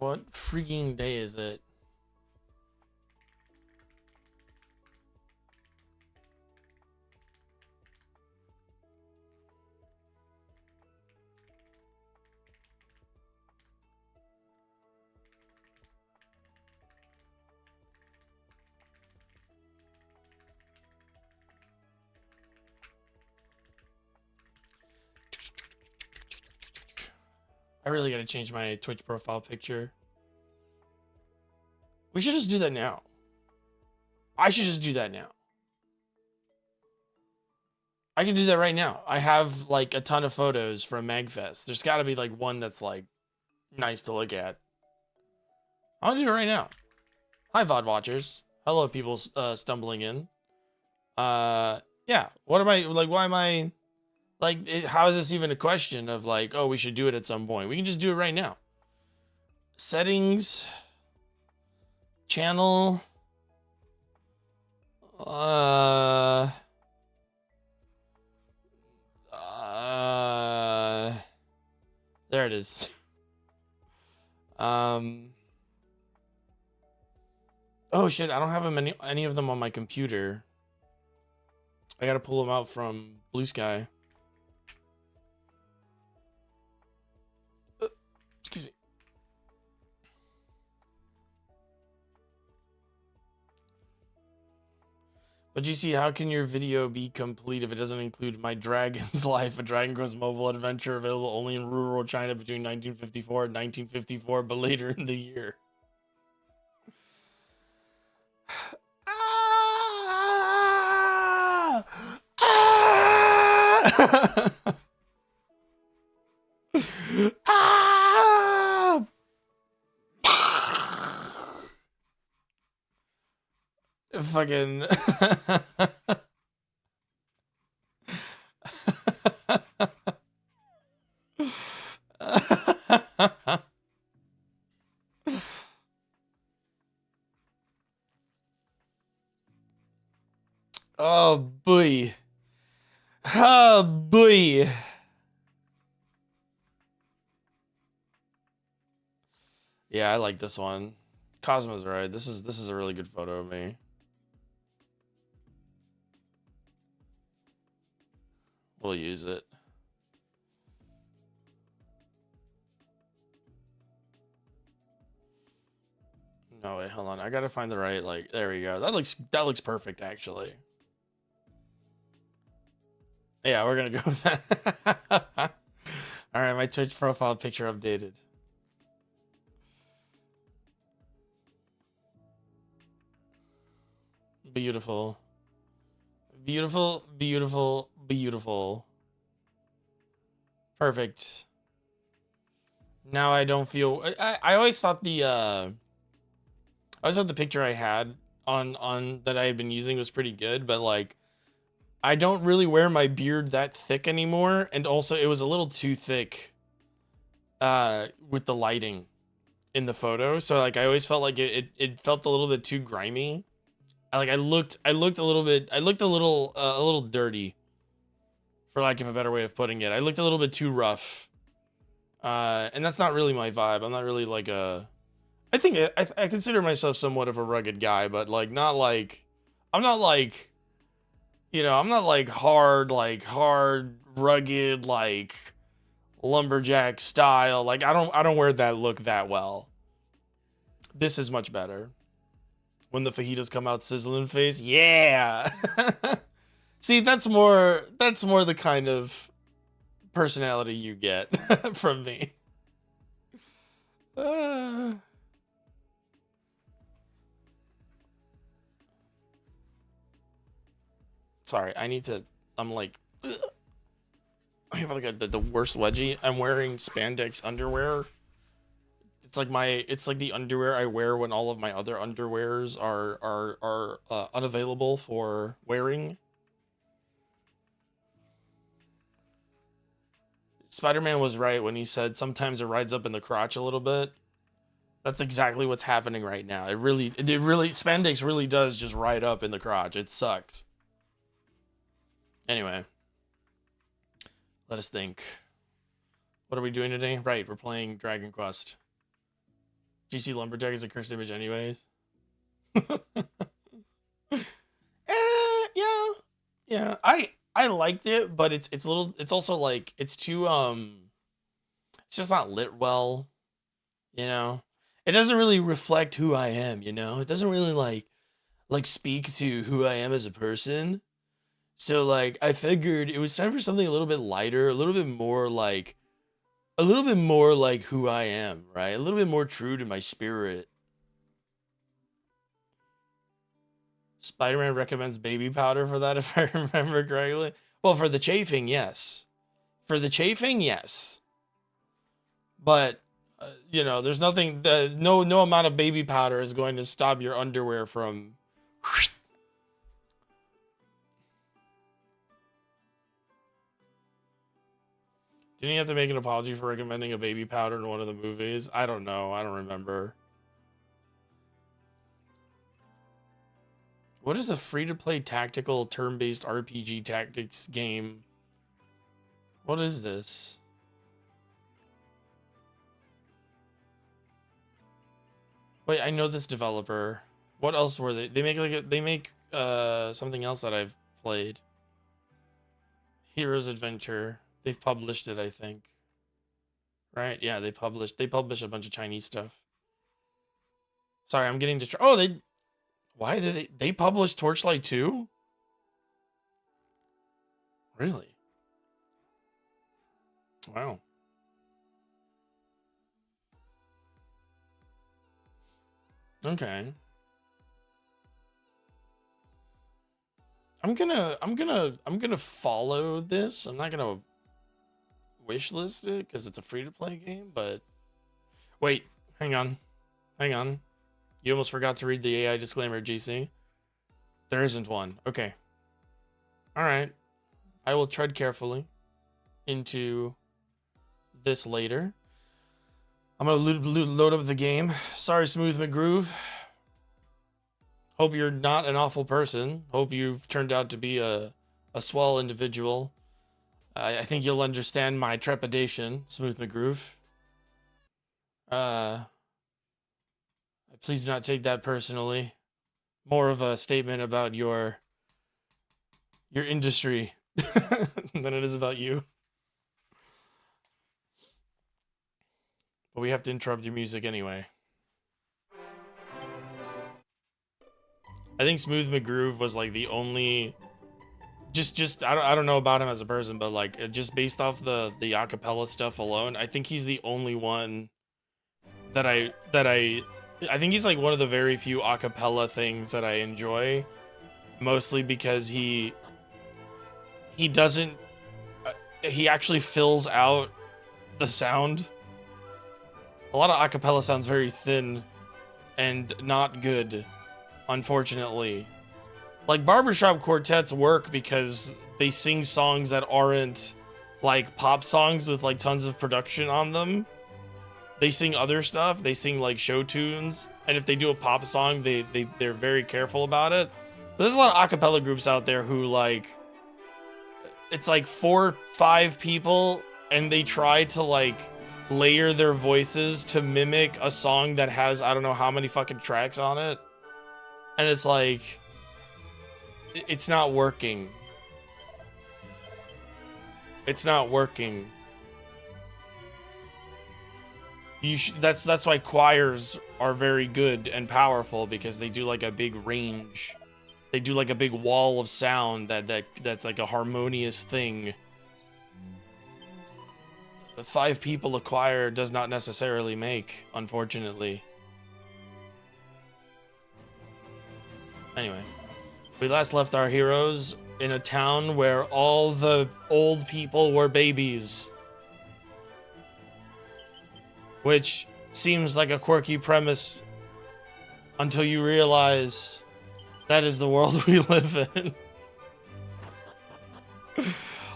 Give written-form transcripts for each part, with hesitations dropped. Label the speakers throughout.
Speaker 1: What freaking day is it? I really gotta change my Twitch profile picture. We should just do that now. I should just do that now. I can do that right now. I have like a ton of photos from MagFest. There's gotta be like one that's like nice to look at. I'll do it right now. Hi, VOD watchers. Hello, people stumbling in. Yeah. What am I like? Why am I like? How is this even a question of like? Oh, we should do it at some point. We can just do it right now. Settings. Channel. There it is. Oh shit, I don't have any of them on my computer. I gotta pull them out from Blue Sky. Excuse me. But you see, how can your video be complete if it doesn't include my Dragon's Life, a Dragon Quest mobile adventure available only in rural China between 1954 and 1954, but later in the year? Ah! Ah! Ah! Fucking oh boy. Oh boy. Yeah, I like this one. Cosmo's right. This is a really good photo of me. We'll use it. No, wait, hold on. I gotta find the right, like, there we go. That looks perfect, actually. Yeah, we're gonna go with that. All right, my Twitch profile picture updated. Beautiful. Beautiful, beautiful, beautiful. Perfect. Now I don't feel... I always thought the picture I had on that I had been using was pretty good, but like I don't really wear my beard that thick anymore, and also it was a little too thick with the lighting in the photo, so like I always felt like it felt a little bit too grimy. I looked a little dirty, for lack of a better way of putting it. I looked a little bit too rough, and that's not really my vibe. I'm not really like a... I think I consider myself somewhat of a rugged guy, but like not like... I'm not like... You know, I'm not like hard, rugged, like lumberjack style. Like I don't wear that look that well. This is much better. When the fajitas come out sizzling face, yeah. See, that's more the kind of personality you get from me. Sorry, I'm like, ugh. I have like the worst wedgie. I'm wearing spandex underwear. It's like the underwear I wear when all of my other underwears are unavailable for wearing. Spider-Man was right when he said sometimes it rides up in the crotch a little bit. That's exactly what's happening right now. It really spandex really does just ride up in the crotch. It sucks. Anyway, let us think. What are we doing today? Right, we're playing Dragon Quest. GC Lumberjack is a cursed image anyways. Yeah. Yeah. I liked it, but it's a little, it's also like it's too it's just not lit well, you know. It doesn't really reflect who I am, you know. It doesn't really like speak to who I am as a person. So like I figured it was time for something a little bit lighter, a little bit more like who I am, right? A little bit more true to my spirit. Spider-Man recommends baby powder for that, if I remember correctly. Well, for the chafing, yes. For the chafing, yes. But you know, there's nothing. No amount of baby powder is going to stop your underwear from. Didn't he have to make an apology for recommending a baby powder in one of the movies? I don't know. I don't remember. What is a free-to-play tactical turn-based RPG tactics game? What is this? Wait, I know this developer. What else were they? They make something else that I've played. Heroes Adventure. They've published it, I think. Right? Yeah, they publish a bunch of Chinese stuff. Sorry, I'm getting distracted. Oh, why did they publish Torchlight 2? Really? Wow. Okay. I'm gonna follow this. I'm not gonna wishlist it because it's a free-to-play game, but wait, hang on. You almost forgot to read the AI disclaimer, GC. There isn't one. Okay. All right. I will tread carefully into this later. I'm gonna load up the game. Sorry, Smooth McGroove. Hope you're not an awful person. Hope you've turned out to be a swell individual. I think you'll understand my trepidation, Smooth McGroove. Please do not take that personally. More of a statement about your industry than it is about you. But we have to interrupt your music anyway. I think Smooth McGroove was like the only I don't know about him as a person, but like just based off the acapella stuff alone, I think he's the only one that I think he's like one of the very few acapella things that I enjoy, mostly because he doesn't he actually fills out the sound. A lot of acapella sounds very thin and not good, unfortunately. Like barbershop quartets work because they sing songs that aren't like pop songs with like tons of production on them. They sing other stuff. They sing like show tunes, and if they do a pop song, they're very careful about it. But there's a lot of acapella groups out there who like it's like 4-5 people, and they try to like layer their voices to mimic a song that has I don't know how many fucking tracks on it, and it's like it's not working. It's not working. That's why choirs are very good and powerful, because they do like a big range. They do like a big wall of sound that's like a harmonious thing. The 5 people a choir does not necessarily make, unfortunately. Anyway, we last left our heroes in a town where all the old people were babies. Which seems like a quirky premise until you realize that is the world we live in.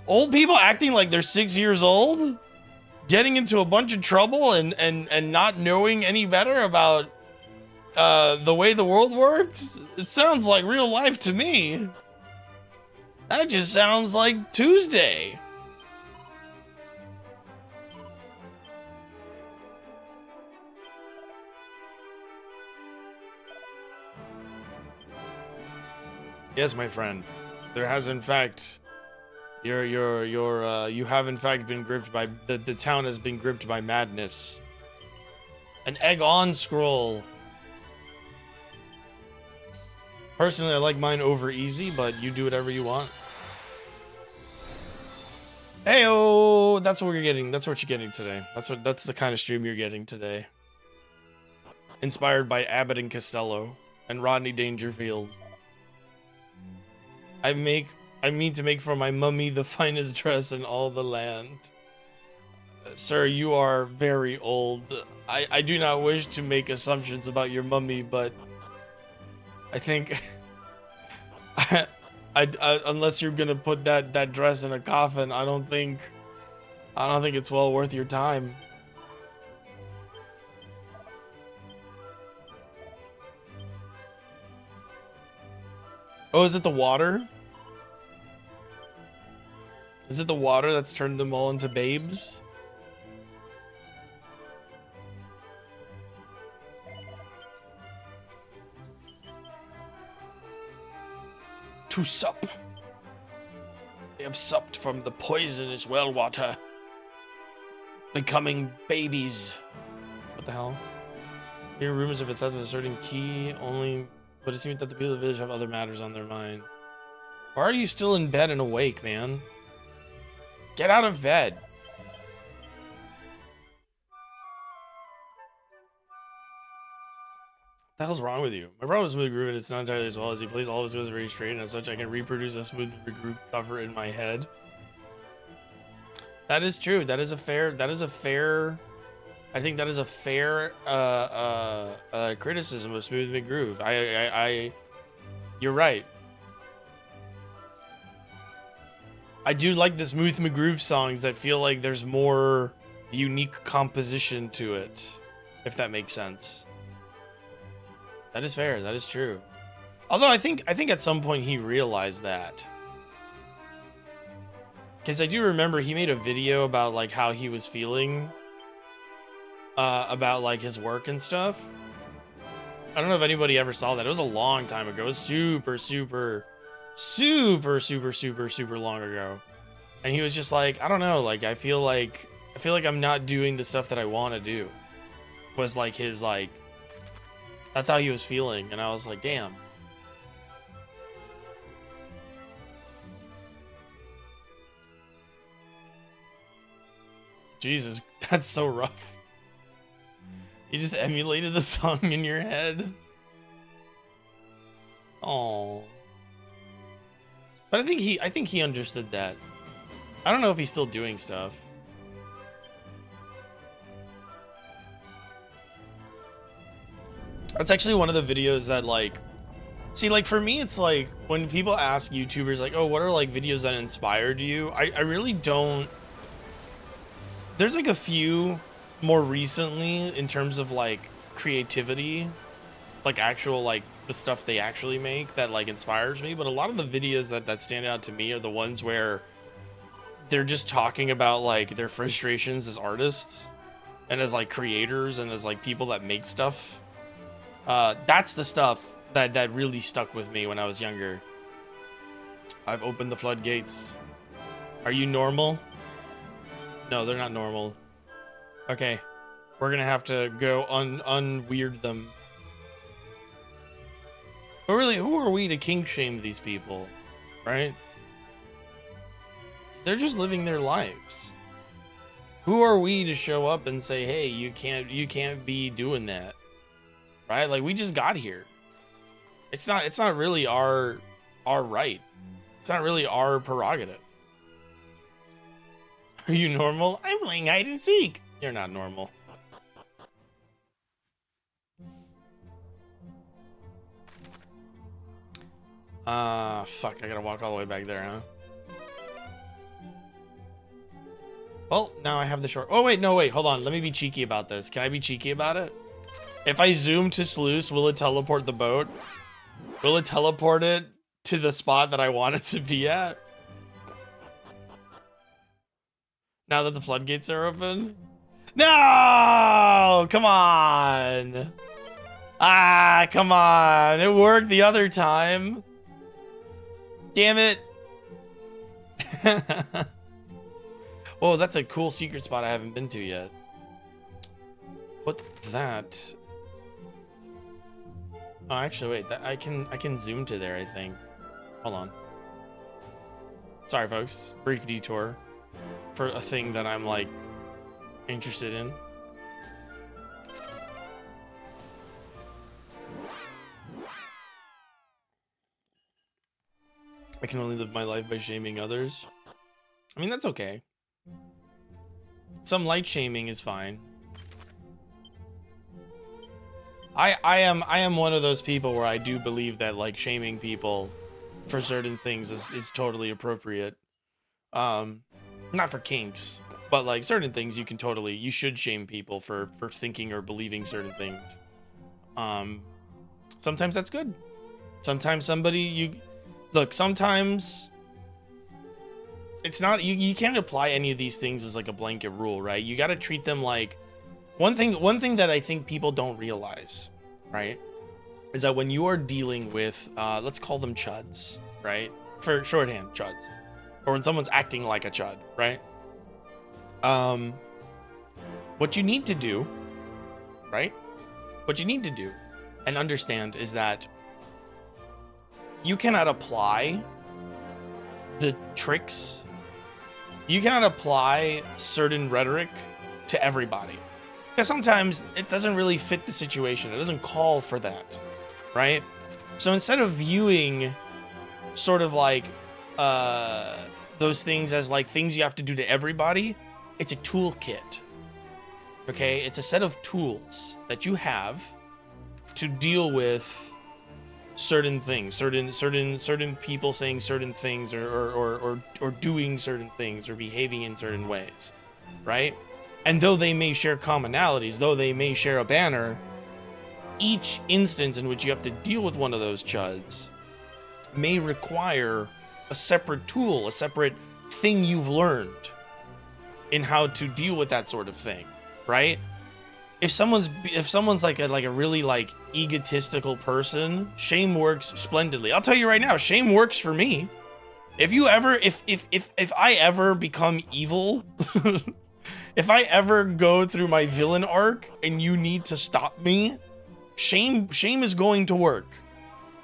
Speaker 1: Old people acting like they're 6 years old? Getting into a bunch of trouble and not knowing any better about the way the world works? It sounds like real life to me. That just sounds like Tuesday. Yes, my friend. There has in fact you have in fact been gripped by the town has been gripped by madness. An egg on scroll. Personally, I like mine over easy, but you do whatever you want. Heyo, that's what we're getting. That's what you're getting today. That's the kind of stream you're getting today. Inspired by Abbott and Costello and Rodney Dangerfield. I mean to make for my mummy the finest dress in all the land. Sir, you are very old. I do not wish to make assumptions about your mummy, but I think unless you're gonna put that dress in a coffin, I don't think it's well worth your time. Oh, is it the water? Is it the water that's turned them all into babes? To sup. They have supped from the poisonous well water, becoming babies. What the hell? Hearing rumors of a theft of a certain key only, but it seems that the people of the village have other matters on their mind. Why are you still in bed and awake, man? Get out of bed. What the hell's wrong with you? My problem is Smooth Groove, and it's not entirely as well as he plays. All of his goes very straight, and as such, I can reproduce a Smooth Groove cover in my head. That is true. That is a fair. I think that is a fair criticism of Smooth McGroove. You're right. I do like the Smooth McGroove songs that feel like there's more unique composition to it, if that makes sense. That is fair. That is true. Although I think at some point he realized that. Because I do remember he made a video about like how he was feeling about like his work and stuff. I don't know if anybody ever saw that. It was a long time ago. It was super long ago. And he was just like, I don't know, like I feel like I'm not doing the stuff that I want to do. Was like his like, that's how he was feeling, and I was like, damn. Jesus, that's so rough. You just emulated the song in your head. Oh. But I think he understood that. I don't know if he's still doing stuff. That's actually one of the videos that like, see, like for me, it's like when people ask YouTubers like, oh, what are like videos that inspired you? I really don't. There's like a few more recently in terms of like creativity, like actual like the stuff they actually make that like inspires me. But a lot of the videos that stand out to me are the ones where they're just talking about like their frustrations as artists and as like creators and as like people that make stuff. That's the stuff that really stuck with me when I was younger. I've opened the floodgates. Are you normal? No, they're not normal. Okay, we're gonna have to go unweird them. But really, who are we to kink shame these people, right? They're just living their lives. Who are we to show up and say, hey, you can't be doing that, right? Like we just got here. It's not really our right. It's not really our prerogative. Are you normal? I'm playing hide and seek. You're not normal. Fuck, I gotta walk all the way back there, huh? Well, now I have the short. Oh, wait, no, wait, hold on. Let me be cheeky about this. Can I be cheeky about it? If I zoom to Sluice, will it teleport the boat? Will it teleport it to the spot that I want it to be at? Now that the floodgates are open? No! Come on! Ah, come on! It worked the other time. Damn it. Oh, that's a cool secret spot I haven't been to yet. What that? Oh, actually, wait. That I can zoom to there, I think. Hold on. Sorry, folks. Brief detour for a thing that I'm like interested in. I can only live my life by shaming others. I mean, that's okay. Some light shaming is fine. I am one of those people where I do believe that like shaming people for certain things is totally appropriate. Not for kinks, but like certain things you should shame people for thinking or believing certain things. Sometimes that's good. Sometimes sometimes it's not, you can't apply any of these things as like a blanket rule, right? You got to treat them like one thing that I think people don't realize, right, is that when you are dealing with let's call them chuds, right, for shorthand, chuds, or when someone's acting like a chud, right, what you need to do, right, what you need to do and understand is that you cannot apply the tricks, you cannot apply certain rhetoric to everybody, because sometimes it doesn't really fit the situation. It doesn't call for that, right? So instead of viewing sort of like those things as like things you have to do to everybody, it's a toolkit. Okay, it's a set of tools that you have to deal with certain things, certain people saying certain things, or doing certain things, or behaving in certain ways, right? And though they may share commonalities, though they may share a banner, each instance in which you have to deal with one of those chuds may require a separate tool, a separate thing you've learned in how to deal with that sort of thing, right? If someone's like a really like egotistical person, shame works splendidly. I'll tell you right now, shame works for me. If I ever become evil, if I ever go through my villain arc and you need to stop me, shame is going to work.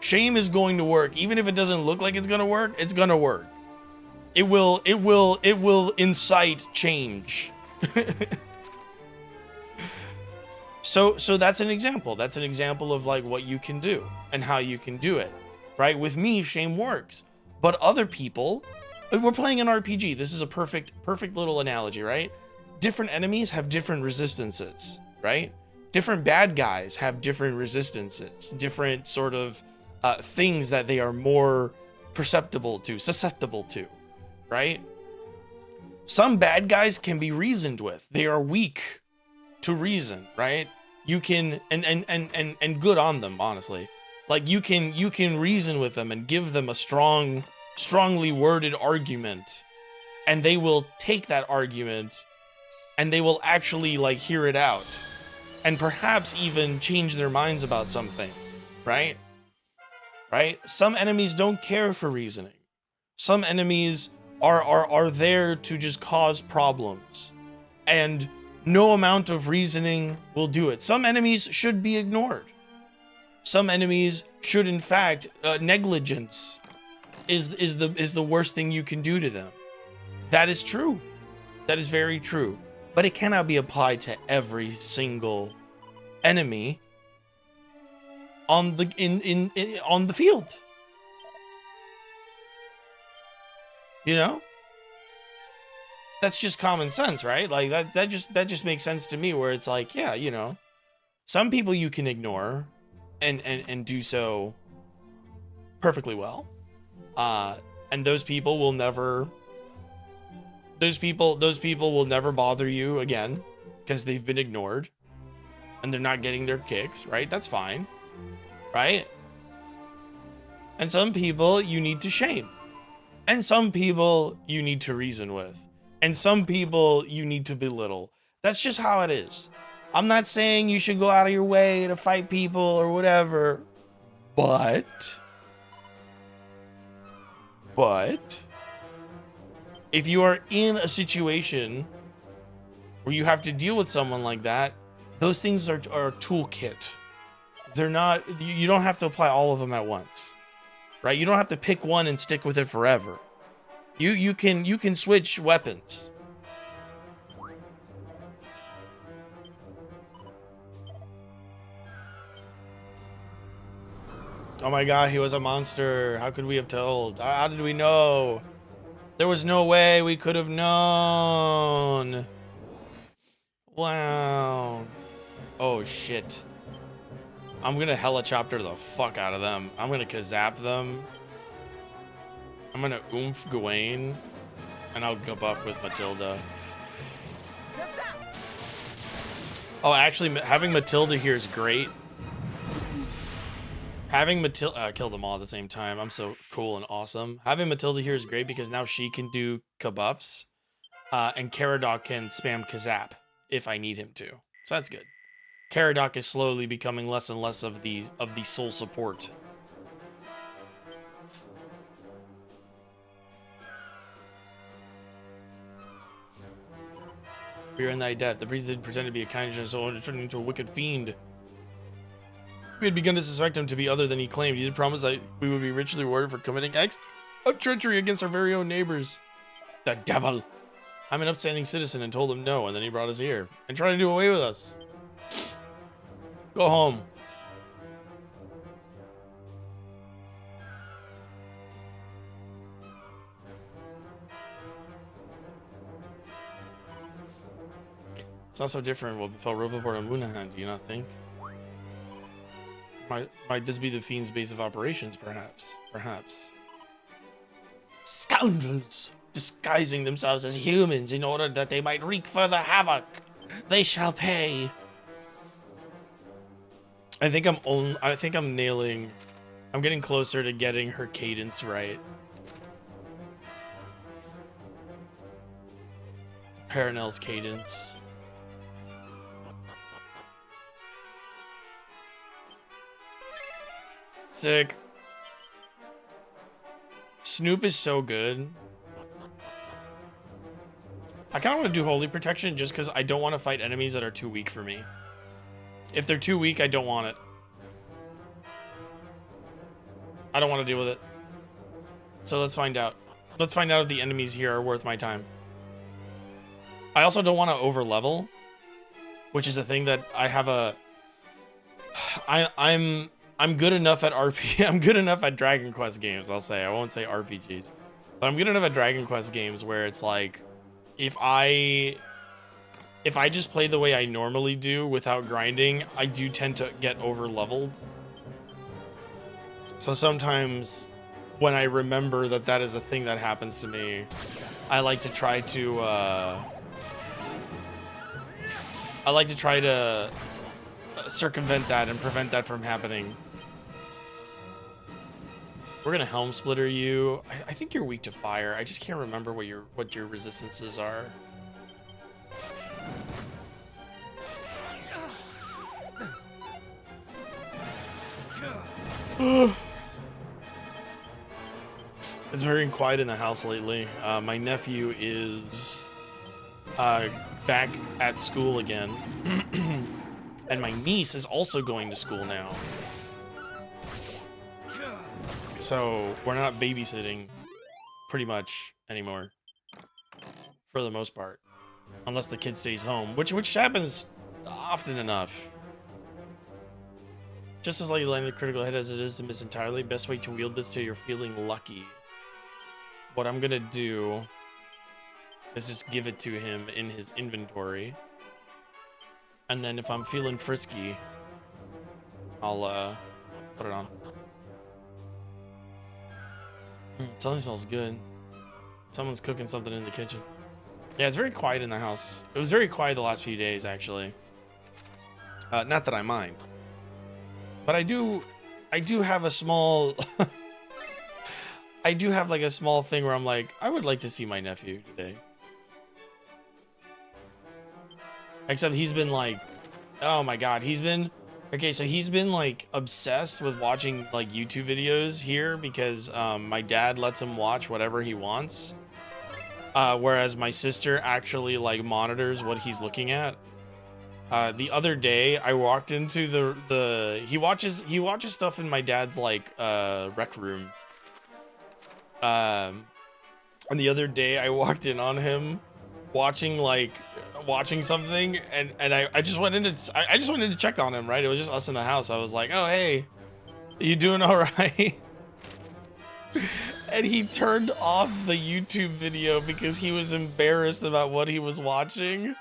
Speaker 1: Shame is going to work. Even if it doesn't look like it's gonna work, it's gonna work. It will incite change. So that's an example. That's an example of like what you can do and how you can do it, right? With me, shame works. But other people, we're playing an RPG. This is a perfect little analogy, right? Different enemies have different resistances, right? Different bad guys have different resistances, different sort of things that they are more susceptible to, right? Some bad guys can be reasoned with. They are weak to reason, right? You can and good on them, honestly. Like you can reason with them and give them a strongly worded argument, and they will take that argument and they will actually like hear it out and perhaps even change their minds about something, right? Right? Some enemies don't care for reasoning. Some enemies are there to just cause problems, and no amount of reasoning will do it. Some enemies should be ignored. Some enemies should, in fact, negligence is the worst thing you can do to them. That is true. That is very true. But it cannot be applied to every single enemy on the on the field. You know? That's just common sense, right? Like that just makes sense to me, where it's like, yeah, you know, some people you can ignore and do so perfectly well. And those people will never bother you again because they've been ignored and they're not getting their kicks, right? That's fine, right? And some people you need to shame, and some people you need to reason with, and some people you need to belittle. That's just how it is. I'm not saying you should go out of your way to fight people or whatever, but But if you are in a situation where you have to deal with someone like that, those things are a toolkit. They're not, you don't have to apply all of them at once, right? You don't have to pick one and stick with it forever. You can switch weapons. Oh my god, he was a monster. How could we have told? How did we know? There was no way we could have known. Wow. Oh shit. I'm gonna helicopter the fuck out of them. I'm gonna kazap them. I'm gonna oomph Gawain. And I'll go buff with Matilda. Oh, actually, having Matilda here is great. Having Matilda kill them all at the same time. I'm so cool and awesome. Having Matilda here is great because now she can do kabuffs, and Caradoc can spam Kazap if I need him to. So that's good. Caradoc is slowly becoming less and less of the soul support. We are in thy debt. The priest did pretend to be a kind soul and turned into a wicked fiend. We had begun to suspect him to be other than he claimed. He did promise that we would be richly rewarded for committing acts of treachery against our very own neighbors. The devil! I'm an upstanding citizen and told him no, and then he brought us here and tried to do away with us. Go home. It's not so different what befell Roboport and Lunahan, do you not think? Might this be the Fiend's base of operations, perhaps? Perhaps. Scoundrels! Disguising themselves as humans in order that they might wreak further havoc. They shall pay. I think I'm nailing. I'm getting closer to getting her cadence right. Paranel's cadence. Sick. Snoop is so good. I kind of want to do Holy Protection just because I don't want to fight enemies that are too weak for me. If they're too weak, I don't want it. I don't want to deal with it. So let's find out. Let's find out if the enemies here are worth my time. I also don't want to over level, which is a thing that I have a... I'm good enough at RP. I'm good enough at Dragon Quest games, I'll say. I won't say RPGs. But I'm good enough at Dragon Quest games where it's like, if I just play the way I normally do without grinding, I do tend to get over leveled. So sometimes when I remember that that is a thing that happens to me, I like to try to circumvent that and prevent that from happening. We're gonna Helm Splitter you. I think you're weak to fire. I just can't remember what your resistances are. It's very quiet in the house lately. My nephew is back at school again. And my niece is also going to school now. So we're not babysitting pretty much anymore. For the most part. Unless the kid stays home, which happens often enough. Just as likely to land a critical hit as it is to miss entirely, best way to wield this till you're feeling lucky. What I'm gonna do is just give it to him in his inventory. And then if I'm feeling frisky, I'll put it on. Something smells good. Someone's cooking something in the kitchen. Yeah, it's very quiet in the house. It was very quiet the last few days, actually. Not that I mind. But I do have a small... I do have like a small thing where I'm like, I would like to see my nephew today. Except he's been like, oh my god, he's been Okay, so he's been like obsessed with watching like YouTube videos here because my dad lets him watch whatever he wants. Whereas my sister actually like monitors what he's looking at. The other day I walked into he watches stuff in my dad's like rec room. And the other day I walked in on him watching something, and I just went in to check on him, right? It was just us in the house. I was like, oh hey, you doing all right? And he turned off the YouTube video because he was embarrassed about what he was watching.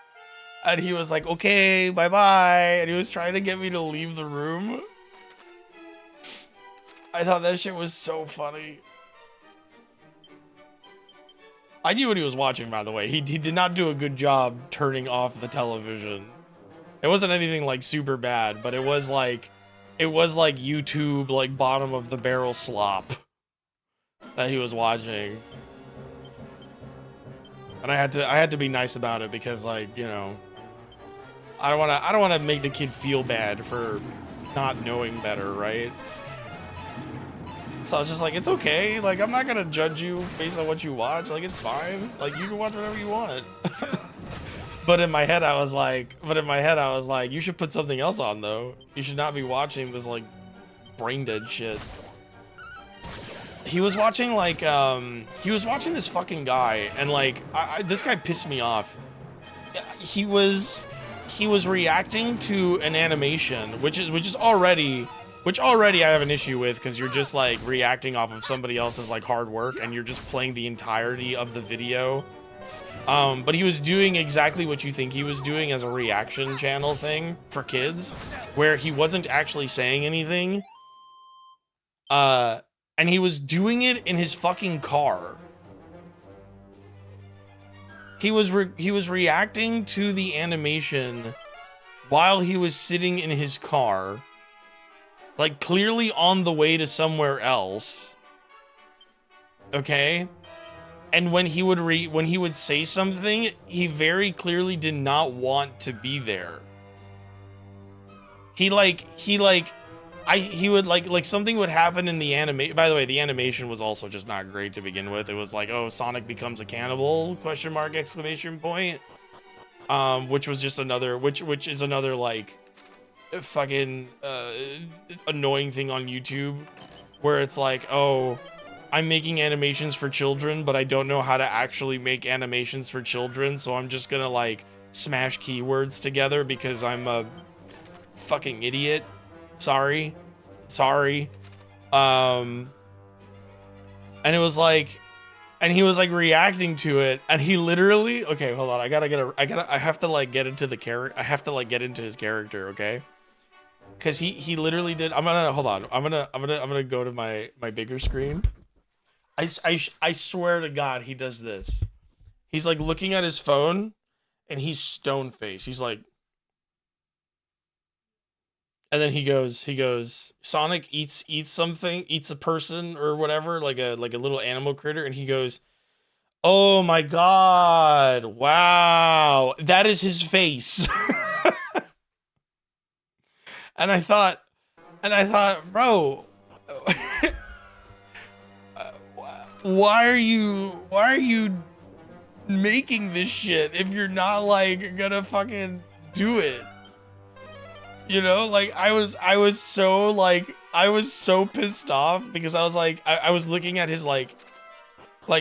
Speaker 1: And he was like, okay, bye-bye. And he was trying to get me to leave the room. I thought that shit was so funny. I knew what he was watching, by the way. He did not do a good job turning off the television. It wasn't anything like super bad, but it was like YouTube, like bottom of the barrel slop that he was watching. And I had to be nice about it because, like, you know, I don't want to make the kid feel bad for not knowing better, right? So I was just like, it's okay. Like, I'm not gonna judge you based on what you watch. Like, it's fine. Like, you can watch whatever you want. But in my head, I was like, you should put something else on though. You should not be watching this like brain dead shit. He was watching like, he was watching this fucking guy, and like, this guy pissed me off. He was reacting to an animation, which already I have an issue with, because you're just like reacting off of somebody else's like hard work, and you're just playing the entirety of the video. But he was doing exactly what you think he was doing as a reaction channel thing for kids, where he wasn't actually saying anything. And he was doing it in his fucking car. He was reacting to the animation while he was sitting in his car, like clearly on the way to somewhere else. Okay? And when he would say something, he very clearly did not want to be there. He would like something would happen in the anime. By the way, the animation was also just not great to begin with. It was like, oh, Sonic becomes a cannibal, question mark, exclamation point. Which was just another, which is another like fucking annoying thing on YouTube, where it's like, oh, I'm making animations for children, but I don't know how to actually make animations for children, so I'm just gonna like smash keywords together because I'm a fucking idiot. Sorry. And it was like, and he was like reacting to it, and he literally, okay, hold on, I have to like get into the character. I have to like get into his character, okay? Because he literally did. Hold on. I'm gonna go to my bigger screen. I swear to God, he does this. He's like looking at his phone, and he's stone faced. He's like, and then he goes, Sonic eats something, eats a person or whatever, like a little animal critter, and he goes, oh my God, wow, that is his face. And I thought, bro, why are you making this shit if you're not like gonna fucking do it? You know, like I was so pissed off because I was like, I was looking at his like,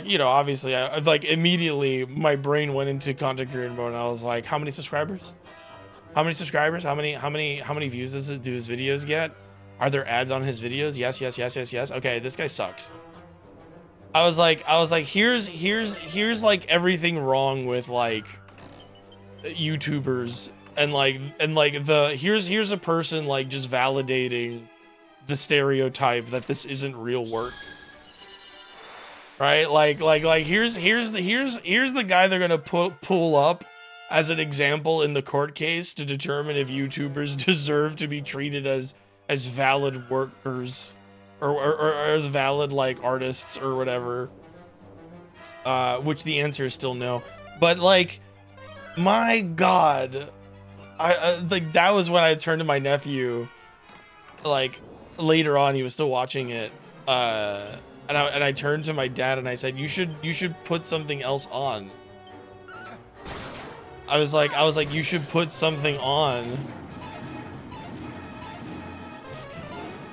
Speaker 1: you know, obviously I like immediately my brain went into content creator mode, and I was like, how many subscribers? How many subscribers? How many views do his videos get? Are there ads on his videos? Yes. Okay, this guy sucks. I was like, here's like everything wrong with like YouTubers, and like here's a person like just validating the stereotype that this isn't real work. Right? Like here's the guy they're gonna pull up as an example in the court case to determine if YouTubers deserve to be treated as valid workers or as valid like artists or whatever. Which the answer is still no. But like, my God, like that was when I turned to my nephew, like later on, he was still watching it, and I turned to my dad and I said, you should put something else on. I was like, you should put something on.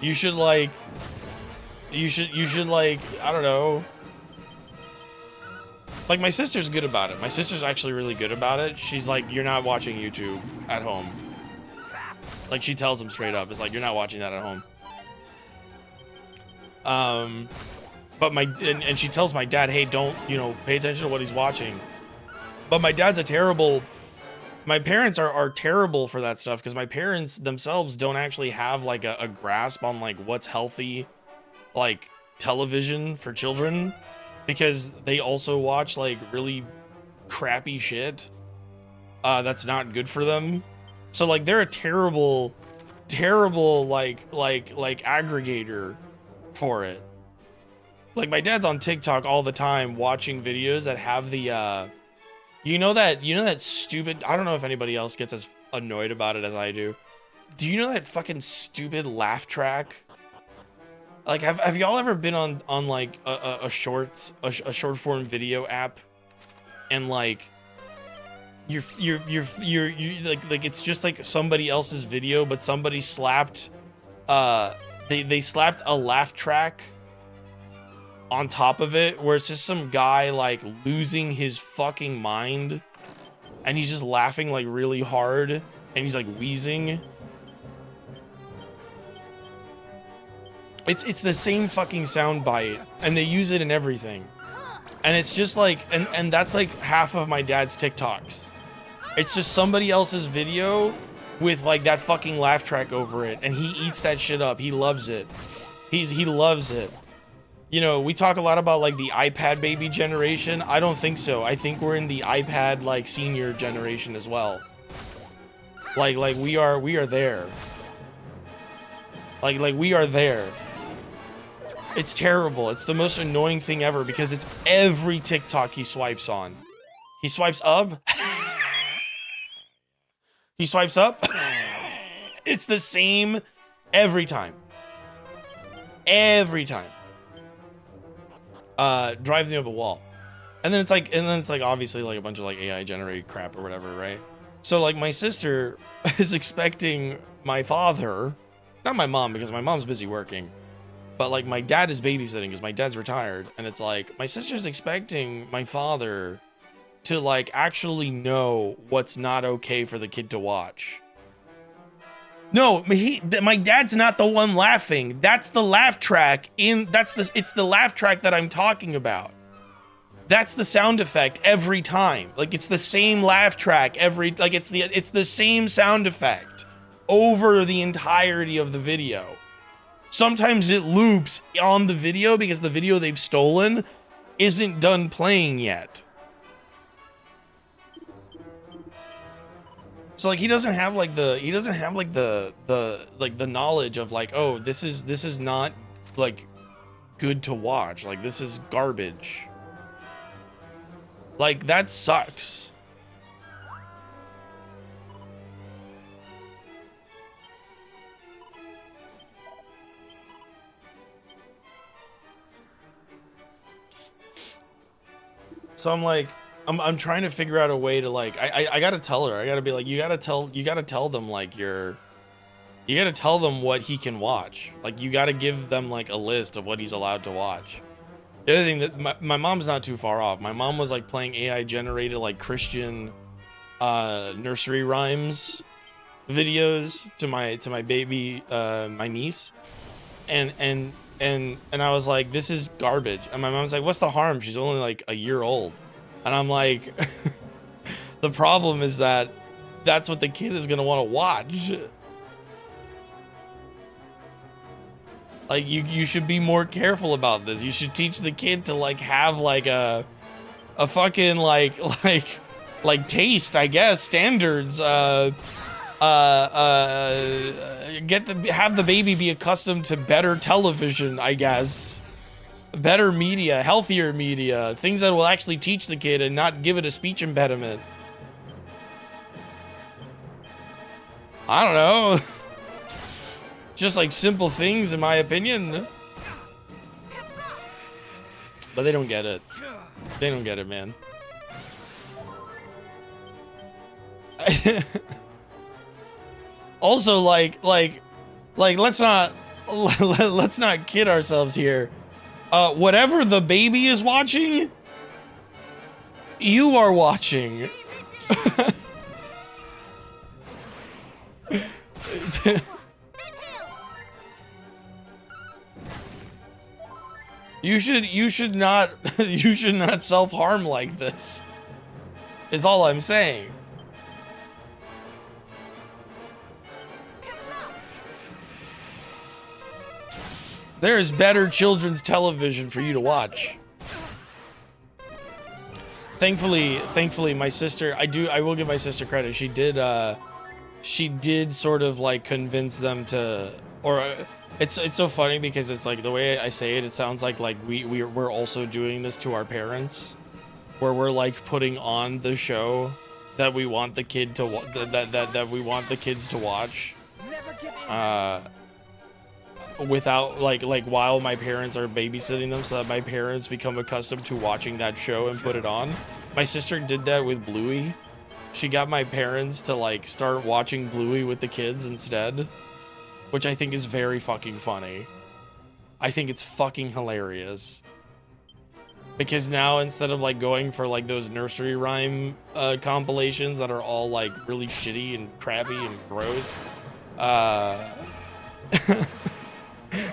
Speaker 1: You should like, I don't know. Like, my sister's good about it. My sister's actually really good about it. She's like, you're not watching YouTube at home. Like, she tells him straight up. It's like, you're not watching that at home. But and she tells my dad, hey, don't, you know, pay attention to what he's watching. But my dad's my parents are terrible for that stuff, because my parents themselves don't actually have like a grasp on like what's healthy, like television for children, because they also watch like really crappy shit that's not good for them. So like they're a terrible like aggregator for it. Like, my dad's on TikTok all the time watching videos that have the you know that stupid, I don't know if anybody else gets as annoyed about it as I do. Do you know that fucking stupid laugh track? Like, have y'all ever been on like a short form video app, and like you're like it's just like somebody else's video, but somebody slapped they slapped a laugh track on top of it, where it's just some guy like losing his fucking mind, and he's just laughing like really hard, and he's like wheezing. It's the same fucking sound bite, and they use it in everything. And it's just like, and that's like half of my dad's TikToks. It's just somebody else's video with like that fucking laugh track over it, and he eats that shit up. He loves it. He loves it. You know, we talk a lot about like the iPad baby generation. I don't think so. I think we're in the iPad like senior generation as well. Like we are there. Like we are there. It's terrible. It's the most annoying thing ever, because it's every TikTok he swipes on. He swipes up. He swipes up. It's the same every time. Every time. Drives me up a wall. And then it's like obviously like a bunch of like AI generated crap or whatever, right? So like my sister is expecting my father, not my mom, because my mom's busy working, but like my dad is babysitting because my dad's retired, and it's like my sister's expecting my father to like actually know what's not okay for the kid to watch. No, my dad's not the one laughing. That's the laugh track it's the laugh track that I'm talking about. That's the sound effect every time. Like, it's the same laugh track it's the same sound effect over the entirety of the video. Sometimes it loops on the video because the video they've stolen isn't done playing yet. So like he doesn't have the knowledge of like, oh, this is not like good to watch. Like, this is garbage. Like, that sucks. So I'm like, I'm trying to figure out a way to like, I gotta tell her, I gotta be like, you gotta tell them like you gotta tell them what he can watch. Like, you gotta give them like a list of what he's allowed to watch. The other thing that my mom's not too far off. My mom was like playing AI generated like Christian nursery rhymes videos to my baby, my niece, and I was like, this is garbage. And my mom's like, what's the harm? She's only like a year old. And I'm like, the problem is that that's what the kid is gonna want to watch. Like, you should be more careful about this. You should teach the kid to like have like a fucking like taste, I guess, standards. Have the baby be accustomed to better television, I guess. Better media, healthier media, things that will actually teach the kid and not give it a speech impediment. I don't know. Just like simple things, in my opinion. But they don't get it. They don't get it, man. Also, like, let's not kid ourselves here. Whatever the baby is watching, you are watching. You should not self-harm like this. Is all I'm saying. There is better children's television for you to watch. Thankfully, my sister, I will give my sister credit. She did sort of like convince them to, or it's so funny because it's like the way I say it, it sounds like we're also doing this to our parents, where we're like putting on the show that we want the kid to that we want the kids to watch. Without like while my parents are babysitting them, so that my parents become accustomed to watching that show and put it on. My sister did that with Bluey. She got my parents to like start watching Bluey with the kids instead, which I think is very fucking funny. I think it's fucking hilarious. Because now instead of like going for like those nursery rhyme compilations that are all like really shitty and crappy and gross,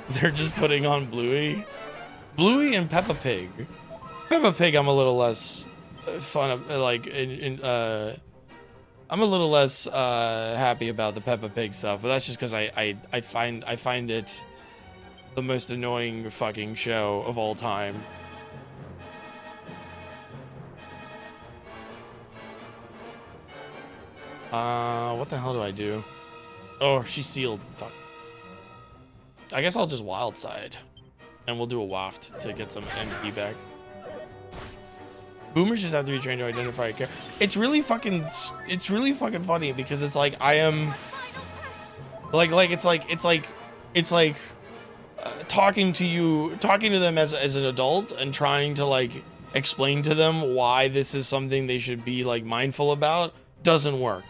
Speaker 1: they're just putting on Bluey and Peppa Pig. Peppa Pig, I'm a little less fun of, like, I'm a little less happy about the Peppa Pig stuff, but that's just because I find it the most annoying fucking show of all time. What the hell do I do? Oh, she's sealed. Fuck. I guess I'll just wild side, and we'll do a waft to get some MP back. Boomers just have to be trained to identify a character. It's really fucking funny because it's like I am, it's like talking to them as an adult and trying to like explain to them why this is something they should be like mindful about doesn't work.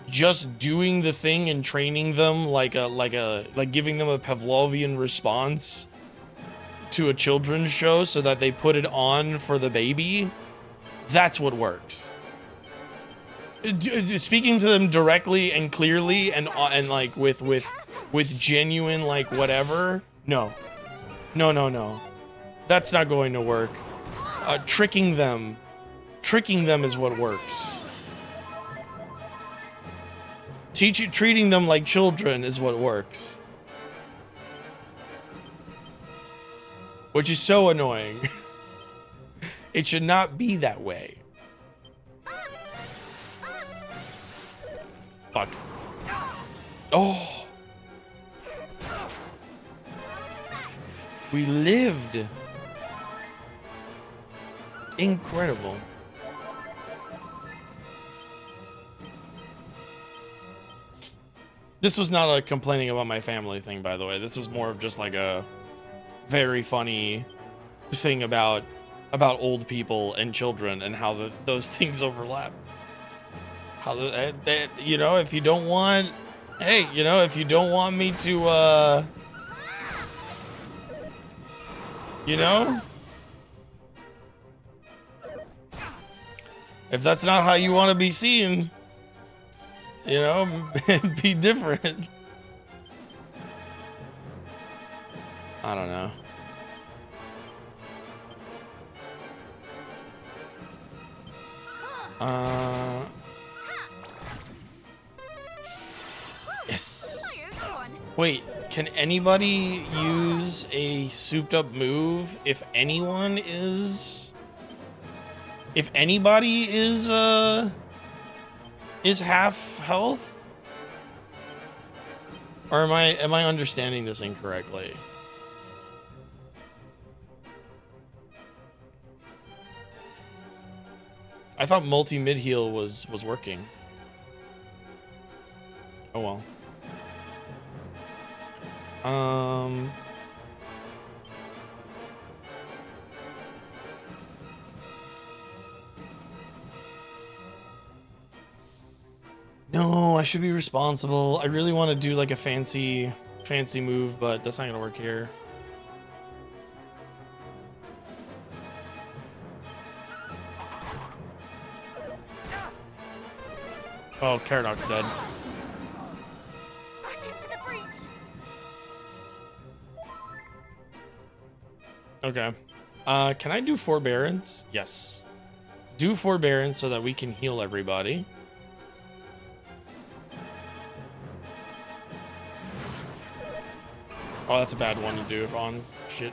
Speaker 1: Just doing the thing and training them like giving them a Pavlovian response to a children's show so that they put it on for the baby, that's what works. Speaking to them directly and clearly and like with genuine like whatever, no, that's not going to work. Tricking them is what works. Treating them like children is what works. Which is so annoying. It should not be that way. Fuck. Oh. We lived. Incredible. This was not a complaining about my family thing, by the way. This was more of just like a very funny thing about old people and children and how those things overlap. How you know, if you don't want, hey, you know, if you don't want me to, you know, if that's not how you want to be seen, you know, be different. I don't know. Yes. Wait, can anybody use a souped up move if anybody is half health? Or am I understanding this incorrectly? I thought multi mid heal was working. Oh well. No, I should be responsible. I really want to do like a fancy move, but that's not gonna work here. Oh, Caradox's dead.
Speaker 2: Back into the breach.
Speaker 1: Okay. Can I do forbearance? Yes. Do forbearance so that we can heal everybody. Oh, that's a bad one to do it on. Shit.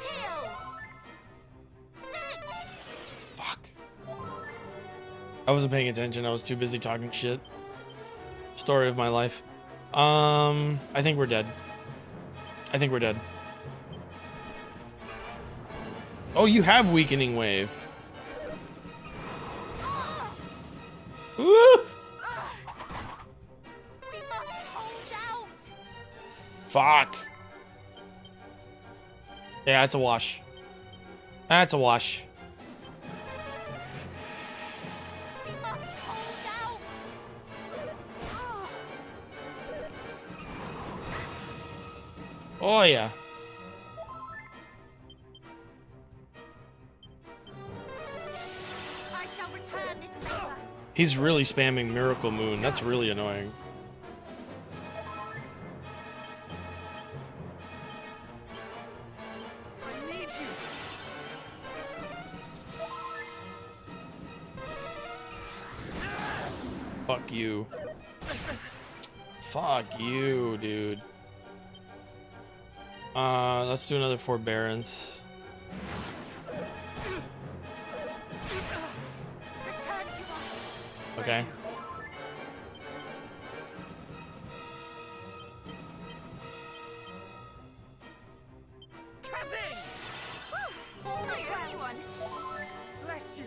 Speaker 2: Heal.
Speaker 1: Fuck. I wasn't paying attention. I was too busy talking shit. Story of my life. I think we're dead. I think we're dead. Oh, you have weakening wave. Woo!
Speaker 2: We must hold out.
Speaker 1: Fuck. Yeah, that's a wash. That's a wash.
Speaker 2: We must hold out.
Speaker 1: Oh, yeah.
Speaker 2: I shall return this favor.
Speaker 1: He's really spamming Miracle Moon. That's really annoying.
Speaker 2: I need you.
Speaker 1: Fuck you. Fuck you, dude. Let's do another forbearance.
Speaker 2: Return to us.
Speaker 1: Okay.
Speaker 2: Cousin! All is well. Bless you.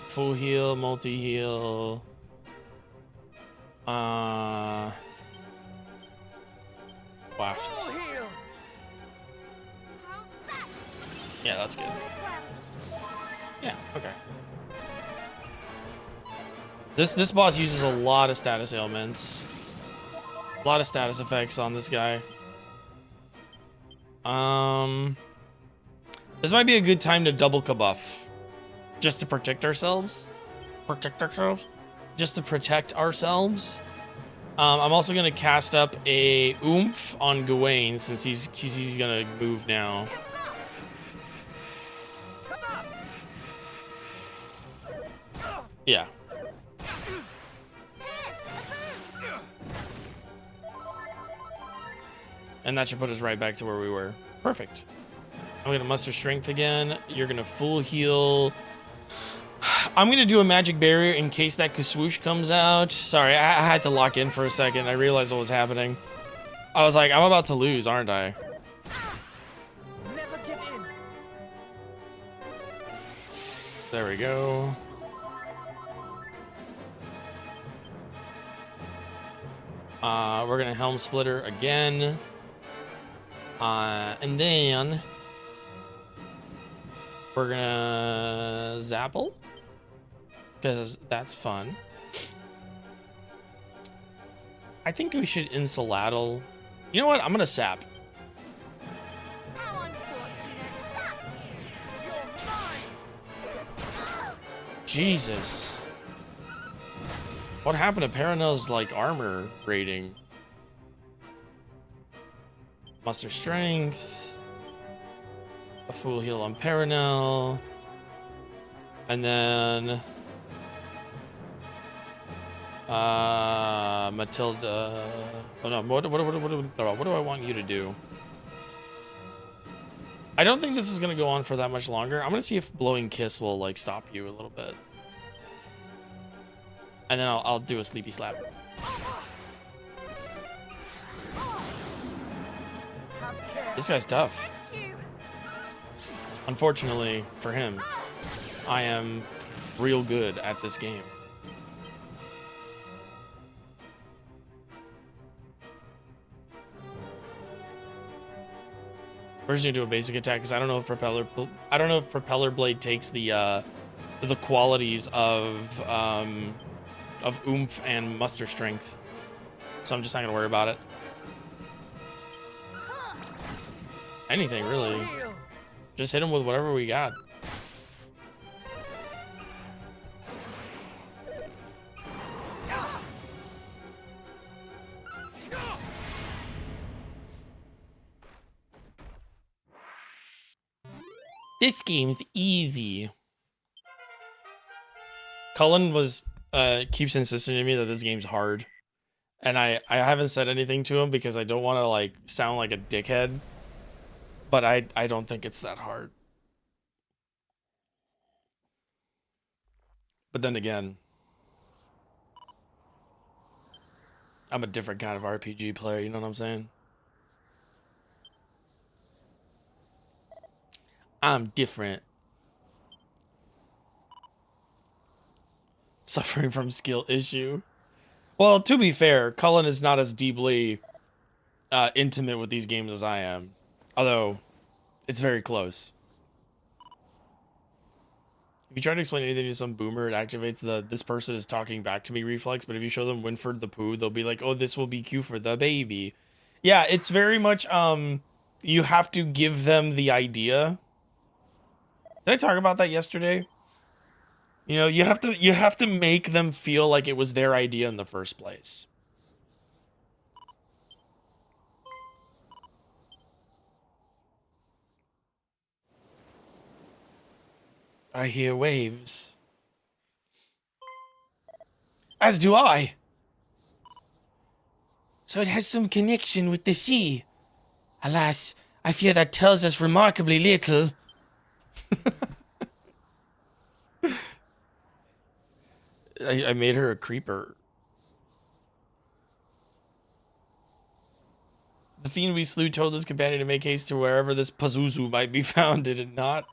Speaker 1: Full heal, multi-heal. Waft.
Speaker 2: How's that?
Speaker 1: Yeah, that's good.
Speaker 2: All is well.
Speaker 1: Yeah, okay. This boss uses a lot of status ailments. A lot of status effects on this guy. This might be a good time to double kabuff. Just to protect ourselves. Just to protect ourselves. I'm also gonna cast up a oomph on Gawain since he's gonna move now. Yeah. And that should put us right back to where we were. Perfect. I'm gonna muster strength again. You're gonna full heal. I'm gonna do a magic barrier in case that Kaswoosh comes out. Sorry, I had to lock in for a second. I realized what was happening. I was like, I'm about to lose, aren't I?
Speaker 2: Never give in.
Speaker 1: There we go. We're gonna Helm Splitter again. And then we're gonna Zapple. Because that's fun. I think we should Insuladdle. You know what? I'm gonna Sap.
Speaker 2: How unfortunate. You're mine.
Speaker 1: Jesus. What happened to Paranel's like armor rating? Muster strength. A full heal on Paranel. And then Matilda. Oh no, what do I want you to do? I don't think this is gonna go on for that much longer. I'm gonna see if Blowing Kiss will like stop you a little bit. and then I'll do a sleepy slap. This guy's tough.
Speaker 2: Thank you.
Speaker 1: Unfortunately for him, I am real good at this game. We're just gonna do a basic attack because I don't know if propeller blade takes the qualities of oomph and muster strength, so I'm just not gonna worry about it. Anything really. Just hit him with whatever we got. This game's easy. Cullen keeps insisting to me that this game's hard. And I haven't said anything to him because I don't want to like sound like a dickhead. But I don't think it's that hard. But then again, I'm a different kind of RPG player, you know what I'm saying? I'm different. Suffering from skill issue. Well, to be fair, Cullen is not as deeply intimate with these games as I am. Although, it's very close. If you try to explain anything to some boomer, it activates the "this person is talking back to me" reflex, but if you show them Winford the Pooh, they'll be like, "Oh, this will be cute for the baby." Yeah, it's very much, you have to give them the idea. Did I talk about that yesterday? You know, you have to make them feel like it was their idea in the first place. I hear waves. As do I. So it has some connection with the sea. Alas, I fear that tells us remarkably little. I made her a creeper. The fiend we slew told his companion to make haste to wherever this Pazuzu might be found, did it not?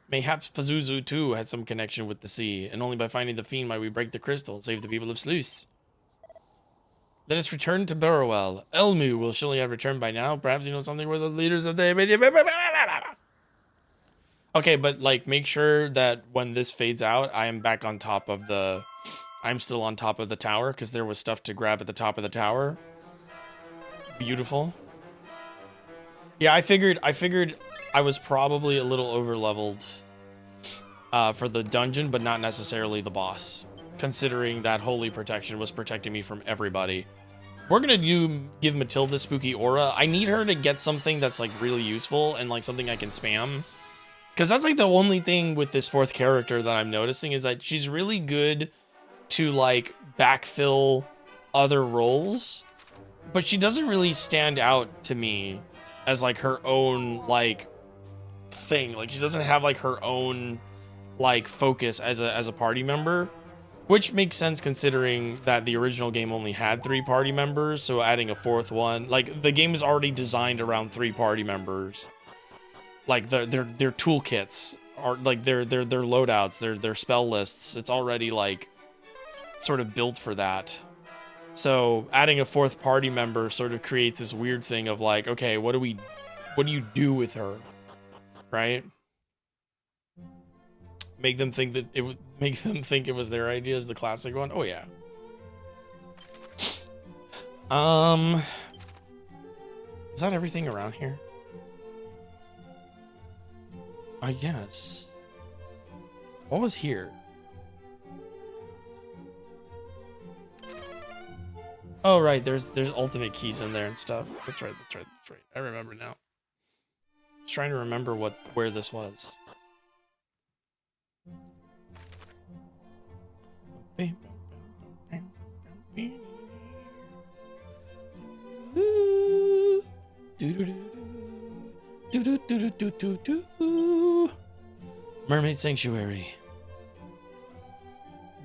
Speaker 1: Mayhaps Pazuzu, too, has some connection with the sea, and only by finding the fiend might we break the crystal and save the people of Sluice. Let us return to Burrowell. Elmu will surely have returned by now. Perhaps you know something where the leaders of the... Okay, but, like, make sure that when this fades out, I am back on top of the... I'm still on top of the tower, because there was stuff to grab at the top of the tower. Beautiful. Yeah, I figured I was probably a little over-leveled for the dungeon, but not necessarily the boss, considering that Holy Protection was protecting me from everybody. We're gonna give Matilda Spooky Aura. I need her to get something that's like really useful and like something I can spam. Because that's like the only thing with this fourth character that I'm noticing is that she's really good to like backfill other roles, but she doesn't really stand out to me as like her own like thing. Like she doesn't have like her own like focus as a party member, which makes sense considering that the original game only had 3 party members. So adding a 4th one, like the game is already designed around 3 party members. Like their toolkits are like their loadouts, their spell lists. It's already like sort of built for that. So adding a 4th party member sort of creates this weird thing of like, okay, what do you do with her, right? Make them think it was their idea as the classic one. Oh yeah. Is that everything around here? I guess. What was here? Oh right, there's ultimate keys in there and stuff. That's right. I remember now. Just trying to remember where this was. Mermaid Sanctuary.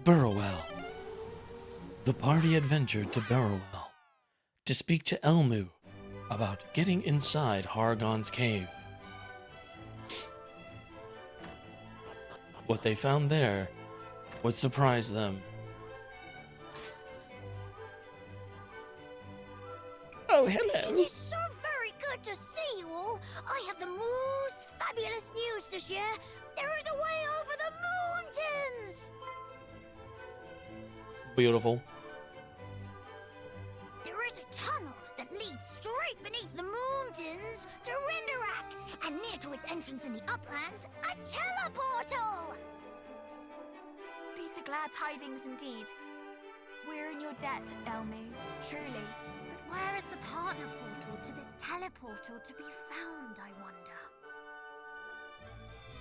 Speaker 1: Burrowell. The party adventured to Barrowell to speak to Elmu about getting inside Hargon's cave. What they found there would surprise them. Oh,
Speaker 2: It
Speaker 1: hello.
Speaker 2: is so very good to see you all. I have the most fabulous news to share. There is a way over the mountains.
Speaker 1: Beautiful.
Speaker 2: There is a tunnel that leads straight beneath the mountains to Renderak, and near to its entrance in the uplands, a teleportal.
Speaker 3: These are glad tidings indeed. We're in your debt, Elmu, truly.
Speaker 2: But where is the partner portal to this teleportal to be found, I wonder?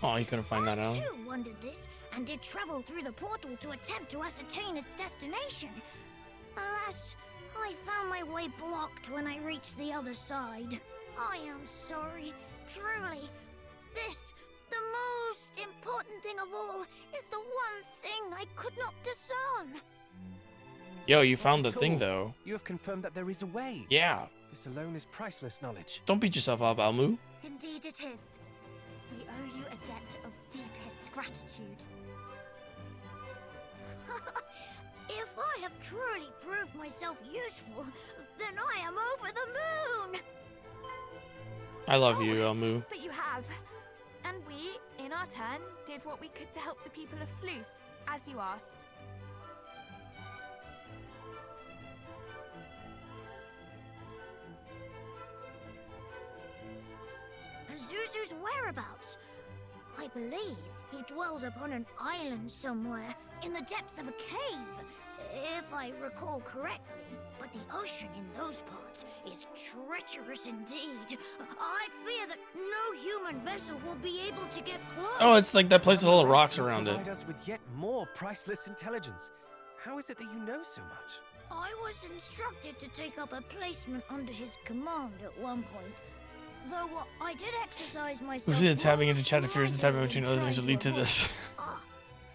Speaker 1: Oh, you couldn't find that
Speaker 2: I
Speaker 1: out?
Speaker 2: too wondered this, and did travel through the portal to attempt to ascertain its destination. Alas, I found my way blocked when I reached the other side. I am sorry, truly. This, the most important thing of all, is the one thing I could not discern.
Speaker 1: Yo, you found the
Speaker 4: Not at
Speaker 1: thing
Speaker 4: all.
Speaker 1: though.
Speaker 4: You have confirmed that there is a way.
Speaker 1: Yeah.
Speaker 4: This alone is priceless knowledge.
Speaker 1: Don't beat yourself up, Elmu.
Speaker 3: Indeed it is. We owe you a debt of deepest gratitude.
Speaker 2: If I have truly proved myself useful, then I am over the moon!
Speaker 1: I love you, Elmu.
Speaker 3: But you have. And we, in our turn, did what we could to help the people of Sluice, as you asked.
Speaker 2: Zuzu's whereabouts? I believe he dwells upon an island somewhere, in the depths of a cave, if I recall correctly. But the ocean in those parts is treacherous indeed. I fear that no human vessel will be able to get close.
Speaker 1: Oh, it's like that place with all the rocks
Speaker 4: You
Speaker 1: around it.
Speaker 4: provide us with yet more priceless intelligence. How is it that you know so much?
Speaker 2: I was instructed to take up a placement under his command at one point. Though I did exercise myself.
Speaker 1: Usually it's tapping into
Speaker 2: most
Speaker 1: chat fears the type of
Speaker 2: mightily
Speaker 1: between
Speaker 2: in
Speaker 1: other things that
Speaker 2: trying
Speaker 1: lead to
Speaker 2: avoid-
Speaker 1: this.
Speaker 2: Ah,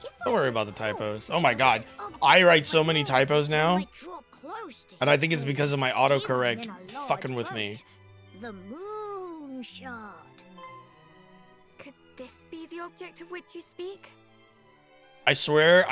Speaker 2: if
Speaker 1: Don't
Speaker 2: I
Speaker 1: worry about the
Speaker 2: recall,
Speaker 1: typos. Oh my god.
Speaker 2: there was an
Speaker 1: I
Speaker 2: object
Speaker 1: write so many
Speaker 2: with
Speaker 1: typos now,
Speaker 2: might draw close to
Speaker 1: and I
Speaker 2: his
Speaker 1: think it's
Speaker 2: cave,
Speaker 1: because of my
Speaker 2: even
Speaker 1: autocorrect
Speaker 2: in a large
Speaker 1: fucking with me.
Speaker 2: boat. The moon shard.
Speaker 3: Could this be the object of which you speak?
Speaker 1: I swear,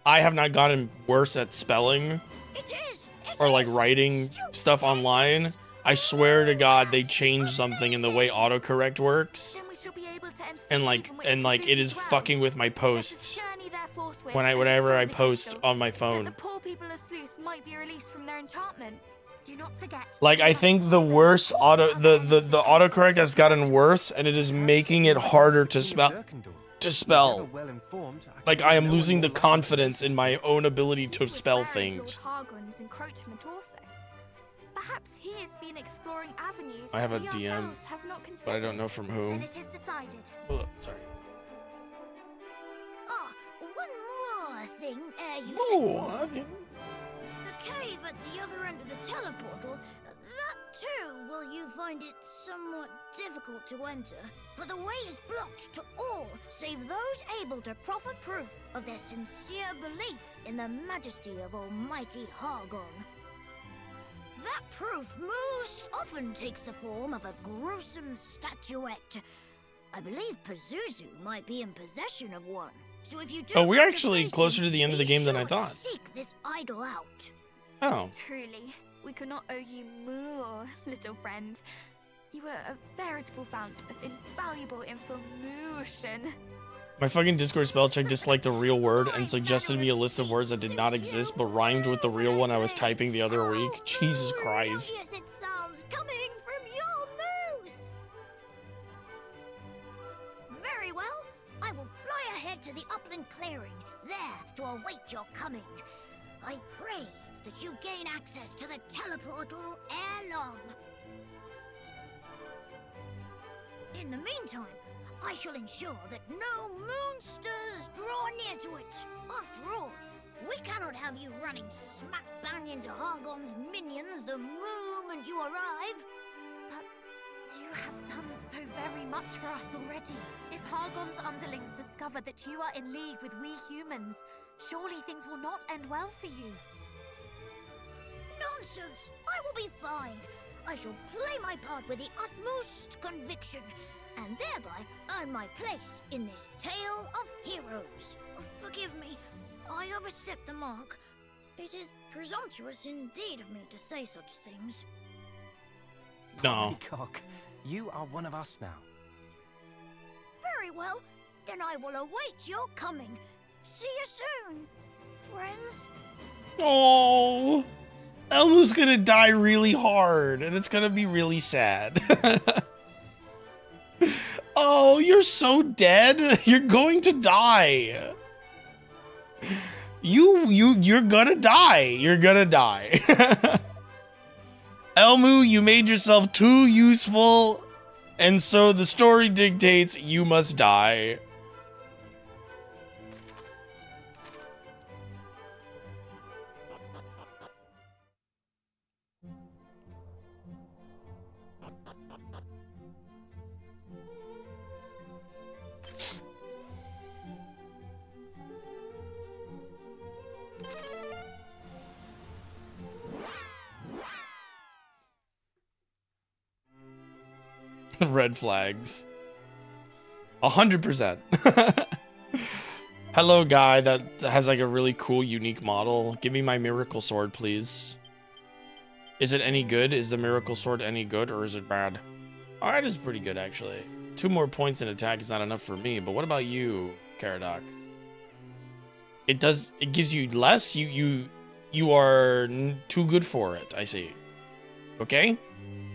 Speaker 1: I have not gotten worse at spelling
Speaker 2: It is. It
Speaker 1: or like
Speaker 2: is.
Speaker 1: writing stuff online. I swear to God, they changed something in the way autocorrect works,
Speaker 3: Then we shall be able to enter the
Speaker 1: and
Speaker 3: cave in
Speaker 1: like
Speaker 3: which
Speaker 1: it is
Speaker 3: Pazuzu
Speaker 1: fucking
Speaker 3: dwells.
Speaker 1: with my
Speaker 3: Let us
Speaker 1: posts
Speaker 3: journey there forthwith
Speaker 1: when
Speaker 3: and
Speaker 1: whenever
Speaker 3: destroy
Speaker 1: I
Speaker 3: the
Speaker 1: post
Speaker 3: crystal,
Speaker 1: on my
Speaker 3: that
Speaker 1: phone.
Speaker 3: the poor people of Sluice might be released from their enchantment.
Speaker 2: Do not forget.
Speaker 1: Like I think the worse the autocorrect has gotten worse, and it is making it harder to spell. Like I am losing the confidence in my own ability to
Speaker 3: He was
Speaker 1: spell
Speaker 3: wary of
Speaker 1: things.
Speaker 3: Lord Hargon's encroachment also. Perhaps he has been exploring avenues
Speaker 1: I have
Speaker 3: that
Speaker 1: a
Speaker 3: we
Speaker 1: DM,
Speaker 3: ourselves have not
Speaker 1: but I
Speaker 3: considered.
Speaker 1: don't know from
Speaker 2: Then
Speaker 1: whom.
Speaker 2: it is decided.
Speaker 1: Ugh, sorry.
Speaker 2: Ah, one more thing ere you
Speaker 1: Oh,
Speaker 2: set forth.
Speaker 1: okay.
Speaker 2: The cave at the other end of the teleportal, that too will you find it somewhat difficult to enter. For the way is blocked to all save those able to proffer proof of their sincere belief in the majesty of Almighty Hargon. That proof most often takes the form of a gruesome statuette. I believe Pazuzu might be in possession of one. So if you do
Speaker 1: Oh, we're
Speaker 2: come to
Speaker 1: actually
Speaker 2: face
Speaker 1: closer
Speaker 2: him,
Speaker 1: to the end of the
Speaker 2: be
Speaker 1: game than I
Speaker 2: sure to
Speaker 1: thought.
Speaker 2: Seek this idol out.
Speaker 1: Oh,
Speaker 3: Truly, we could not owe you more, little friend. You were a veritable fount of invaluable information.
Speaker 1: my fucking Discord spell check disliked a real word and suggested me a list of words that did not exist but rhymed with the real one I was typing the other week. Jesus Christ.
Speaker 2: Yes, it sounds coming from your mouth. Very well. I will fly ahead to the upland clearing, there to await your coming. I pray that you gain access to the teleportal ere long. In the meantime, I shall ensure that no moonsters draw near to it. After all, we cannot have you running smack bang into Hargon's minions the moment you arrive.
Speaker 3: But you have done so very much for us already. If Hargon's underlings discover that you are in league with we humans, Surely things will not end well for you.
Speaker 2: Nonsense! I will be fine. I shall play my part with the utmost conviction, and thereby earn my place in this tale of heroes. Forgive me, I overstepped the mark. It is presumptuous indeed of me to say such things.
Speaker 1: No.
Speaker 4: Poppycock, you are one of us now.
Speaker 2: Very well, then I will await your coming. See you soon, friends.
Speaker 1: Oh, Elmo's gonna die really hard, and it's gonna be really sad. Oh, you're so dead. You're going to die. You're gonna die. You're gonna die. Elmo, you made yourself too useful, and so the story dictates you must die. Red flags. 100%. Hello, guy that has like a really cool, unique model. Give me my miracle sword, please. Is it any good? Is the miracle sword any good, or is it bad? Oh, it is pretty good, actually. 2 more points in attack is not enough for me, but what about you, Caradoc? It gives you less? You are too good for it, I see. Okay.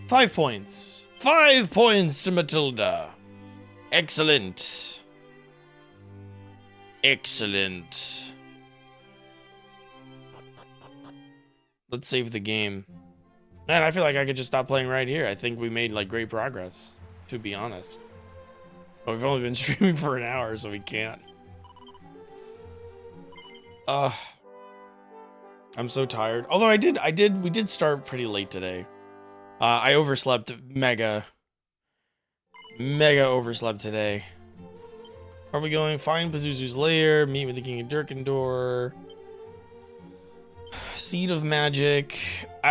Speaker 1: 5 points. 5 points to Matilda. Excellent. Excellent. Let's save the game. Man, I feel like I could just stop playing right here. I think we made like great progress, to be honest. But we've only been streaming for an hour, so we can't. I'm so tired. Although we did start pretty late today. I overslept mega overslept today. Are we going? Find Pazuzu's lair, meet with the King of Dragonlord. Seed of Magic.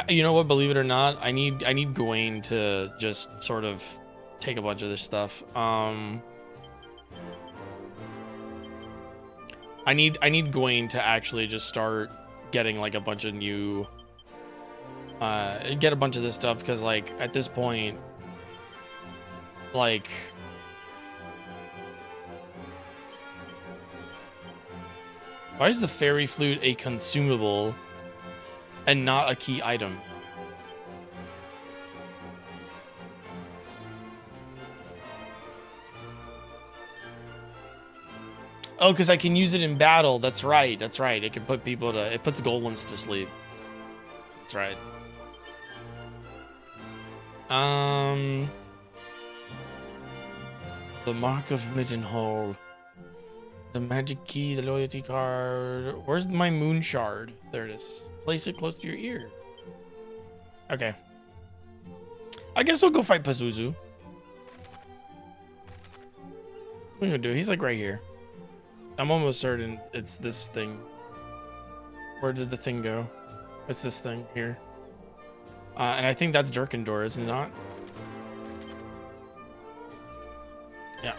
Speaker 1: You know what? Believe it or not, I need Gawain to just sort of take a bunch of this stuff. I need Gawain to actually just start getting like a bunch of new get a bunch of this stuff, because like at this point, like why is the fairy flute a consumable and not a key item? Oh, because I can use it in battle. That's right. That's right. It can put people to... It puts golems to sleep. That's right. The Mark of Mittenhall. The magic key, the loyalty card. Where's my moon shard? There it is. Place it close to your ear. Okay. I guess we'll go fight Pazuzu. What are we gonna do? He's like right here. I'm almost certain it's this thing. Where did the thing go? It's this thing here. And I think that's Dragonlord, isn't it not? Yeah.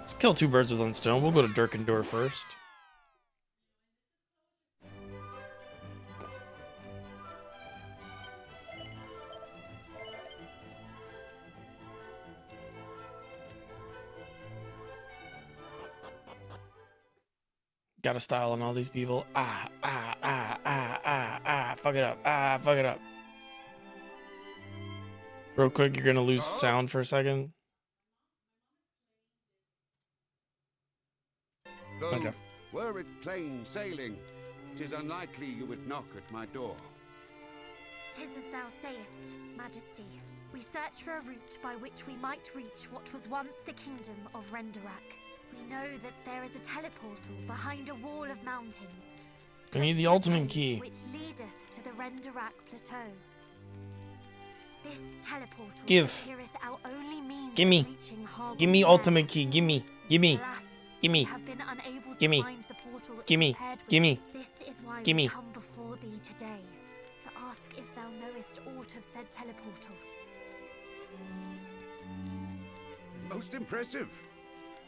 Speaker 1: Let's kill 2 birds with one stone. We'll go to Dragonlord first. Got a style on all these people. Fuck it up. Fuck it up. Real quick, you're gonna lose sound for a second.
Speaker 5: Though,
Speaker 1: Okay.
Speaker 5: were it plain sailing, 'tis unlikely you would knock at my door.
Speaker 3: 'Tis as thou sayest, Majesty. We search for a route by which we might reach what was once the kingdom of Renderak. We know that there is a teleportal behind a wall of mountains.
Speaker 1: We need the
Speaker 3: close to
Speaker 1: ultimate
Speaker 3: cave
Speaker 1: key.
Speaker 3: which leadeth to the Renderak plateau. This teleportal
Speaker 1: Give.
Speaker 3: appeareth our only means
Speaker 1: Gimme.
Speaker 3: of reaching Hargon's
Speaker 1: Give me
Speaker 3: lair.
Speaker 1: ultimate key. Gimme. Gimme.
Speaker 3: Alas,
Speaker 1: Gimme.
Speaker 3: we have been unable to
Speaker 1: Gimme.
Speaker 3: find the portal not
Speaker 1: Gimme,
Speaker 3: prepared with.
Speaker 1: gimme,
Speaker 3: This is why
Speaker 1: gimme.
Speaker 3: we come before thee today, to ask if thou knowest aught of said teleportal.
Speaker 5: Most impressive.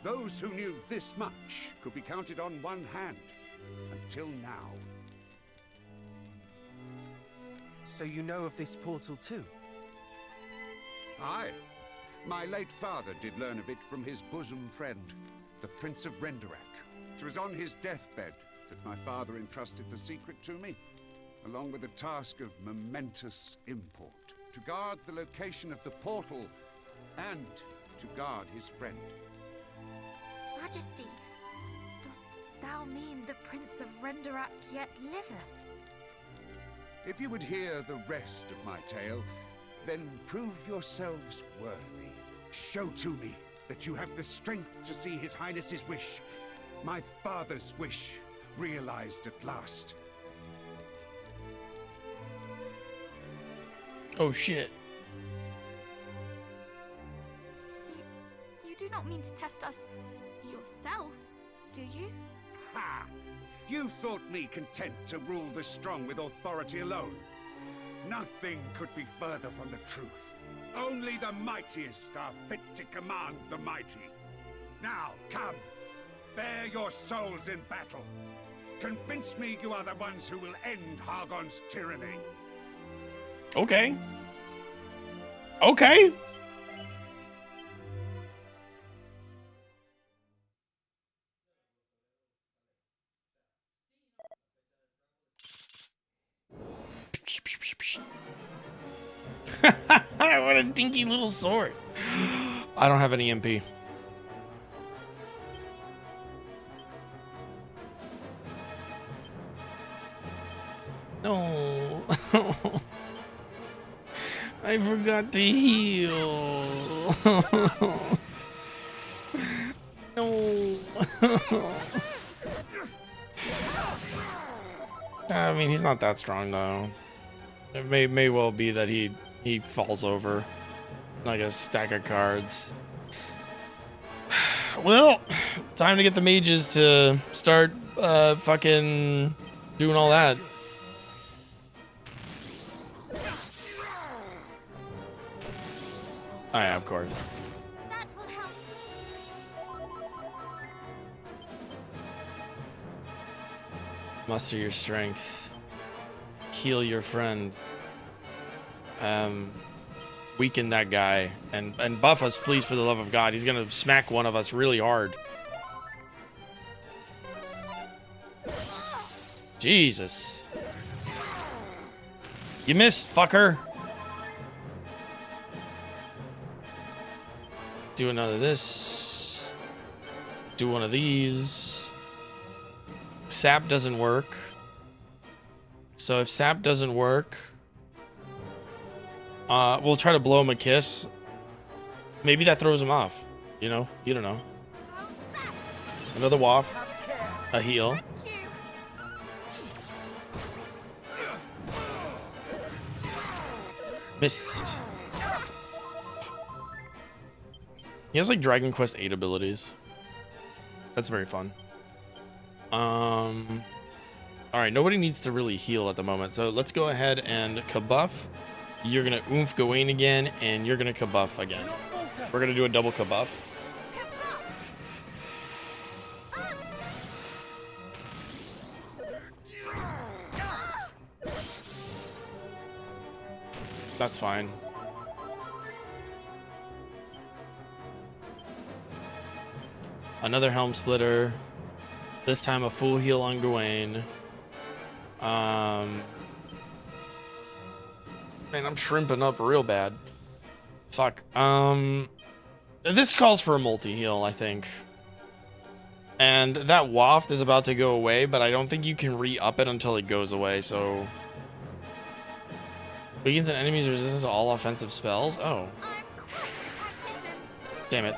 Speaker 5: Those who knew this much could be counted on one hand. Until now.
Speaker 4: So you know of this portal too?
Speaker 5: Aye. My late father did learn of it from his bosom friend, the Prince of Renderak. It was on his deathbed that my father entrusted the secret to me, along with a task of momentous import, to guard the location of the portal and to guard his friend.
Speaker 3: Majesty, dost thou mean the Prince of Renderak yet liveth?
Speaker 5: If you would hear the rest of my tale, then prove yourselves worthy. Show to me that you have the strength to see His Highness's wish, my father's wish, realized at last.
Speaker 1: Oh shit.
Speaker 6: You do not mean to test us yourself, do you?
Speaker 5: Ha! You thought me content to rule the strong with authority alone? Nothing could be further from the truth. Only the mightiest are fit to command the mighty. Now, come. Bear your souls in battle. Convince me you are the ones who will end Hargon's tyranny.
Speaker 1: Okay. Okay. What a dinky little sword. I don't have any MP. No. I forgot to heal. No. I mean, he's not that strong though. It may well be that he falls over like a stack of cards. Well, time to get the mages to start fucking doing all that. Oh yeah, of course.
Speaker 3: That will help.
Speaker 1: Muster your strength. Heal your friend. Weaken that guy and buff us, please, for the love of God. He's gonna smack one of us really hard. Jesus. You missed, fucker. Do another this. Do one of these. Sap doesn't work. So if sap doesn't work, we'll try to blow him a kiss. Maybe that throws him off. You know? You don't know. Another waft. A heal. Missed. He has like Dragon Quest 8 abilities. That's very fun. Alright, nobody needs to really heal at the moment. So let's go ahead and kabuff. You're gonna oomph Gawain again, and you're gonna kabuff again. We're gonna do a double kabuff. That's fine. Another Helm Splitter. This time a full heal on Gawain. Man, I'm shrimping up real bad. Fuck. This calls for a multi-heal, I think. And that waft is about to go away, but I don't think you can re-up it until it goes away, so... Weakens an enemy's resistance to all offensive spells? Oh.
Speaker 3: I'm quite the tactician.
Speaker 1: Damn it.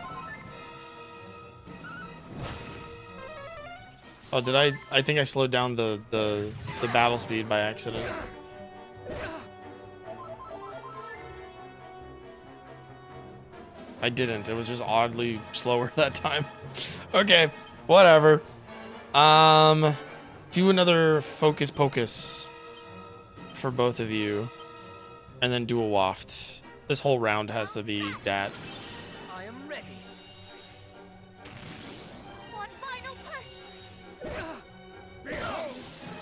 Speaker 1: Oh, did I think I slowed down the battle speed by accident. I didn't. It was just oddly slower that time. Okay, whatever. do another focus pocus for both of you, and then do a waft. This whole round has to be that.
Speaker 4: I am ready.
Speaker 6: One final push.
Speaker 5: Behold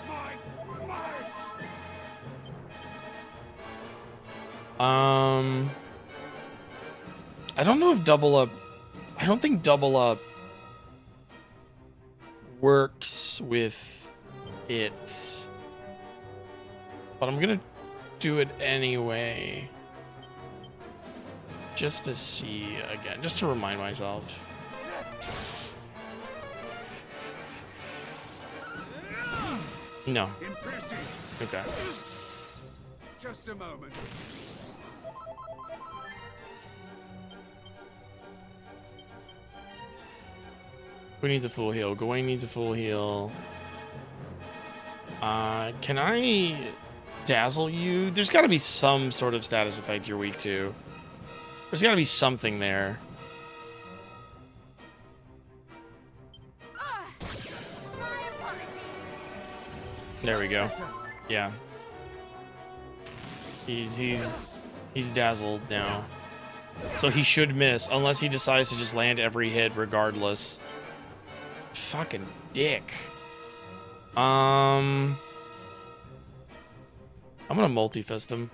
Speaker 5: my might!
Speaker 1: I don't know if double up. I don't think double up works with it, but I'm gonna do it anyway, just to see again, just to remind myself. No.
Speaker 5: Impressive.
Speaker 1: Okay.
Speaker 5: Just a moment.
Speaker 1: Who needs a full heal? Gawain needs a full heal. Can I dazzle you? There's got to be some sort of status effect you're weak to. There's got to be something there.
Speaker 6: My apologies.
Speaker 1: There we go. Yeah. He's dazzled now. So he should miss unless he decides to just land every hit regardless. Fucking dick. I'm gonna multi-fist him.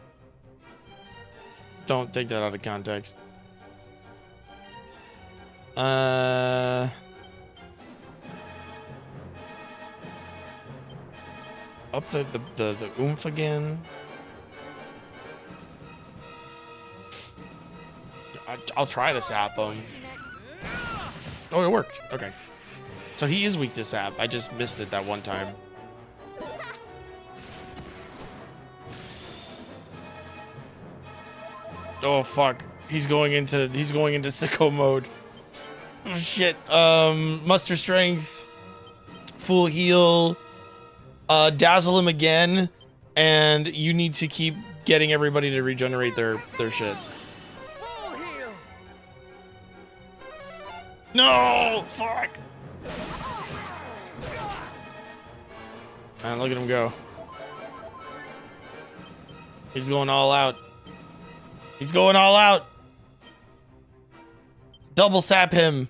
Speaker 1: Don't take that out of context. Up the oomph again. I'll try to sap him. Oh, it worked. Okay. So he is weak to sap. I just missed it that one time. Oh fuck. He's going into sicko mode. Oh, shit. Muster strength. Full heal. Dazzle him again. And you need to keep getting everybody to regenerate their shit.
Speaker 4: Full heal.
Speaker 1: No! Fuck! Man, look at him go. He's going all out. He's going all out. Double sap him.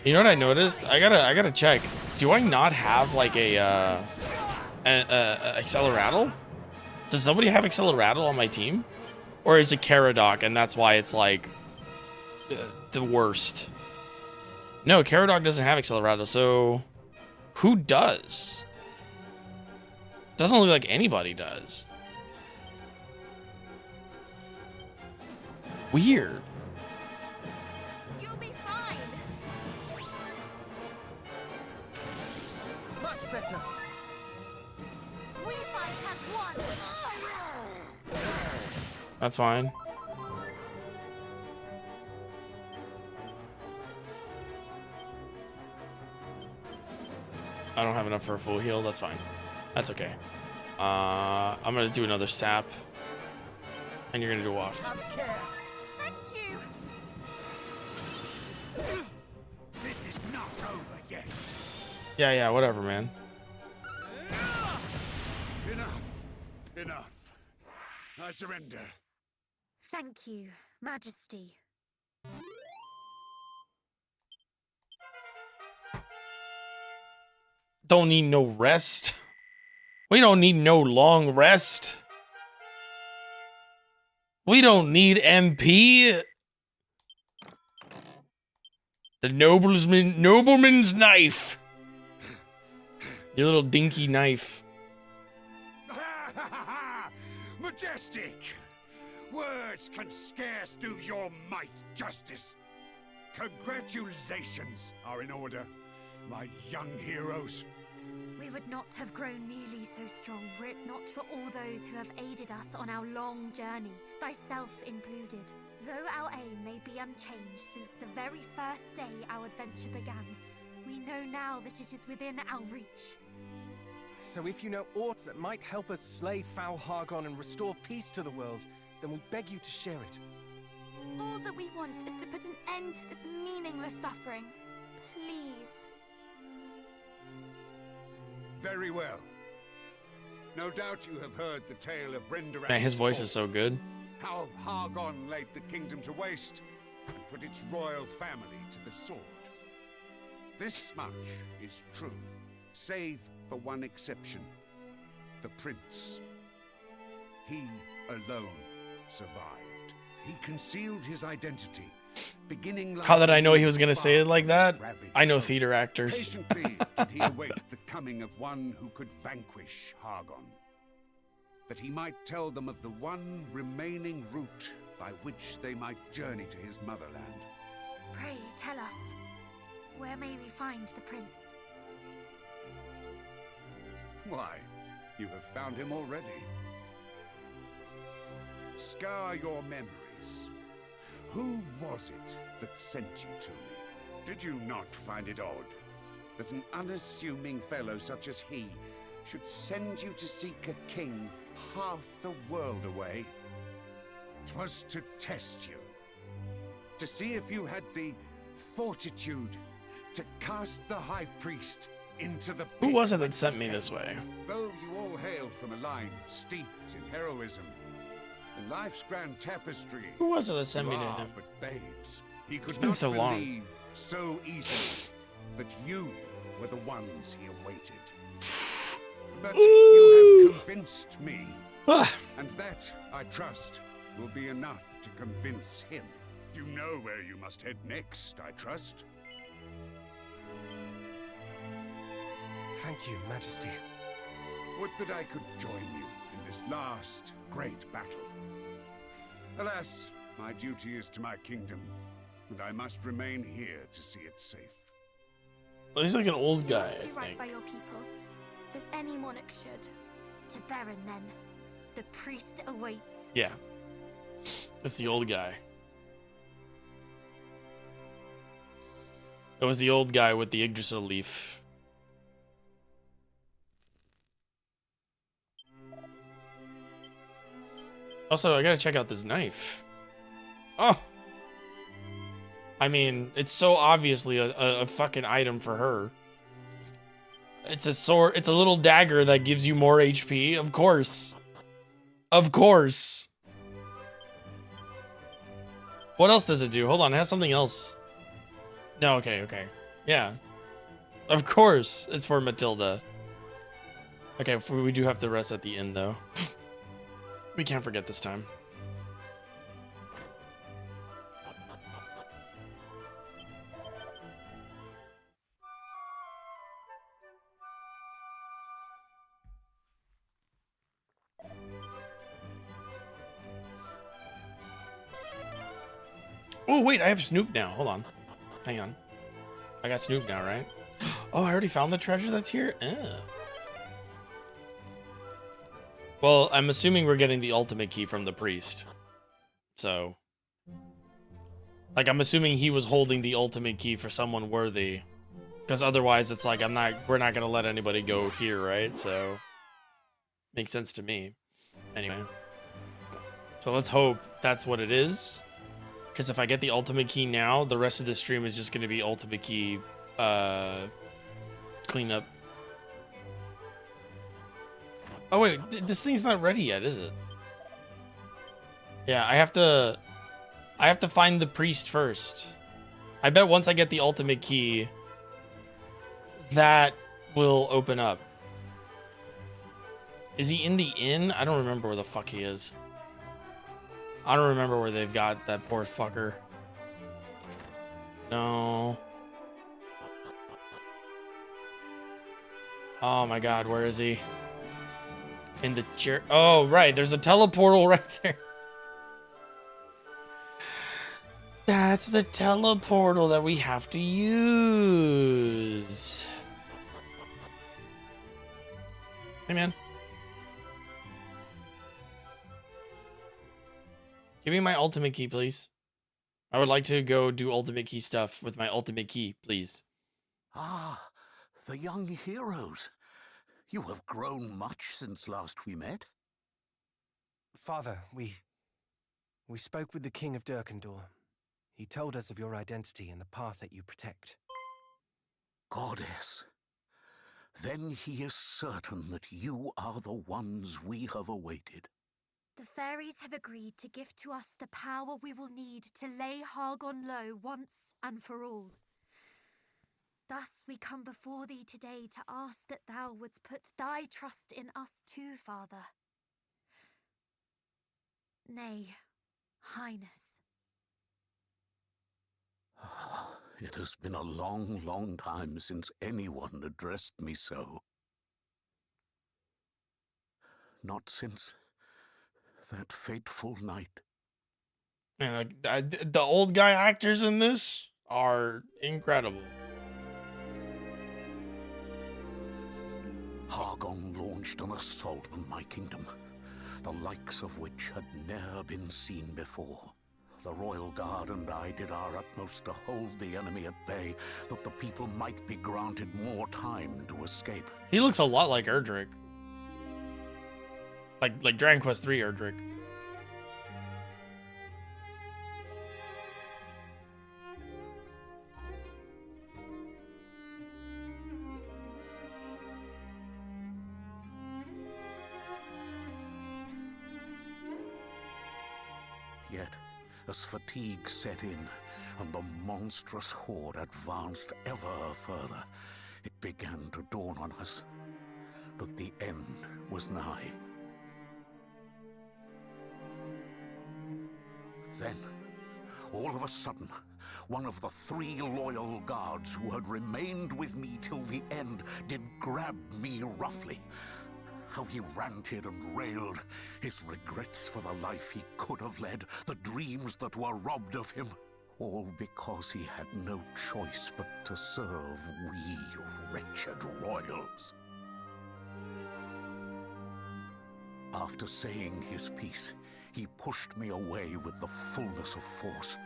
Speaker 1: You know what I noticed? I gotta check. Do I not have like a Acceleratle? Does nobody have Acceleratle on my team? Or is it Caradoc and that's why it's like the worst? No, Caradoc doesn't have Acceleratle, so who does? Doesn't look like anybody does. Weird.
Speaker 6: You'll be fine.
Speaker 4: Much better.
Speaker 6: We fight as one.
Speaker 1: That's fine. I don't have enough for a full heal. That's fine. That's okay. I'm gonna do another sap, and you're gonna do a waft.
Speaker 4: Have care.
Speaker 6: Thank you.
Speaker 5: This is not over yet.
Speaker 1: Yeah, whatever, man.
Speaker 5: Enough. Enough. I surrender.
Speaker 3: Thank you, Majesty.
Speaker 1: Don't need no rest. We don't need no long rest. We don't need MP. The nobleman's knife. Your little dinky knife.
Speaker 5: Majestic! Words can scarce do your might justice. Congratulations are in order, my young heroes.
Speaker 3: We would not have grown nearly so strong were it not for all those who have aided us on our long journey, thyself included. Though our aim may be unchanged since the very first day our adventure began, we know now that it is within our reach.
Speaker 4: So if you know aught that might help us slay foul Hargon and restore peace to the world, then we beg you to share it.
Speaker 6: All that we want is to put an end to this meaningless suffering. Please.
Speaker 5: Very well. No doubt you have heard the tale of Renderak.
Speaker 1: Man, his voice is so good.
Speaker 5: How Hargon laid the kingdom to waste and put its royal family to the sword. This much is true, save for one exception. The prince. He alone survived. He concealed his identity, beginning like
Speaker 1: How did I know he was gonna say it like that? I know theater actors.
Speaker 5: Patiently did he await the coming of one who could vanquish Hargon, that he might tell them of the one remaining route by which they might journey to his motherland.
Speaker 3: Pray, tell us. Where may we find the prince?
Speaker 5: Why, you have found him already. Scour your memories. Who was it that sent you to me? Did you not find it odd that an unassuming fellow such as he should send you to seek a king half the world away? 'Twas to test you, to see if you had the fortitude to cast the High Priest into the
Speaker 1: Who
Speaker 5: pit
Speaker 1: was it that
Speaker 5: whence
Speaker 1: sent
Speaker 5: he
Speaker 1: me
Speaker 5: came.
Speaker 1: this way?
Speaker 5: Though you all hail from a line steeped in heroism, in life's grand tapestry,
Speaker 1: Who was it that sent
Speaker 5: you
Speaker 1: me to
Speaker 5: are
Speaker 1: him?
Speaker 5: but babes. He could
Speaker 1: It's been
Speaker 5: not
Speaker 1: so long.
Speaker 5: believe so easily that you were the ones he awaited. But you have convinced me,
Speaker 1: Ah,
Speaker 5: and that, I trust, will be enough to convince him. You know where you must head next, I trust.
Speaker 4: Thank you, Majesty.
Speaker 5: Would that I could join you in this last great battle. Alas, my duty is to my kingdom, and I must remain here to see it safe.
Speaker 1: well, he's like an old guy,
Speaker 6: You must do
Speaker 1: I
Speaker 6: right
Speaker 1: think.
Speaker 6: by your people, as any monarch should.
Speaker 3: To Baron, then. The priest awaits.
Speaker 1: Yeah. That's the old guy. It was the old guy with the Yggdrasil leaf. Also, I gotta check out this knife. Oh! I mean, it's so obviously a fucking item for her. It's a sword, it's a little dagger that gives you more HP, of course. Of course. What else does it do? Hold on, it has something else. No, okay. Yeah. Of course, it's for Matilda. Okay, we do have to rest at the end, though. We can't forget this time. Oh, wait, I have Snoop now. Hold on. Hang on. I got Snoop now, right? Oh, I already found the treasure that's here? Well, I'm assuming we're getting the ultimate key from the priest. So. Like, I'm assuming he was holding the ultimate key for someone worthy. Because otherwise, it's like, we're not gonna let anybody go here, right? So. Makes sense to me. Anyway. So let's hope that's what it is. Because if I get the ultimate key now, the rest of the stream is just going to be ultimate key cleanup. Oh wait, this thing's not ready yet, is it? Yeah, I have to find the priest first. I bet once I get the ultimate key, that will open up. Is he in the inn? I don't remember where the fuck he is. I don't remember where they've got that poor fucker. No. Oh my god, where is he? In the chair. Oh, right. There's a teleportal right there. That's the teleportal that we have to use. Hey, man. Give me my ultimate key, please. I would like to go do ultimate key stuff with my ultimate key, please.
Speaker 7: Ah, the young heroes. You have grown much since last we met.
Speaker 4: Father, we spoke with the King of Durkandor. He told us of your identity and the path that you protect.
Speaker 7: Goddess, then he is certain that you are the ones we have awaited.
Speaker 3: The fairies have agreed to give to us the power we will need to lay Hargon low once and for all. Thus we come before thee today to ask that thou wouldst put thy trust in us too, Father. Nay, Highness.
Speaker 7: It has been a long, long time since anyone addressed me so. Not since that fateful night.
Speaker 1: And like, the old guy actors in this are incredible.
Speaker 7: Hargon launched an assault on my kingdom, the likes of which had never been seen before. The Royal Guard and I did our utmost to hold the enemy at bay, that the people might be granted more time to escape.
Speaker 1: He looks a lot like Erdrick. Like Dragon Quest III Erdrick.
Speaker 7: Yet, as fatigue set in, and the monstrous horde advanced ever further, it began to dawn on us that the end was nigh. Then, all of a sudden, one of the 3 loyal guards who had remained with me till the end did grab me roughly. How he ranted and railed, his regrets for the life he could have led, the dreams that were robbed of him, all because he had no choice but to serve we wretched royals. After saying his piece, he pushed me away with the fullness of force.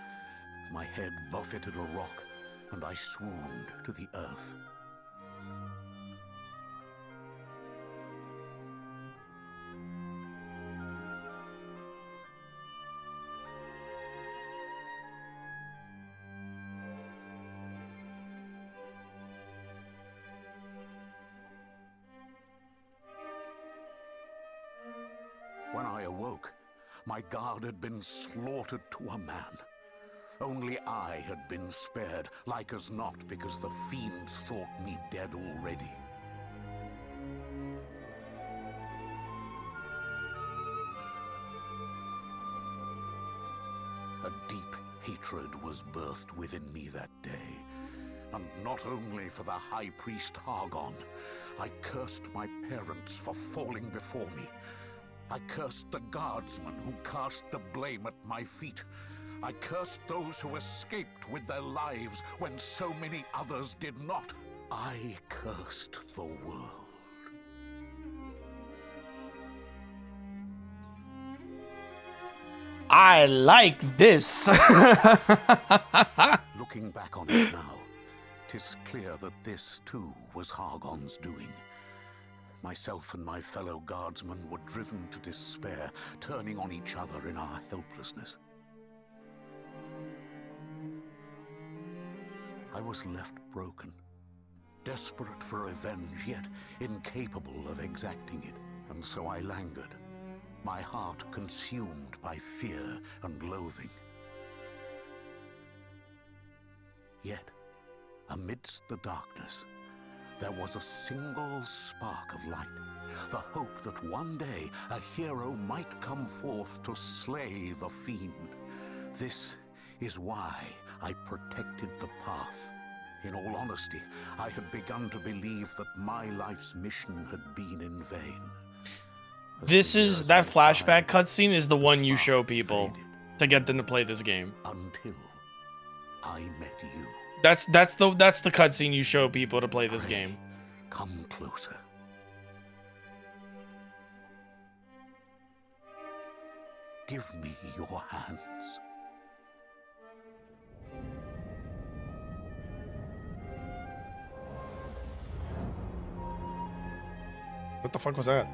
Speaker 7: My head buffeted a rock, and I swooned to the earth. When I awoke, my guard had been slaughtered to a man. Only I had been spared, like as not, because the fiends thought me dead already. A deep hatred was birthed within me that day. And not only for the High Priest Hargon, I cursed my parents for falling before me. I cursed the guardsmen who cast the blame at my feet. I cursed those who escaped with their lives when so many others did not. I cursed the world.
Speaker 1: I like this.
Speaker 7: Looking back on it now, 'tis clear that this too was Hargon's doing. Myself and my fellow guardsmen were driven to despair, turning on each other in our helplessness. I was left broken, desperate for revenge, yet incapable of exacting it. And so I languid, my heart consumed by fear and loathing. Yet, amidst the darkness, there was a single spark of light, the hope that one day a hero might come forth to slay the fiend. This is why I protected the path. In all honesty, I had begun to believe that my life's mission had been in vain.
Speaker 1: This is that flashback cutscene is the one you show people to get them to play this game.
Speaker 7: Until I met you.
Speaker 1: That's the cutscene you show people to play this game.
Speaker 7: Come closer. Give me your hands.
Speaker 1: What the fuck was that?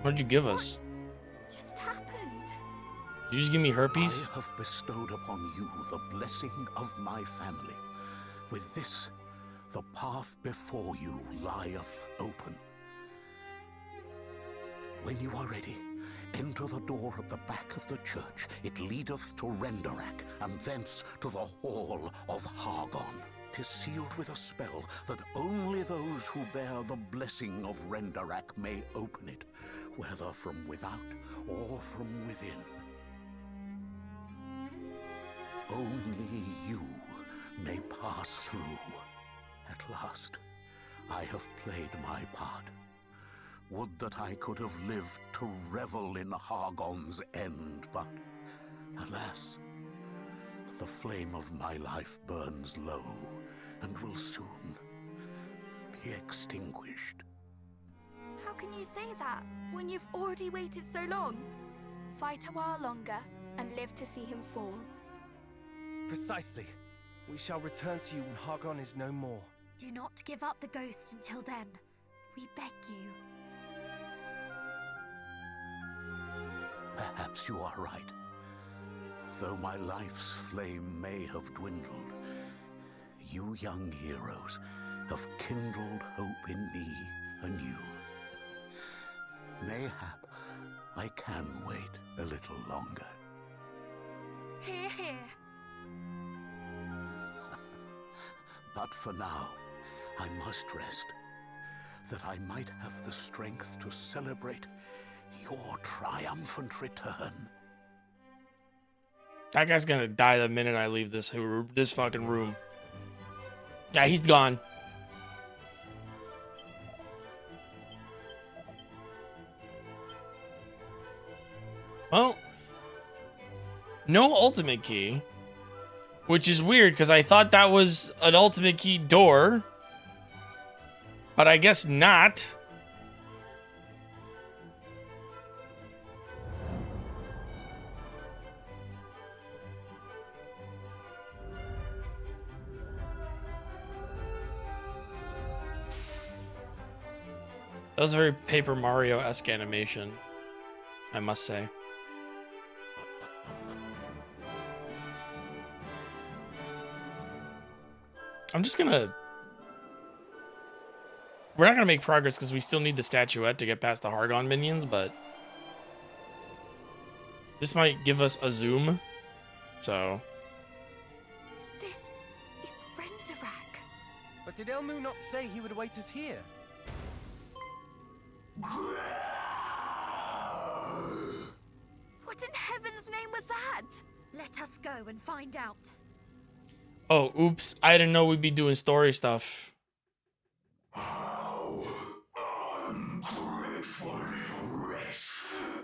Speaker 1: What did you give us?
Speaker 6: Just happened.
Speaker 1: Did you just give me herpes?
Speaker 7: I have bestowed upon you the blessing of my family. With this, The path before you lieth open. When you are ready, enter the door at the back of the church. It leadeth to Renderak, and thence to the hall of Hargon. 'Tis sealed with a spell that only those who bear the blessing of Renderak may open it, whether from without or from within. Only you may pass through. At last, I have played my part. Would that I could have lived to revel in Hargon's end, but alas, the flame of my life burns low and will soon be extinguished.
Speaker 6: How can you say that when you've already waited so long? Fight a while longer and live to see him fall.
Speaker 4: Precisely. We shall return to you when Hargon is no more.
Speaker 3: Do not give up the ghost until then. We beg you.
Speaker 7: Perhaps you are right. Though my life's flame may have dwindled, you young heroes have kindled hope in me anew. Mayhap I can wait a little longer.
Speaker 3: Hear, hear.
Speaker 7: But for now, I must rest, that I might have the strength to celebrate your triumphant return.
Speaker 1: That guy's gonna die the minute I leave this fucking room. Yeah, he's gone. Well, no ultimate key, which is weird because I thought that was an ultimate key door, but I guess not. That was a very Paper Mario-esque animation, I must say. I'm just gonna... We're not gonna make progress because we still need the statuette to get past the Hargon minions, but... This might give us a zoom, so...
Speaker 6: This is Renderak.
Speaker 4: But did Elmu not say he would await us here?
Speaker 6: What in heaven's name was that?
Speaker 3: Let us go and find out.
Speaker 1: Oh, oops. I didn't know we'd be doing story stuff.
Speaker 7: How ungrateful little wretch!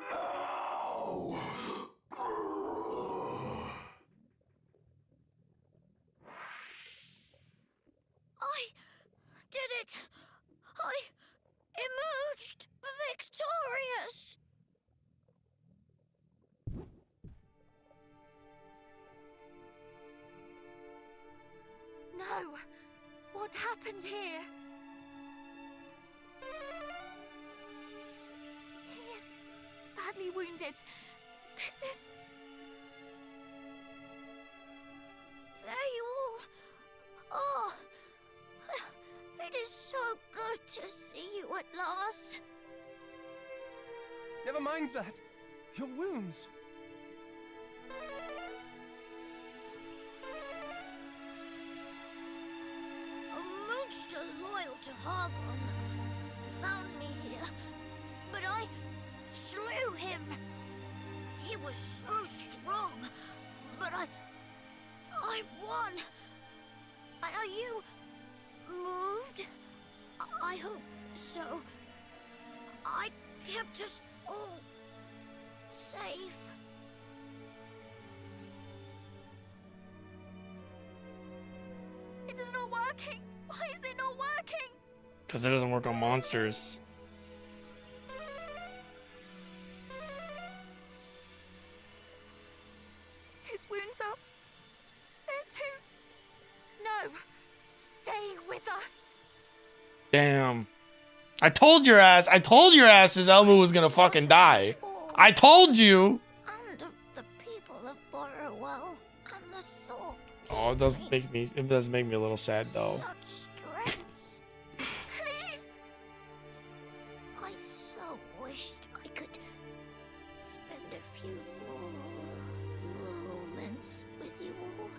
Speaker 7: How!
Speaker 2: I did it! I emerged victorious!
Speaker 3: No! What happened here?
Speaker 6: He is badly wounded. This is...
Speaker 2: There you all are! It is so good to see you at last.
Speaker 4: Never mind that. Your wounds.
Speaker 2: A monster loyal to Hargon found me here, but I slew him. He was so strong, but I won. Are you moved? I hope so. I kept us all safe.
Speaker 6: It is not working. Why is it not working?
Speaker 1: Because it doesn't work on monsters.
Speaker 6: His wounds are... they're too...
Speaker 3: No! Stay with us!
Speaker 1: Damn. I told your asses Elmu was gonna fucking die. I told you!
Speaker 2: And of the people of Borrowell, and the thought
Speaker 1: Oh, it does make me a little sad though.
Speaker 2: such so wished I could spend a few more moments with you all.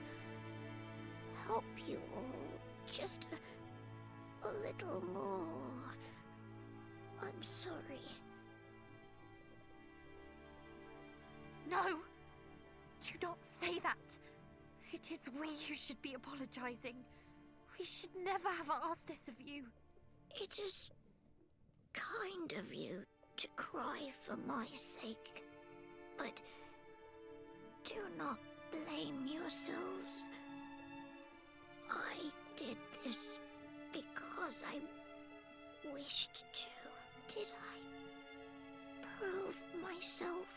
Speaker 2: Help you all just a little more. I'm sorry.
Speaker 3: No! Do not say that. It is we who should be apologizing. We should never have asked this of you.
Speaker 2: It is kind of you to cry for my sake, but do not blame yourselves. I did this because I wished to. Did I prove myself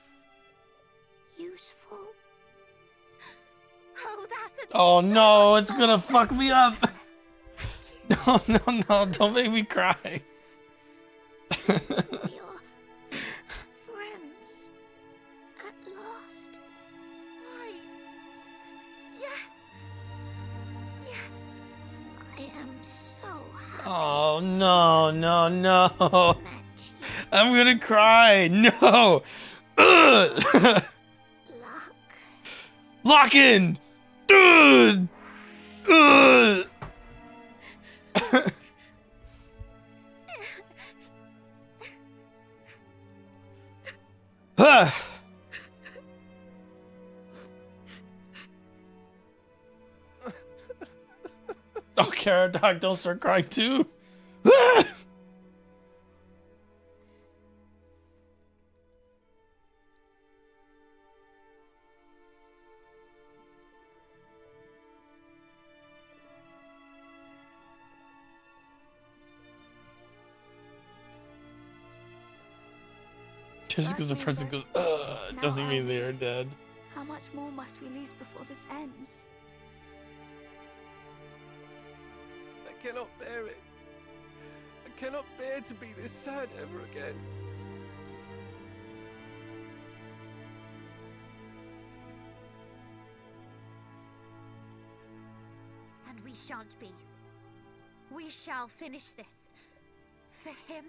Speaker 2: useful?
Speaker 3: Oh, that's
Speaker 1: Oh
Speaker 3: so
Speaker 1: no,
Speaker 3: much
Speaker 1: it's
Speaker 3: more.
Speaker 1: gonna fuck me up. No, no, no, don't make me cry.
Speaker 2: We are friends at last.
Speaker 3: Why? Yes. Yes.
Speaker 2: I am so happy
Speaker 1: Oh no, no, no.
Speaker 2: to met you.
Speaker 1: I'm gonna cry. No. Ugh.
Speaker 2: Luck.
Speaker 1: Lock in. Ugh. Ugh. Huh. Oh, Kara Dog, don't start crying too. Ah! Just because the person goes, ugh, doesn't mean they are dead.
Speaker 6: How much more must we lose before this ends?
Speaker 4: I cannot bear it. I cannot bear to be this sad ever again.
Speaker 3: And we shan't be. We shall finish this. For him.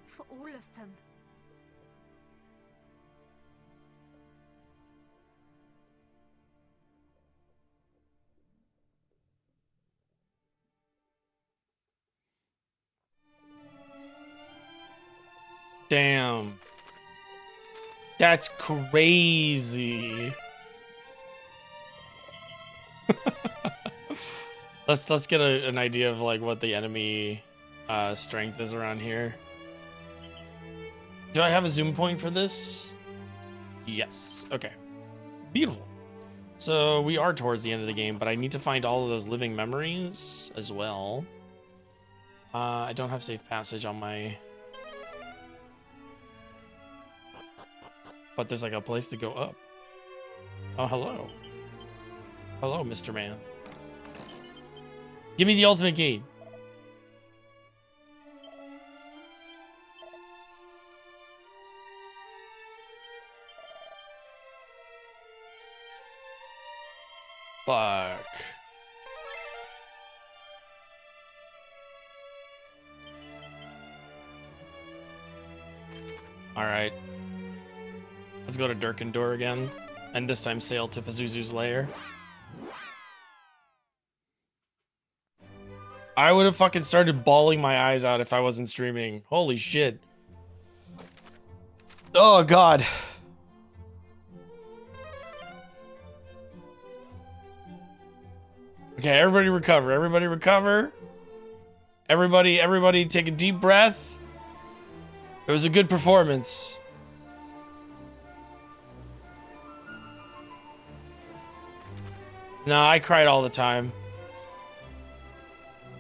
Speaker 3: For all of them.
Speaker 1: Damn. That's crazy. let's get an idea of like what the enemy strength is around here. Do I have a zoom point for this? Yes. Okay. Beautiful. So we are towards the end of the game, but I need to find all of those living memories as well. I don't have safe passage on my... But there's like a place to go up. Oh, hello. Hello, Mr. Man. Give me the ultimate key. Fuck. All right. Let's go to Durkendor again, and this time sail to Pazuzu's lair. I would have fucking started bawling my eyes out if I wasn't streaming. Holy shit. Oh, God. Okay, everybody recover. Everybody recover. Everybody take a deep breath. It was a good performance. No, I cried all the time.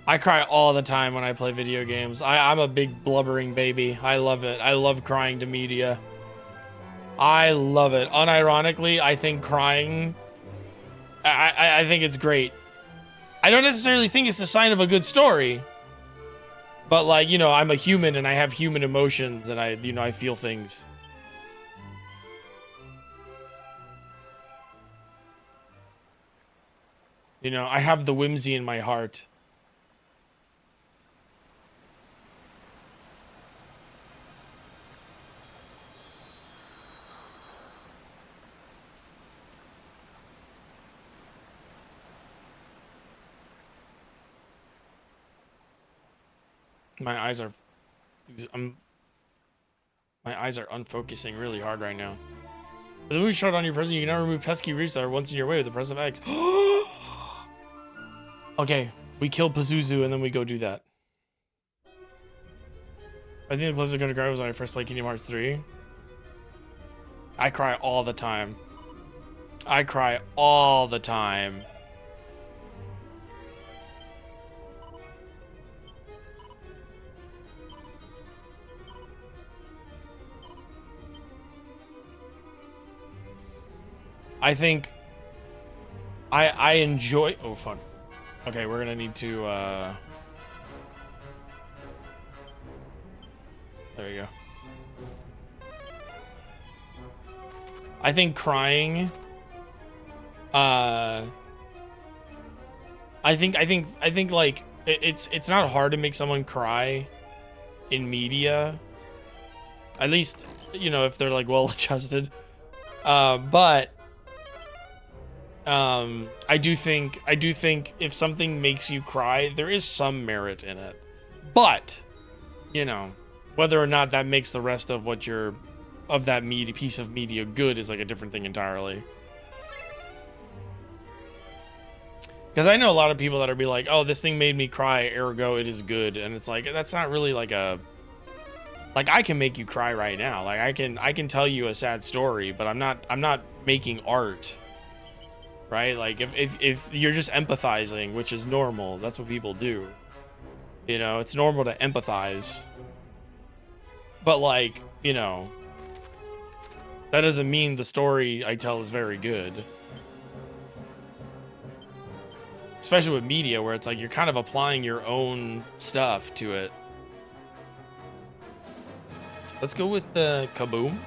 Speaker 1: I cry all the time when I play video games. I'm a big blubbering baby. I love it. I love crying to media. I love it. Unironically, I think crying... I think it's great. I don't necessarily think it's the sign of a good story. But, like, you know, I'm a human and I have human emotions and I feel things. You know, I have the whimsy in my heart. My eyes are... my eyes are unfocusing really hard right now. With the move shot on your person, you can now remove pesky roots that are once in your way with the press of X. Okay, we kill Pazuzu and then we go do that. I think the closest I'm gonna cry was when I first played Kingdom Hearts 3. I cry all the time. I cry all the time. I think I enjoy... Oh, fuck. Okay, we're gonna need to, there you go. I think crying... I think like, it's not hard to make someone cry in media. At least, you know, if they're, like, well-adjusted. But... I do think if something makes you cry, there is some merit in it. But, you know, whether or not that makes the rest of what you're, of that media, piece of media good is like a different thing entirely. Because I know a lot of people that'll be like, oh, this thing made me cry, ergo it is good. And it's like, that's not really like a, like, I can make you cry right now. Like, I can tell you a sad story, but I'm not making art. Right? Like, if you're just empathizing, which is normal, that's what people do. You know, it's normal to empathize. But, like, you know, that doesn't mean the story I tell is very good. Especially with media, where it's like you're kind of applying your own stuff to it. Let's go with the Kaboom.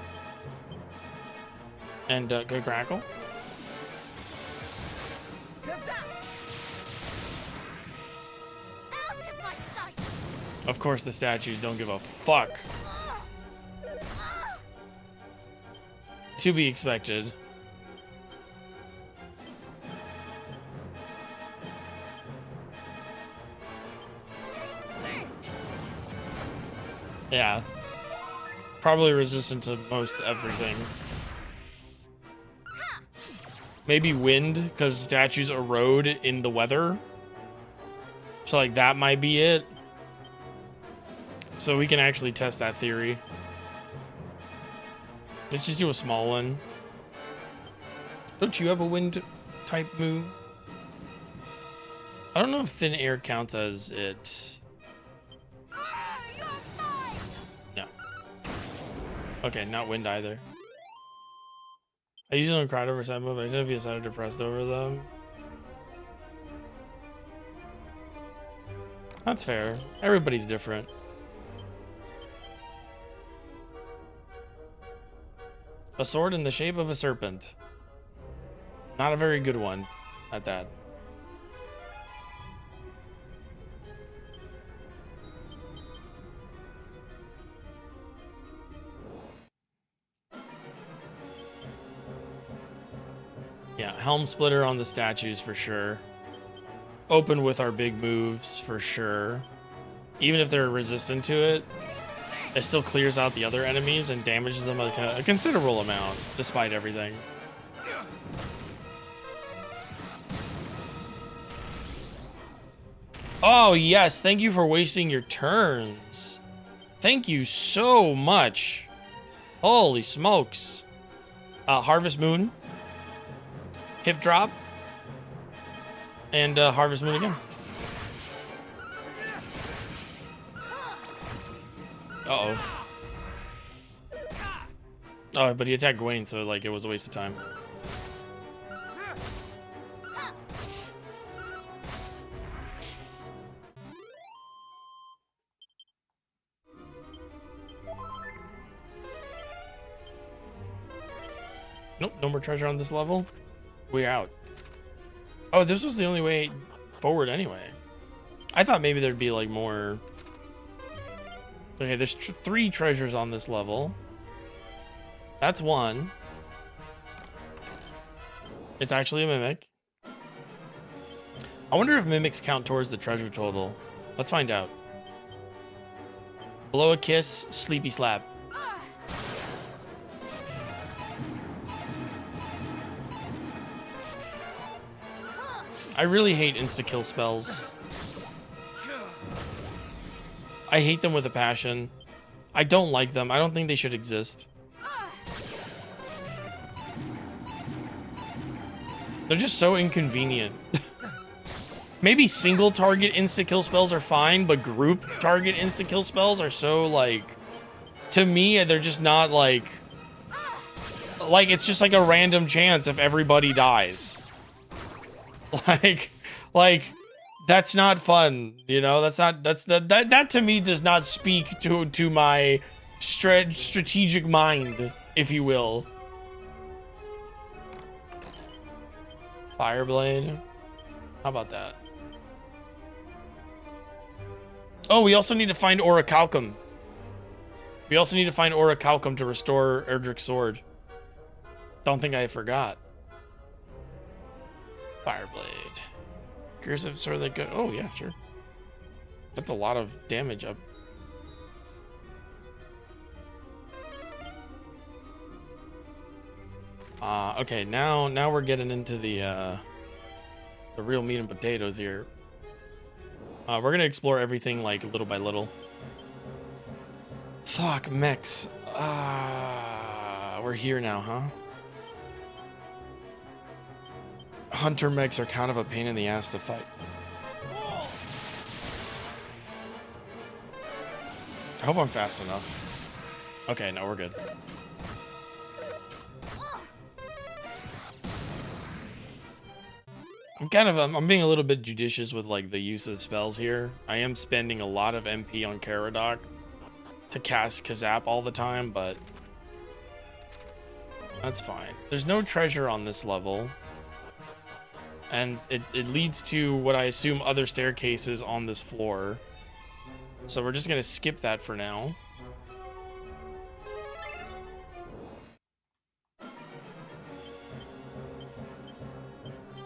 Speaker 1: And go Crackle. Of course the statues don't give a fuck. To be expected. Yeah. Probably resistant to most everything. Maybe wind, because statues erode in the weather. So, like, that might be it. So we can actually test that theory. Let's just do a small one. Don't you have a wind type move? I don't know if thin air counts as it. No. Okay, not wind either. I usually don't cry over side move, but I don't feel sad or depressed over them. That's fair. Everybody's different. A sword in the shape of a serpent. Not a very good one at that. Yeah, helm splitter on the statues for sure. Open with our big moves for sure. Even if they're resistant to it, it still clears out the other enemies and damages them like a considerable amount, despite everything. Oh, yes. Thank you for wasting your turns. Thank you so much. Holy smokes. Harvest Moon. Hip drop. And Harvest Moon again. Uh-oh. Oh, but he attacked Gwaine, so, like, it was a waste of time. Nope, no more treasure on this level. We're out. Oh, this was the only way forward anyway. I thought maybe there'd be, like, more... Okay, there's 3 treasures on this level. That's 1. It's actually a mimic. I wonder if mimics count towards the treasure total. Let's find out. Blow a kiss, sleepy slap. I really hate insta-kill spells. I hate them with a passion. I don't like them. I don't think they should exist. They're just so inconvenient. Maybe single target insta-kill spells are fine, but group target insta-kill spells are so, like... To me, they're just not, like... Like, it's just like a random chance if everybody dies. Like, that's not fun, you know? That to me does not speak to my strategic mind, if you will. Fireblade. How about that? Oh, we also need to find Orichalcum. We also need to find Orichalcum to restore Erdrick's sword. Don't think I forgot. Fireblade. Gears of sword that good. Oh yeah, sure. That's a lot of damage up. Okay, now we're getting into the real meat and potatoes here. We're gonna explore everything like little by little. Fuck, mechs. We're here now, huh? Hunter mechs are kind of a pain in the ass to fight. I hope I'm fast enough. Okay, no, we're good. I'm being a little bit judicious with like the use of spells here. I am spending a lot of MP on Caradoc to cast Kazap all the time, but that's fine. There's no treasure on this level. And it leads to what I assume other staircases on this floor. So we're just gonna skip that for now.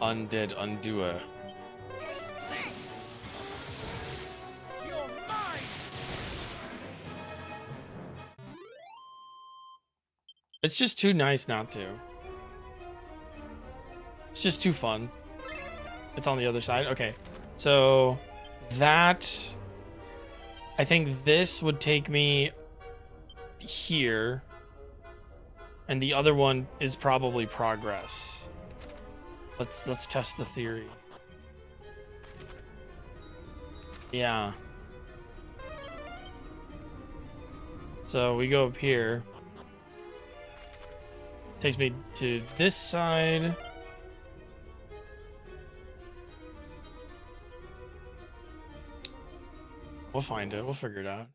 Speaker 1: Undead Undoer. It's just too nice not to. It's just too fun. It's on the other side. Okay. So that, I think this would take me here. And the other one is probably progress. Let's test the theory. Yeah. So we go up here. Takes me to this side. We'll find it. We'll figure it out.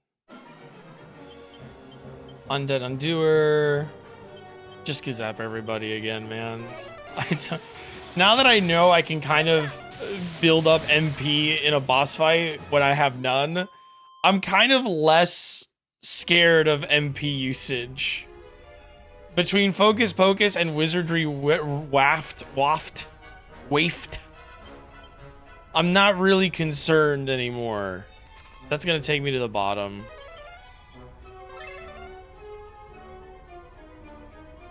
Speaker 1: Undead Undoer. Just zap everybody again, man. Now that I know I can kind of build up MP in a boss fight when I have none, I'm kind of less scared of MP usage. Between Focus Pocus and Wizardry Waft, I'm not really concerned anymore. That's gonna take me to the bottom.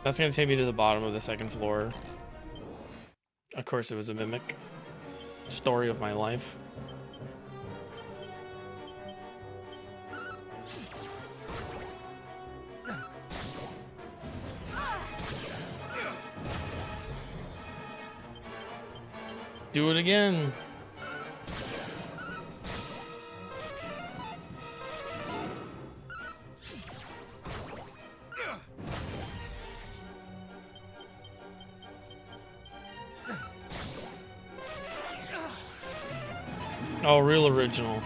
Speaker 1: That's gonna take me to the bottom of the second floor. Of course it was a mimic. Story of my life. Do it again. Oh, real original.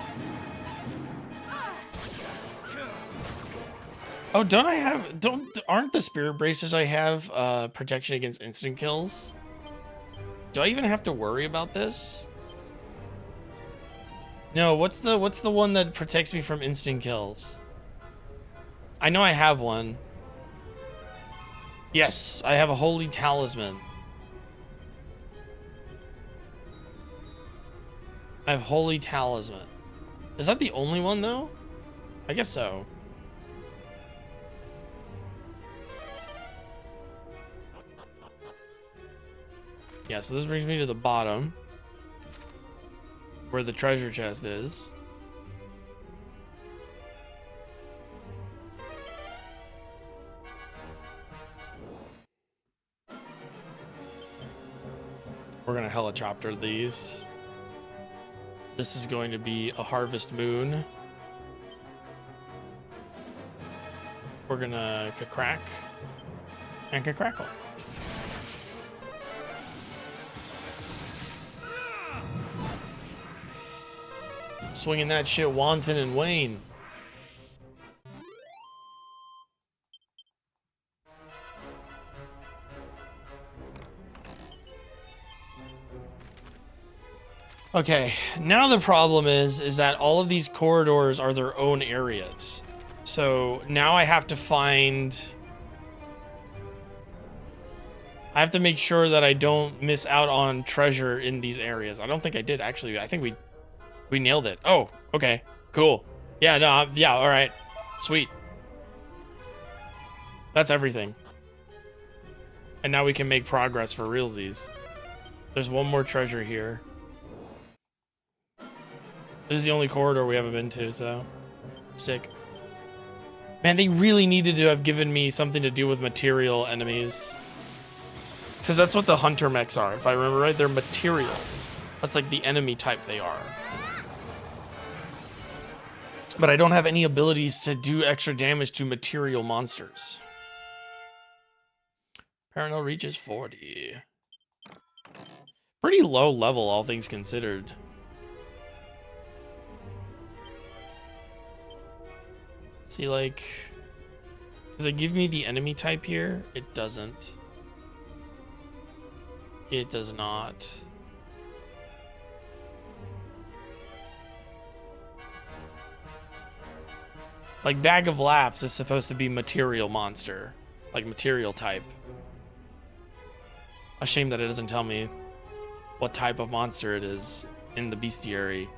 Speaker 1: Oh, aren't the spirit braces I have protection against instant kills? Do I even have to worry about this? No, what's the one that protects me from instant kills? I know I have one. Yes, I have a holy talisman. I have holy talisman. Is that the only one though? I guess so. Yeah, so this brings me to the bottom, where the treasure chest is. We're gonna helicopter these. This is going to be a harvest moon. We're gonna crack and crackle. Swinging that shit, Wanton and Wayne. Okay, now the problem is that all of these corridors are their own areas. So now I have to make sure that I don't miss out on treasure in these areas. I don't think I did, actually. I think we nailed it. Oh, okay, cool. Yeah, no, yeah, all right, sweet. That's everything. And now we can make progress for realsies. There's one more treasure here. This is the only corridor we haven't been to, so sick. Man, they really needed to have given me something to do with material enemies. Because that's what the hunter mechs are. If I remember right, they're material. That's like the enemy type they are. But I don't have any abilities to do extra damage to material monsters. Parallel reaches 40. Pretty low level, all things considered. See, like, does it give me the enemy type here? It doesn't. It does not. Like, Bag of Laughs is supposed to be material monster. Like, material type. A shame that it doesn't tell me what type of monster it is in the bestiary,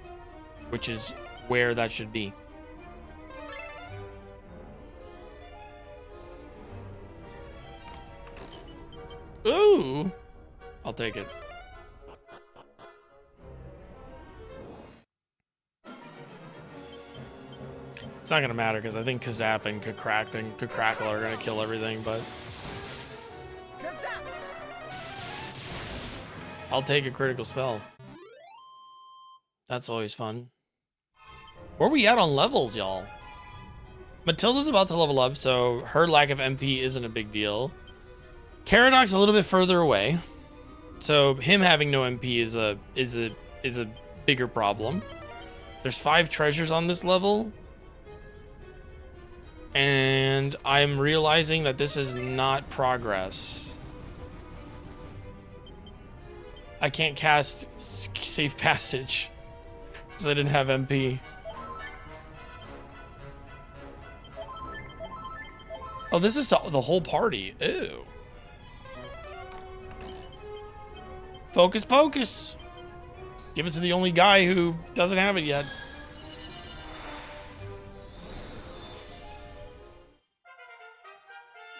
Speaker 1: which is where that should be. Ooh, I'll take it. It's not gonna matter because I think Kazap and Crackle are gonna kill everything, but I'll take a critical spell. That's always fun. Where are we at on levels, y'all? Matilda's about to level up, so her lack of MP isn't a big deal. Caradoc's a little bit further away, so him having no MP is a bigger problem. There's 5 treasures on this level, and I'm realizing that this is not progress. I can't cast Safe Passage because I didn't have MP. Oh, this is the whole party. Ew. Focus pocus. Give it to the only guy who doesn't have it yet.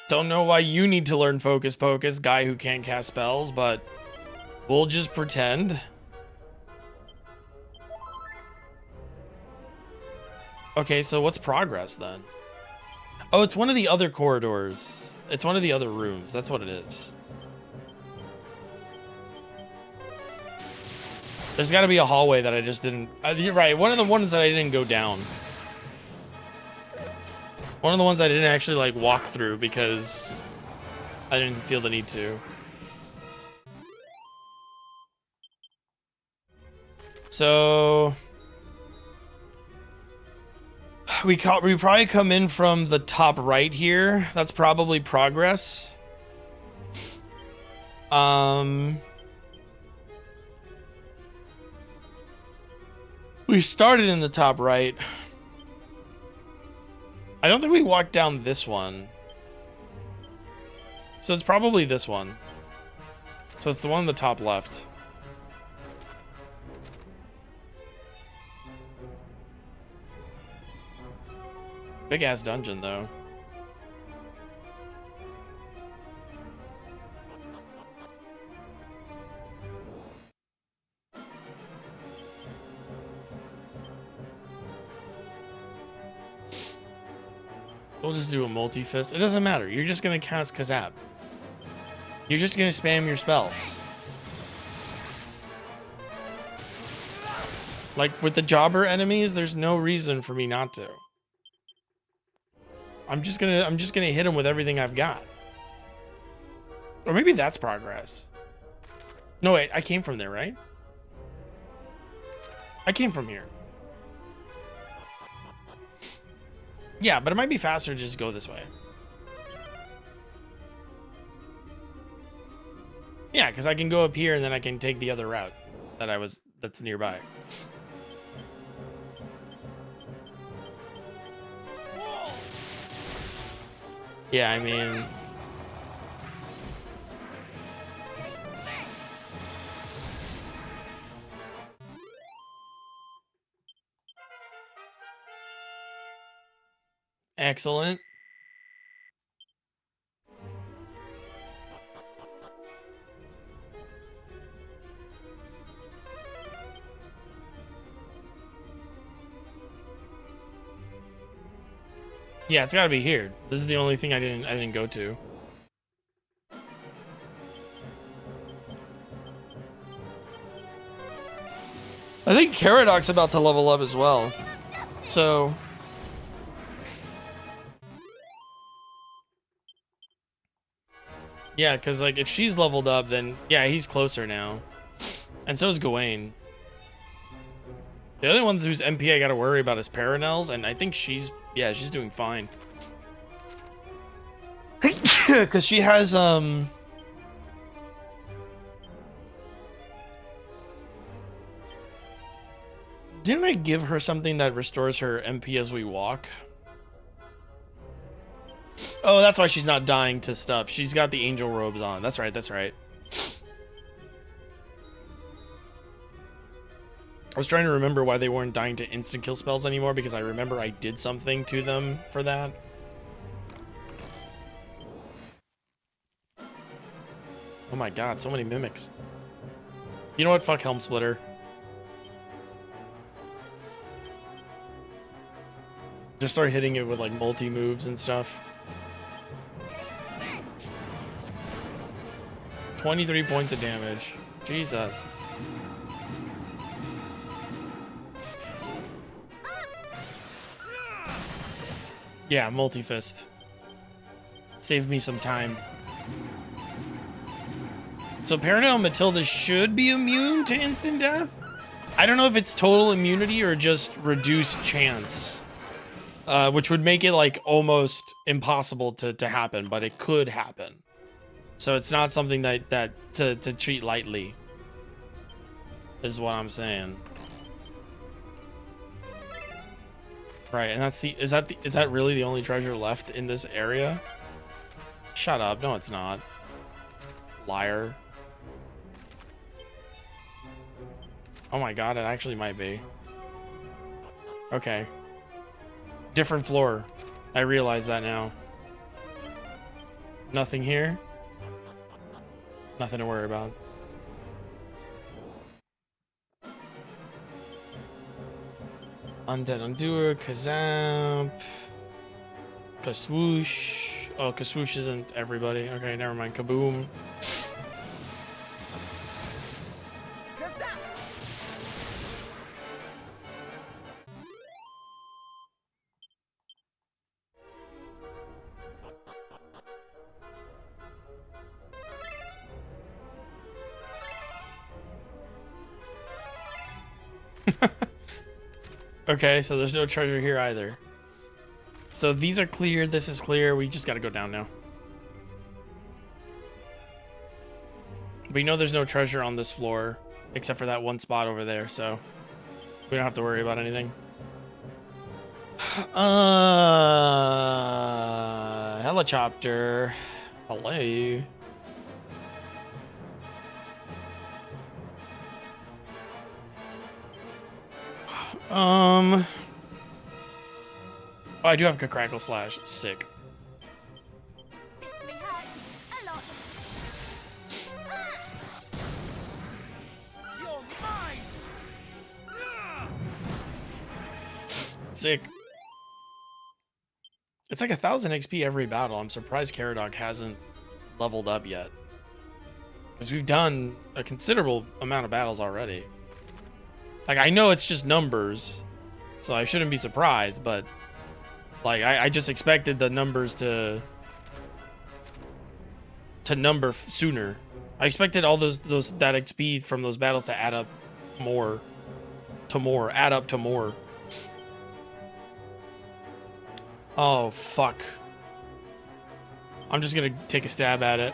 Speaker 1: Don't know why you need to learn focus pocus, guy who can't cast spells, but we'll just pretend. Okay, so what's progress then? Oh, it's one of the other corridors. It's one of the other rooms. That's what it is. There's got to be a hallway that I just didn't... you're right, one of the ones that I didn't go down. One of the ones I didn't actually, like, walk through because I didn't feel the need to. So... We probably come in from the top right here. That's probably progress. We started in the top right. I don't think we walked down this one. So it's probably this one. So it's the one on the top left. Big ass dungeon though. We'll just do a multi-fist. It doesn't matter. You're just gonna cast Kazap. You're just gonna spam your spells. Like with the jobber enemies, there's no reason for me not to. I'm just gonna hit them with everything I've got. Or maybe that's progress. No wait, I came from there, right? I came from here. Yeah, but it might be faster to just go this way. Yeah, because I can go up here and then I can take the other route that's nearby. Yeah, I mean... Excellent. Yeah, it's gotta be here. This is the only thing I didn't go to. I think Caradoc's about to level up as well. So yeah, because like if she's leveled up, then yeah, he's closer now. And so is Gawain. The only one whose MP I gotta worry about is Paranels, and I think she's doing fine. Because she has didn't I give her something that restores her MP as we walk? Oh, that's why she's not dying to stuff. She's got the angel robes on. That's right, that's right. I was trying to remember why they weren't dying to instant kill spells anymore, because I remember I did something to them for that. Oh my god, so many mimics. You know what? Fuck Helm Splitter. Just start hitting it with like multi-moves and stuff. 23 points of damage. Jesus. Yeah, multi-fist. Save me some time. So Paranel and Matilda should be immune to instant death? I don't know if it's total immunity or just reduced chance. Which would make it like almost impossible to happen, but it could happen. So it's not something that to treat lightly, is what I'm saying. Right, and is that really the only treasure left in this area? Shut up, no it's not. Liar. Oh my god, it actually might be. Okay. Different floor. I realize that now. Nothing here. Nothing to worry about. Undead Undoer, Kazamp, Kaswoosh. Oh, Kaswoosh isn't everybody. Okay, never mind. Kaboom. Okay, so there's no treasure here either. So these are clear, this is clear, we just gotta go down now. We know there's no treasure on this floor, except for that one spot over there, so we don't have to worry about anything. Helicopter. Hello. Oh, I do have a crackle slash. Sick.
Speaker 6: This may hurt a lot.
Speaker 4: You're mine! Ugh!
Speaker 1: Sick. It's like 1,000 XP every battle. I'm surprised Caradog hasn't leveled up yet. Because we've done a considerable amount of battles already. Like, I know it's just numbers, so I shouldn't be surprised, but like I just expected the numbers to number sooner. I expected all that XP from those battles to add up more. Add up to more. Oh, fuck. I'm just gonna take a stab at it.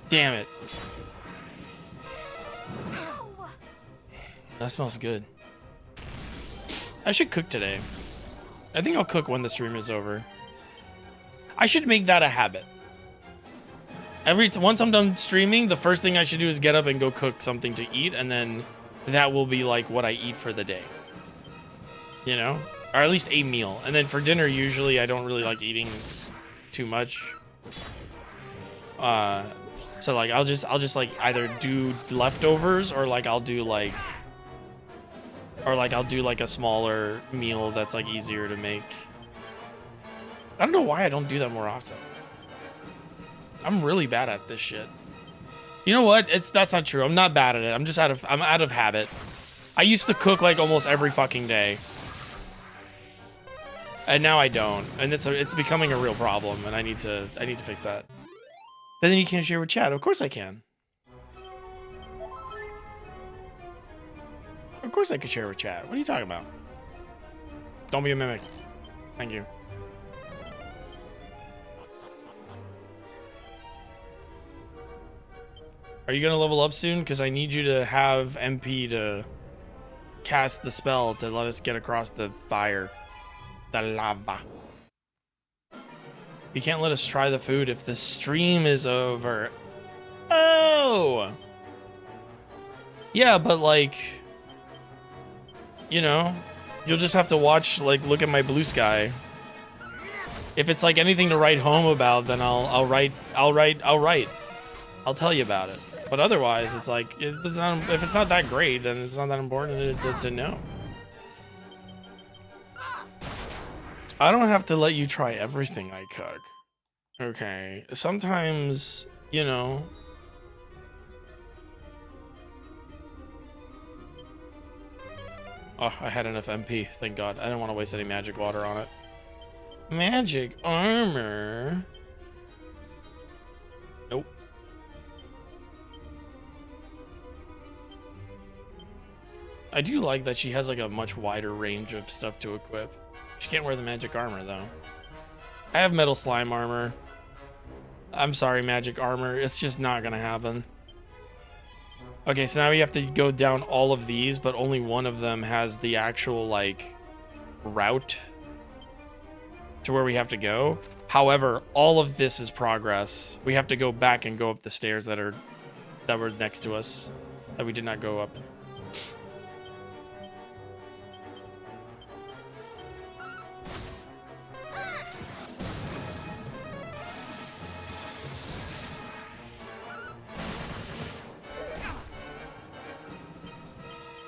Speaker 1: Damn it. That smells good. I should cook today. I think I'll cook when the stream is over. I should make that a habit. Once I'm done streaming, the first thing I should do is get up and go cook something to eat, and then that will be like what I eat for the day. You know? Or at least a meal. And then for dinner, usually I don't really like eating too much. So like I'll just like either do leftovers or like I'll do like a smaller meal that's like easier to make. I don't know why I don't do that more often. I'm really bad at this shit. You know what? That's not true. I'm not bad at it. I'm just out of habit. I used to cook like almost every fucking day. And now I don't. And it's becoming a real problem, and I need to fix that. But then you can't share with chat. Of course I can. Of course I can share with chat. What are you talking about? Don't be a mimic. Thank you. Are you gonna level up soon? Because I need you to have MP to cast the spell to let us get across the fire. The lava. You can't let us try the food if the stream is over. Oh! Yeah, but like, you know, you'll just have to watch, like, look at my blue sky. If it's like anything to write home about, then I'll write. I'll tell you about it. But otherwise, it's like, if it's not that great, then it's not that important to know. I don't have to let you try everything I cook. Okay. Sometimes, you know. Oh, I had enough MP. Thank God. I didn't want to waste any magic water on it. Magic armor. Nope. I do like that she has like a much wider range of stuff to equip. She can't wear the magic armor though. I have metal slime armor. I'm sorry, magic armor. It's just not gonna happen. Okay, so now we have to go down all of these, but only one of them has the actual like route to where we have to go. However, all of this is progress. We have to go back and go up the stairs that were next to us that we did not go up.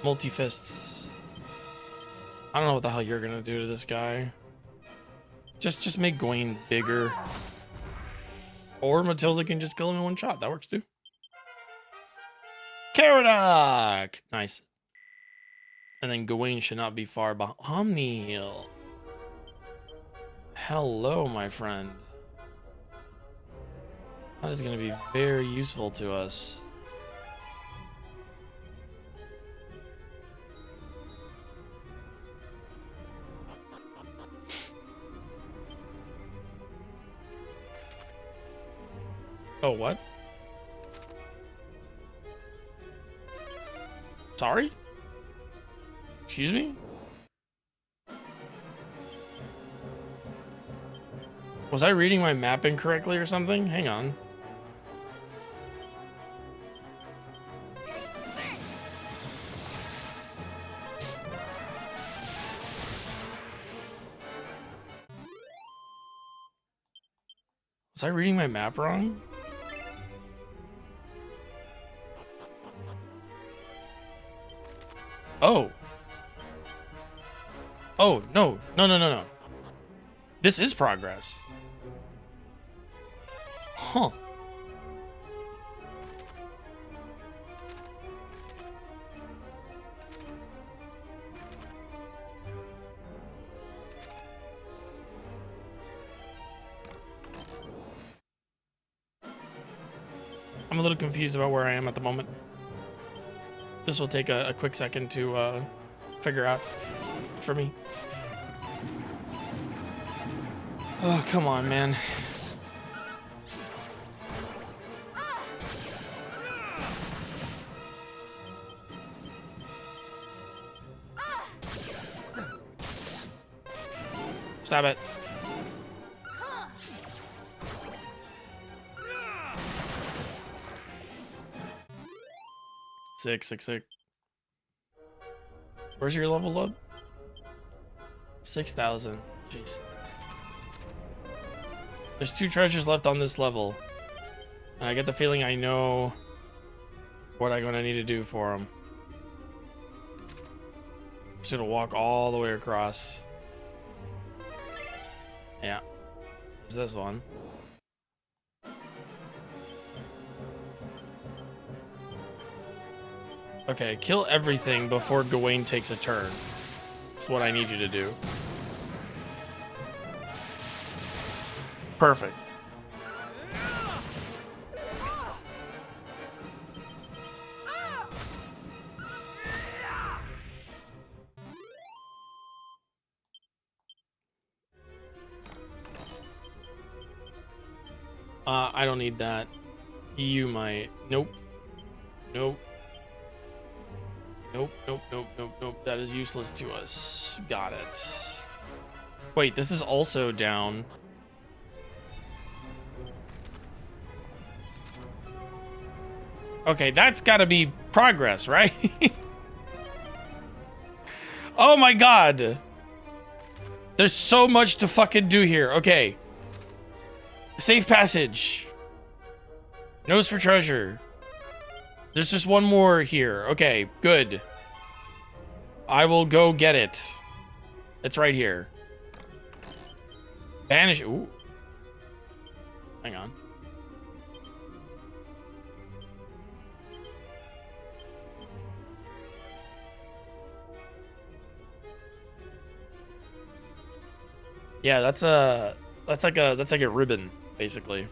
Speaker 1: Multi-fists. I don't know what the hell you're gonna do to this guy. Just make Gawain bigger. Or Matilda can just kill him in one shot. That works too. Caradog! Nice. And then Gawain should not be far behind. Omniel. Hello, my friend. That is gonna be very useful to us. Oh, what? Sorry? Excuse me? Was I reading my map incorrectly or something? Hang on. Was I reading my map wrong? Oh. Oh, no. No, no, no, no. This is progress. Huh. I'm a little confused about where I am at the moment. This will take a quick second to figure out for me. Oh, come on, man. Stop it. Six. Where's your level up? 6,000. Jeez. There's 2 treasures left on this level. And I get the feeling I know what I'm gonna need to do for them. I'm just gonna walk all the way across. Yeah. There's this one. Okay, kill everything before Gawain takes a turn. That's what I need you to do. Perfect. I don't need that. You might. Nope. Nope. Nope. That is useless to us. Got it. Wait, this is also down. Okay, that's gotta be progress, right? Oh my god. There's so much to fucking do here. Okay. Safe passage. Nose for treasure. There's just one more here. Okay, good. I will go get it. It's right here. Banish. Ooh. Hang on. Yeah, that's like a ribbon, basically.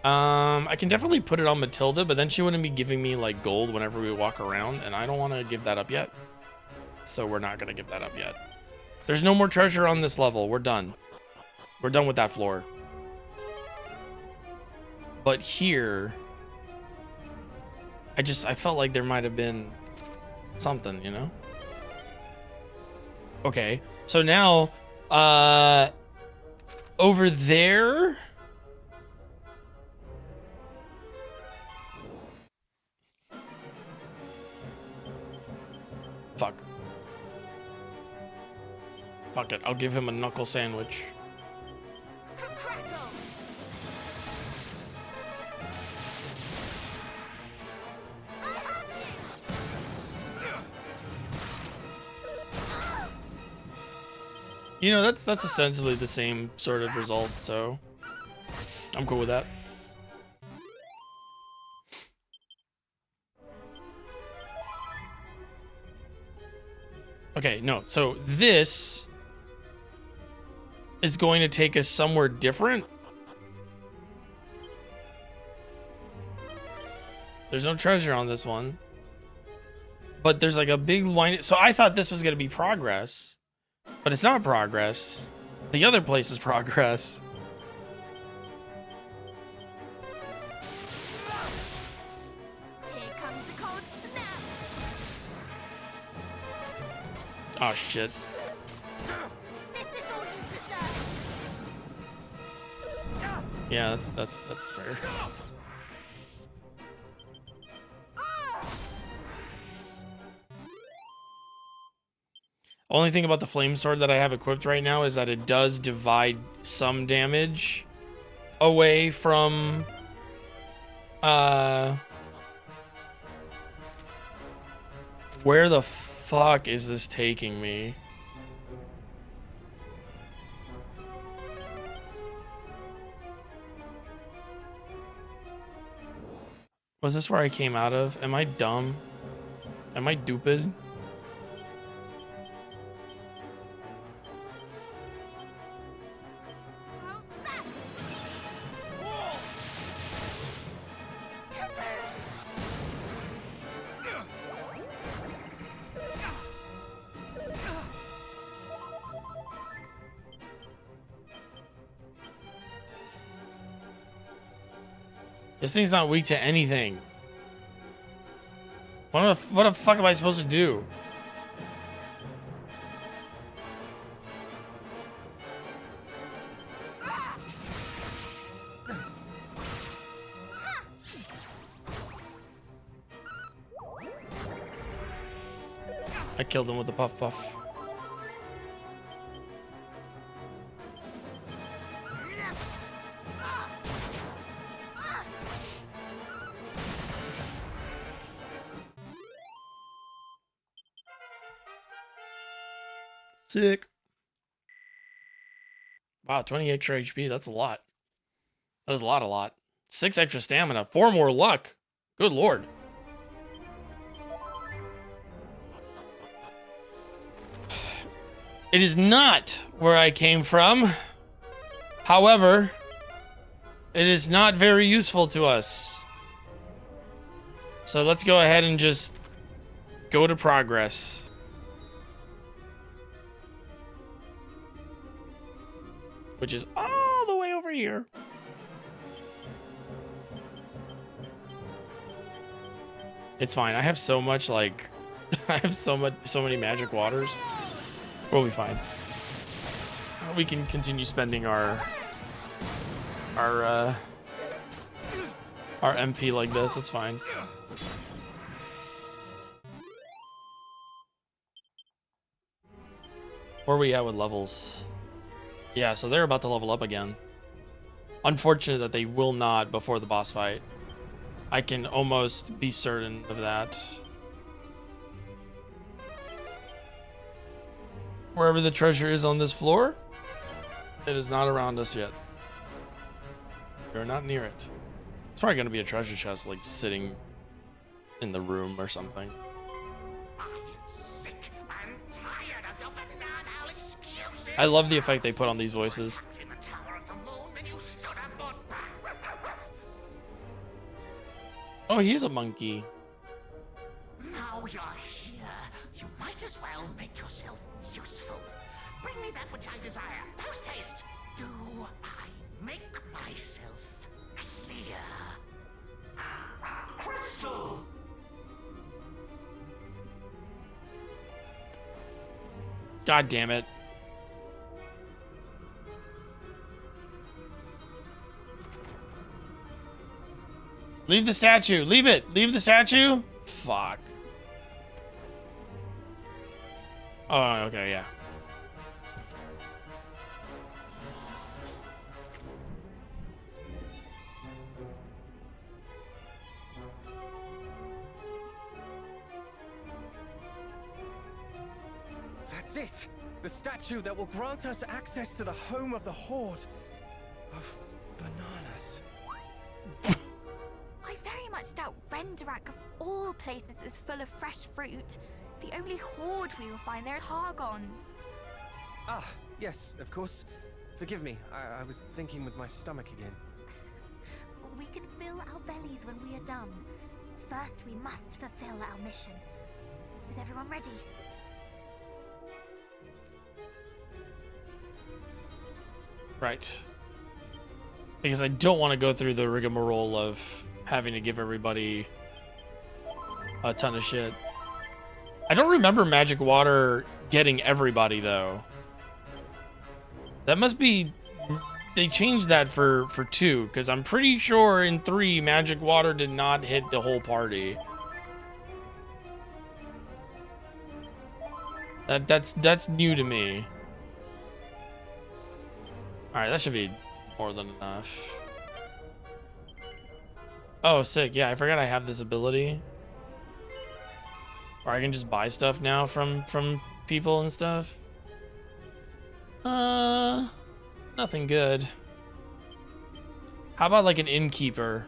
Speaker 1: I can definitely put it on Matilda, but then she wouldn't be giving me like gold whenever we walk around, and I don't want to give that up yet. So we're not gonna give that up yet. There's no more treasure on this level. We're done. We're done with that floor. But here, I felt like there might have been something, you know? Okay, so now, over there. Fuck it, I'll give him a knuckle sandwich. You know, that's essentially the same sort of result, so I'm cool with that. Okay, no, so this is going to take us somewhere different. There's no treasure on this one. But there's like a big line. So I thought this was going to be progress. But it's not progress. The other place is progress.
Speaker 6: Here comes a cold snap.
Speaker 1: Oh shit.
Speaker 6: This is all you deserve.
Speaker 1: Yeah, that's fair. Only thing about the flame sword that I have equipped right now is that it does divide some damage away from where the fuck is this taking me? Was this where I came out of? Am I dumb? Am I stupid? This thing's not weak to anything. What the fuck am I supposed to do? I killed him with the puff puff. Sick. Wow, 20 extra HP. That's a lot. That is a lot. 6 extra stamina. 4 more luck. Good lord. It is not where I came from. However, it is not very useful to us. So let's go ahead and just go to progress. Which is all the way over here. It's fine. I have so much, like, I have so many magic waters. We'll be fine. We can continue spending our MP like this. It's fine. Where are we at with levels? Yeah, so they're about to level up again. Unfortunate that they will not before the boss fight. I can almost be certain of that. Wherever the treasure is on this floor, it is not around us yet. We're not near it. It's probably going to be a treasure chest, like, sitting in the room or something. I love the effect they put on these voices. Oh, he's a monkey.
Speaker 7: Now you're here, you might as well make yourself useful. Bring me that which I desire. Post haste. Do I make myself clear? Crystal!
Speaker 1: God damn it. Leave the statue. Leave it. Leave the statue. Fuck. Oh, okay, yeah.
Speaker 4: That's it! The statue that will grant us access to the home of the Horde of bananas.
Speaker 6: I very much doubt Renderak of all places is full of fresh fruit. The only horde we will find there are Targons.
Speaker 4: Ah, yes, of course. Forgive me, I was thinking with my stomach again.
Speaker 3: We can fill our bellies when we are done. First, we must fulfill our mission. Is everyone ready?
Speaker 1: Right. Because I don't want to go through the rigmarole of having to give everybody a ton of shit. I don't remember magic water getting everybody, though. That must be... They changed that for 2, because I'm pretty sure in 3, magic water did not hit the whole party. That's new to me. All right, that should be more than enough. Oh, sick. Yeah, I forgot I have this ability. Or I can just buy stuff now from people and stuff. Nothing good. How about like an innkeeper?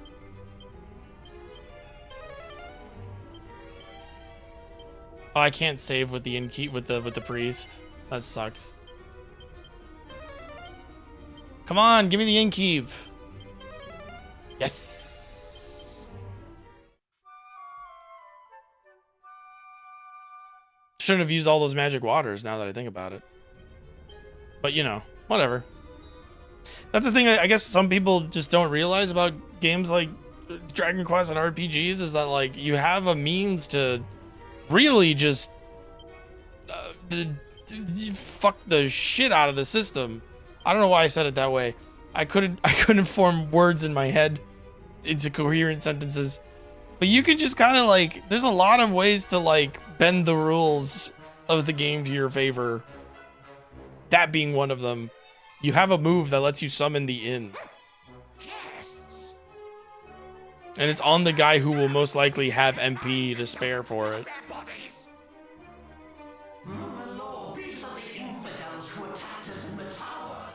Speaker 1: Oh, I can't save with the innkeep with the priest. That sucks. Come on, give me the innkeep. Yes. Shouldn't have used all those magic waters now that I think about it. But you know, whatever. That's the thing I guess some people just don't realize about games like Dragon Quest and RPGs is that like you have a means to really just fuck the shit out of the system. I don't know why I said it that way. I couldn't form words in my head into coherent sentences. But you can just kind of like, there's a lot of ways to like bend the rules of the game to your favor. That being one of them. You have a move that lets you summon the inn.
Speaker 7: Guests.
Speaker 1: And it's on the guy who will most likely have MP to spare for it.
Speaker 7: Their bodies. My lord, these are the infidels who attacked us in the tower.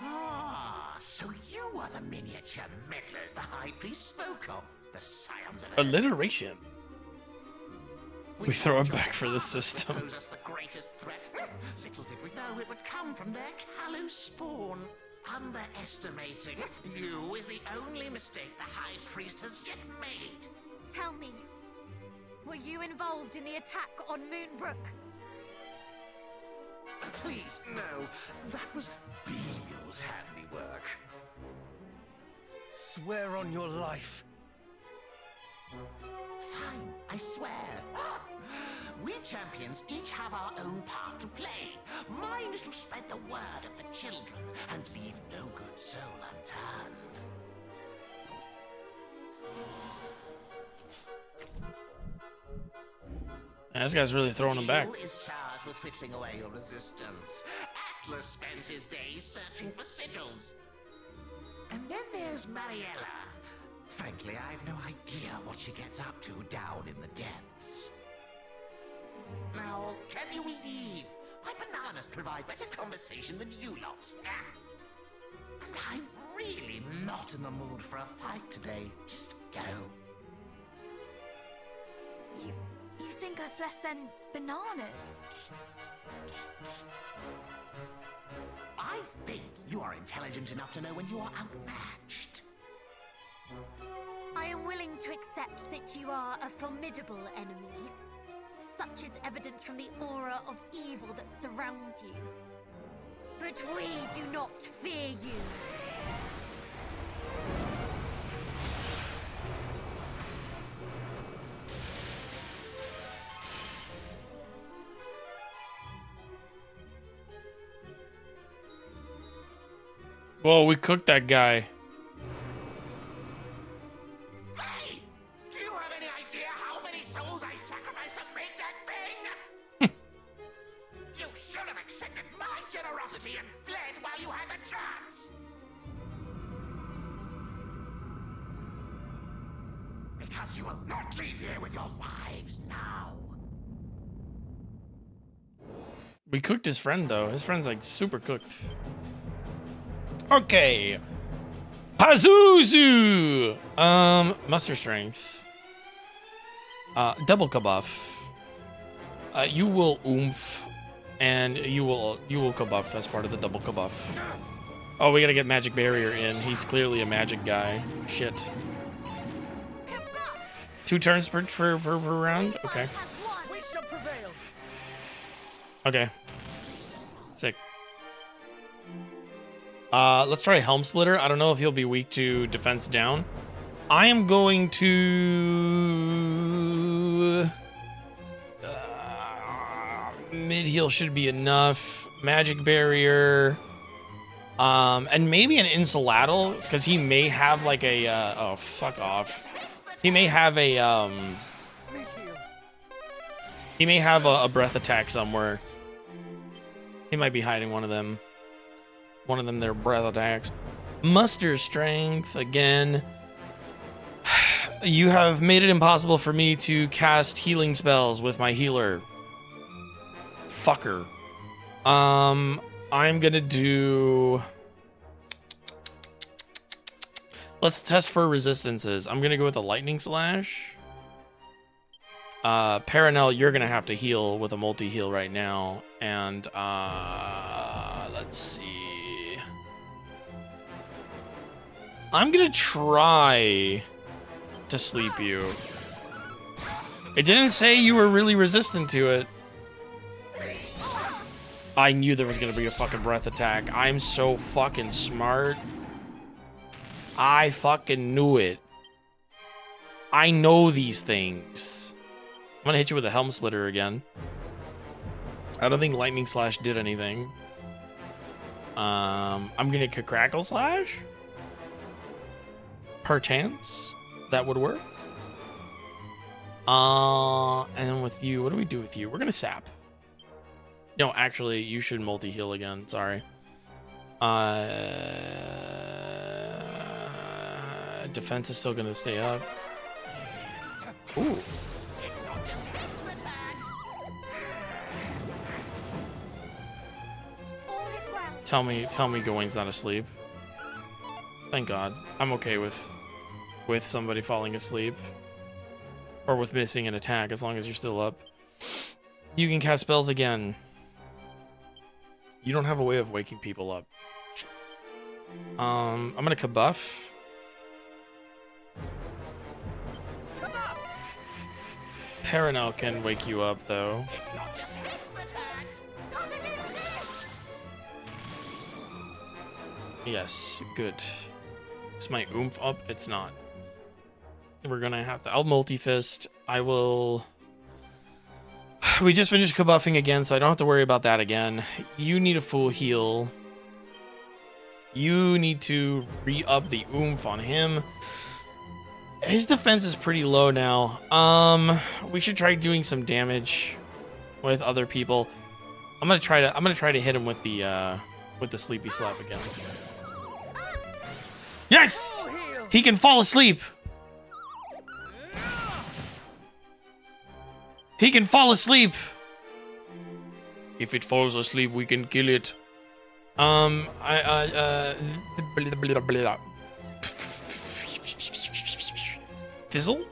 Speaker 7: Ah, so you are the miniature meddlers the High Priest spoke of. The scions of
Speaker 1: Alliteration. We throw
Speaker 7: thought
Speaker 1: it
Speaker 7: your
Speaker 1: back for the
Speaker 7: father
Speaker 1: system.
Speaker 7: would pose us the greatest threat. Little did we know it would come from their callow spawn. Underestimating you is the only mistake the High Priest has yet made.
Speaker 3: Tell me, were you involved in the attack on Moonbrook?
Speaker 7: Please, no. That was Belial's handiwork.
Speaker 4: Swear on your life.
Speaker 7: Fine, I swear. We champions each have our own part to play. Mine is to spread the word of the children and leave no good soul unturned.
Speaker 1: Yeah, this guy's really throwing him back.
Speaker 7: Belial is charged with whittling away your resistance. Atlas spends his days searching for sigils. And then there's Mariella. Frankly, I've no idea what she gets up to down in the depths. Now, can you leave? My bananas provide better conversation than you lot. And I'm really not in the mood for a fight today. Just go.
Speaker 6: You think us less than bananas?
Speaker 7: I think you are intelligent enough to know when you are outmatched.
Speaker 3: I am willing to accept that you are a formidable enemy. Such is evidence from the aura of evil that surrounds you. But we do not fear you.
Speaker 1: Whoa, we cooked that guy.
Speaker 7: Hey! Do you have any idea how many souls I sacrificed to make that thing? You should have accepted my generosity and fled while you had the chance! Because you will not leave here with your lives now.
Speaker 1: We cooked his friend though. His friend's like super cooked. Okay. Pazuzu! Muster strength. Double kabuff. You will oomph. And you will kabuff as part of the double kabuff. Oh, we gotta get magic barrier in. He's clearly a magic guy. Shit. 2 turns per round? Okay.
Speaker 4: We shall prevail.
Speaker 1: Okay. Sick. Let's try Helm Splitter. I don't know if he'll be weak to defense down. I am going to... mid heal should be enough. Magic barrier. And maybe an Insulattle, because he may have like a, oh, fuck off. He may have a, he may have a breath attack somewhere. He might be hiding one of them. One of them, their breath attacks. Muster strength, again. You have made it impossible for me to cast healing spells with my healer. Fucker. I'm gonna do... Let's test for resistances. I'm gonna go with a lightning slash. Paranel, you're gonna have to heal with a multi-heal right now. And let's see. I'm gonna try to sleep you. It didn't say you were really resistant to it. I knew there was gonna be a fucking breath attack. I'm so fucking smart. I fucking knew it. I know these things. I'm gonna hit you with a Helm Splitter again. I don't think Lightning Slash did anything. I'm gonna Crackle Slash. Perchance that would work. And then with you, what do we do with you? We're gonna Sap. No, actually, you should multi-heal again. Sorry. Defense is still gonna stay up. Ooh.
Speaker 8: It's not just heads that hurt.
Speaker 3: All is well.
Speaker 1: Tell me Gawain's not asleep. Thank God. I'm okay with somebody falling asleep. Or with missing an attack, as long as you're still up. You can cast spells again. You don't have a way of waking people up. I'm gonna Kabuff. Paranel can wake you up, though.
Speaker 8: It's not just heads that hurt.
Speaker 1: Yes, good. Is my oomph up? It's not. We're gonna have to... I'll multi-fist. I will... We just finished kabuffing again, so I don't have to worry about that again. You need a full heal. You need to re-up the oomph on him. His defense is pretty low now. We should try doing some damage with other people. I'm gonna try to hit him with the sleepy slap again. Yes! He can fall asleep. He can fall asleep. If it falls asleep, we can kill it. Fizzle?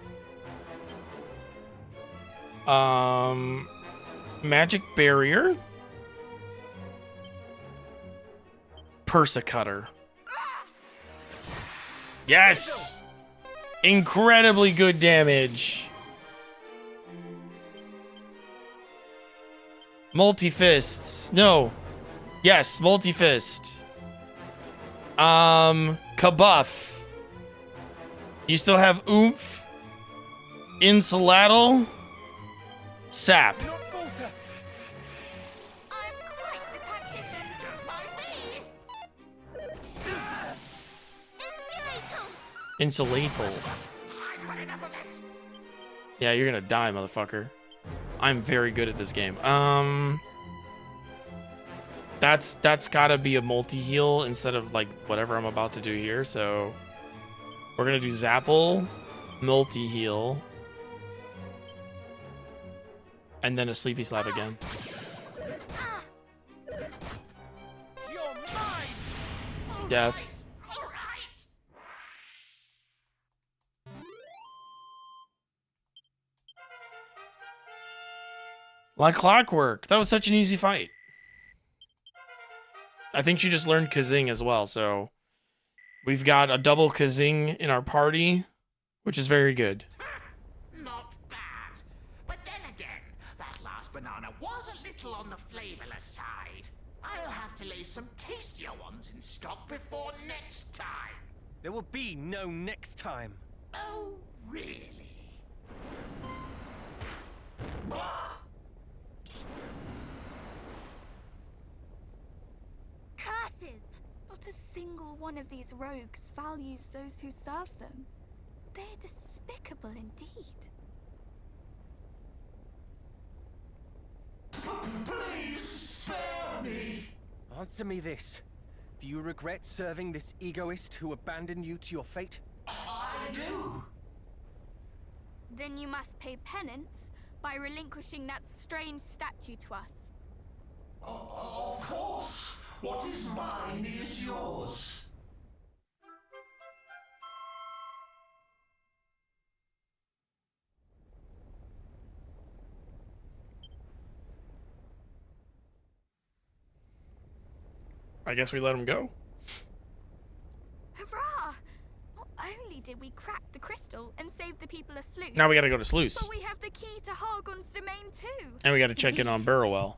Speaker 1: Magic Barrier? Persicutter. Yes! Incredibly good damage. Multi-fists. No. Yes, multi-fist. Kabuff. You still have oomph. Insulattle. Sap.
Speaker 6: I'm quite the tactician.
Speaker 8: Don't mind me.
Speaker 1: Insulatal.
Speaker 8: I've had enough of this.
Speaker 1: Yeah, you're gonna die, motherfucker. I'm very good at this game. That's gotta be a multi-heal instead of like whatever I'm about to do here. So we're gonna do Zapple, multi-heal, and then a sleepy slap again.
Speaker 8: You're mine.
Speaker 1: Death.
Speaker 8: All right.
Speaker 1: Like clockwork. That was such an easy fight. I think she just learned Kazing as well, so we've got a double Kazing in our party, which is very good.
Speaker 8: Not bad. But then again, that last banana was a little on the flavorless side. I'll have to lay some tastier ones in stock before next time.
Speaker 4: There will be no next time.
Speaker 8: Oh, really?
Speaker 3: Curses!
Speaker 6: Oh, Not a single one of these rogues values those who serve them. They're despicable indeed.
Speaker 8: Please spare me.
Speaker 4: Answer me this. Do you regret serving this egoist who abandoned you to your fate?
Speaker 8: I do.
Speaker 6: Then you must pay penance by relinquishing that strange statue to us.
Speaker 8: Of course. What is mine is yours.
Speaker 1: I guess we let him go.
Speaker 6: Hurrah! Not only did we crack the crystal and save the people of Sluice,
Speaker 1: Now we gotta go to Sluice.
Speaker 6: but we have the key to Hargon's domain too.
Speaker 1: And we gotta check in on Barrowell.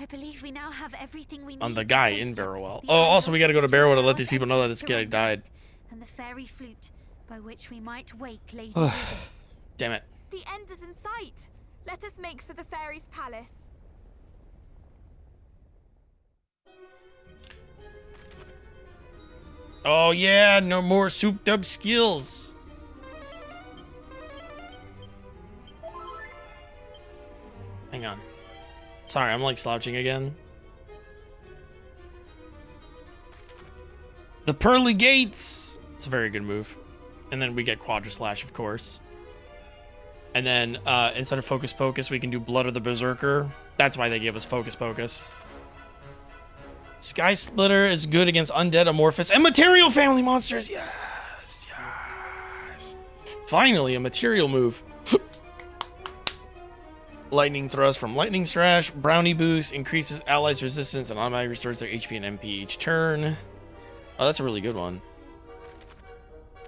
Speaker 3: I believe we now have everything we need.
Speaker 1: On the
Speaker 3: to
Speaker 1: guy
Speaker 3: face
Speaker 1: in
Speaker 3: up
Speaker 1: Barrowell.
Speaker 3: the
Speaker 1: Oh, also
Speaker 3: unknown
Speaker 1: we gotta go to Barrowell to let these
Speaker 3: entrance
Speaker 1: people know that this
Speaker 3: to
Speaker 1: guy
Speaker 3: Rendrac,
Speaker 1: died.
Speaker 3: And the fairy flute by which we might wake Lady Rubis.
Speaker 1: Damn it.
Speaker 6: The end is in sight. Let us make for the fairy's palace.
Speaker 1: Oh yeah, no more souped up skills. Hang on. Sorry, I'm like slouching again. The Pearly Gates! It's a very good move. And then we get Quadra Slash, of course. And then instead of Focus Pocus, we can do Blood of the Berserker. That's why they gave us Focus Pocus. Sky Splitter is good against undead, amorphous, and material family monsters. Yes, yes. Finally, a material move. Lightning Thrust from Lightning Strash. Brownie Boost increases allies' resistance and automatically restores their HP and MP each turn. Oh, that's a really good one.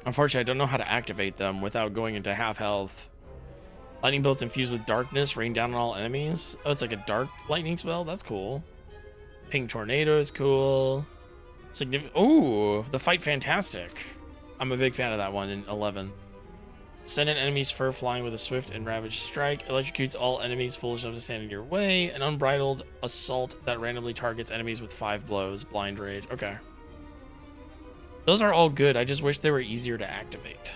Speaker 1: Unfortunately, I don't know how to activate them without going into half health. Lightning bolts infused with darkness rain down on all enemies. Oh, it's like a dark lightning spell. That's cool. Pink Tornado is cool. Ooh, the Fight Fantastic. I'm a big fan of that one in 11. Send an enemy's fur flying with a swift and ravaged strike. Electrocutes all enemies foolish enough to stand in your way. An unbridled assault that randomly targets enemies with 5 blows. Blind Rage. Okay. Those are all good. I just wish they were easier to activate.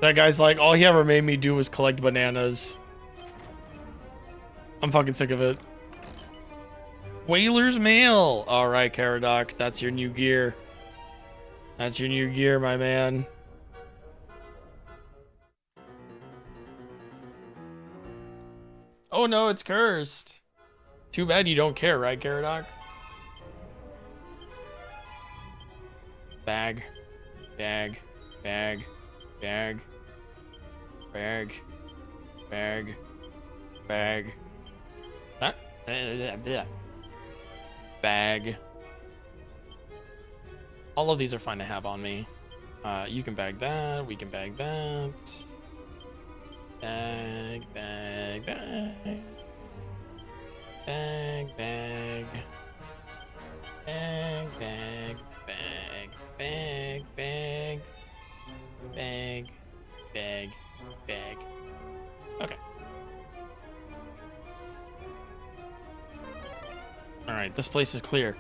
Speaker 1: That guy's like, all he ever made me do was collect bananas. I'm fucking sick of it. Whaler's Mail. All right, Caradoc, that's your new gear. That's your new gear, my man. Oh no, it's cursed. Too bad you don't care, right, Caradoc? Bag. Bag. Bag. Bag. Bag. Bag. Bag. Huh? Bag. All of these are fine to have on me. You can bag that. We can bag that. Bag, bag, bag. Bag, bag. Bag, bag, bag, bag, bag. Bag, bag, bag. Okay. Alright, this place is clear.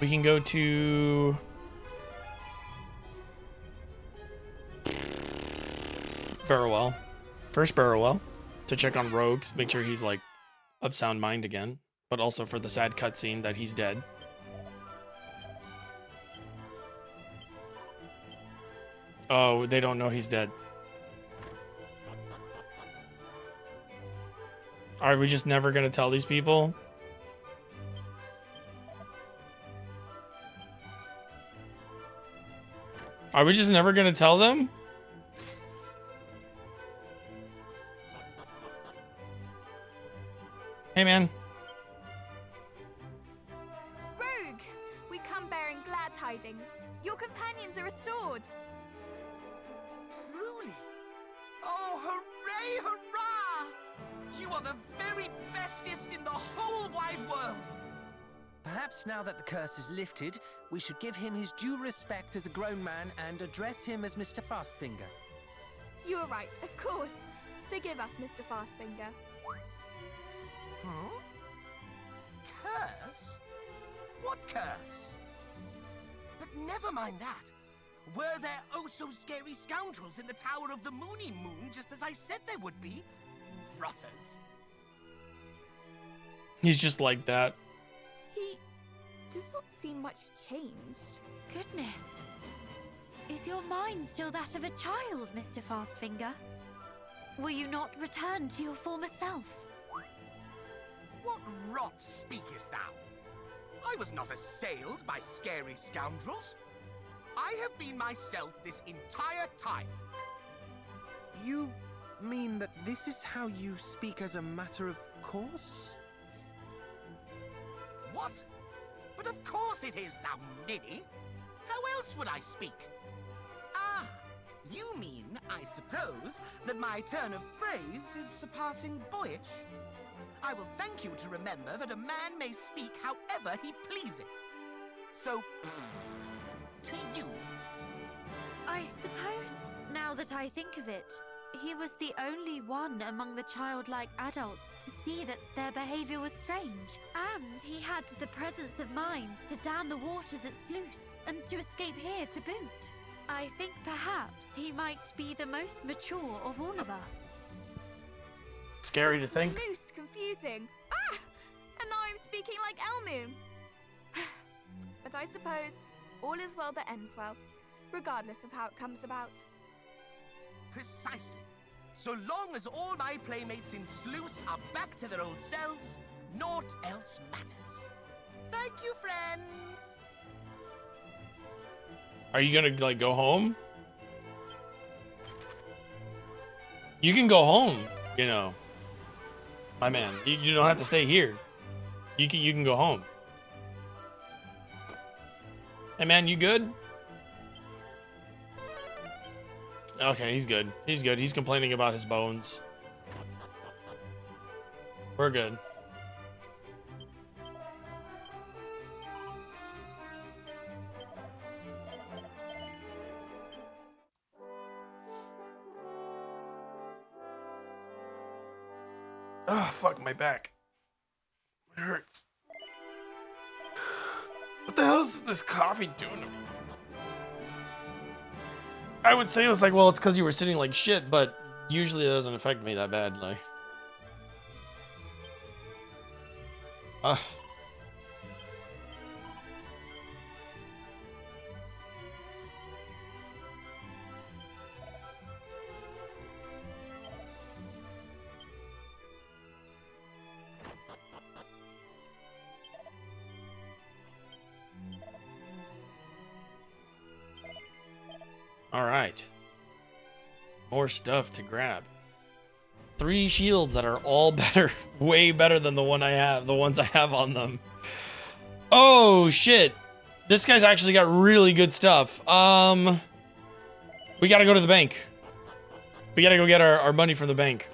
Speaker 1: We can go to... Barrowell. First Barrowell. To check on Rogues. Make sure he's, like, of sound mind again. But also for the sad cutscene that he's dead. Oh, they don't know he's dead. Are we just never gonna tell these people? Are we just never gonna tell them? Hey, man.
Speaker 6: Rogue, we come bearing glad tidings. Your companions are restored.
Speaker 4: Truly? Oh,
Speaker 9: are the very bestest in the whole wide world.
Speaker 4: Perhaps now that the curse is lifted, we should give him his due respect as a grown man and address him as Mr. Fastfinger.
Speaker 6: You're right, of course. Forgive us, Mr. Fastfinger.
Speaker 9: Curse? What curse? But never mind that. Were there oh-so-scary scoundrels in the Tower of the Moony Moon, just as I said there would be? Rotters.
Speaker 1: He's just like that.
Speaker 6: He does not seem much changed.
Speaker 3: Goodness. Is your mind still that of a child, Mr. Fastfinger? Will you not return to your former self?
Speaker 9: What rot speakest thou? I was not assailed by scary scoundrels. I have been myself this entire time.
Speaker 4: You mean that this is how you speak as a matter of course?
Speaker 9: What? But of course it is, thou ninny. How else would I speak? Ah, you mean, I suppose, that my turn of phrase is surpassing boyish? I will thank you to remember that a man may speak however he pleaseth. So, to you.
Speaker 3: I suppose, now that I think of it, he was the only one among the childlike adults to see that their behavior was strange. And he had the presence of mind to dam the waters at Sluice and to escape here to boot. I think perhaps he might be the most mature of all of us.
Speaker 1: Scary to think.
Speaker 6: Loose, confusing. Ah! And now I'm speaking like Elmu. But I suppose all is well that ends well, regardless of how it comes about.
Speaker 9: Precisely. So long as all my playmates in Sluice are back to their old selves, naught else matters. Thank you, friends.
Speaker 1: Are you gonna like go home? You can go home, you know. My man, you don't have to stay here. You can go home. Hey man, you good? Okay, he's good. He's good. He's complaining about his bones. We're good. Oh, fuck, my back. It hurts. What the hell is this coffee doing to me? I would say it was like, well, it's because you were sitting like shit, but usually that doesn't affect me that bad. Like, all right. More stuff to grab. 3 shields that are all better, way better than the ones I have on them. Oh shit. This guy's actually got really good stuff. We gotta go to the bank. We gotta go get our money from the bank.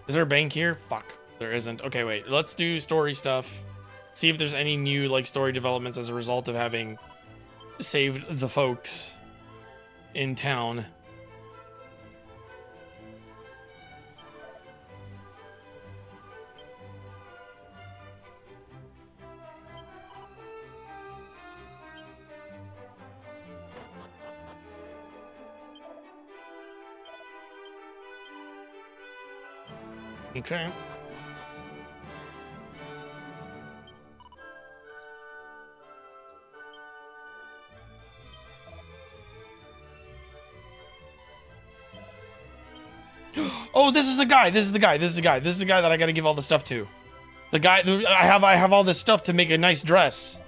Speaker 1: Is there a bank here? Fuck, there isn't. Okay, wait. Let's do story stuff. See if there's any new like story developments as a result of having saved the folks in town. Okay. Oh, this is the guy. This is the guy. This is the guy. This is the guy that I gotta give all the stuff to. The guy. I have all this stuff to make a nice dress.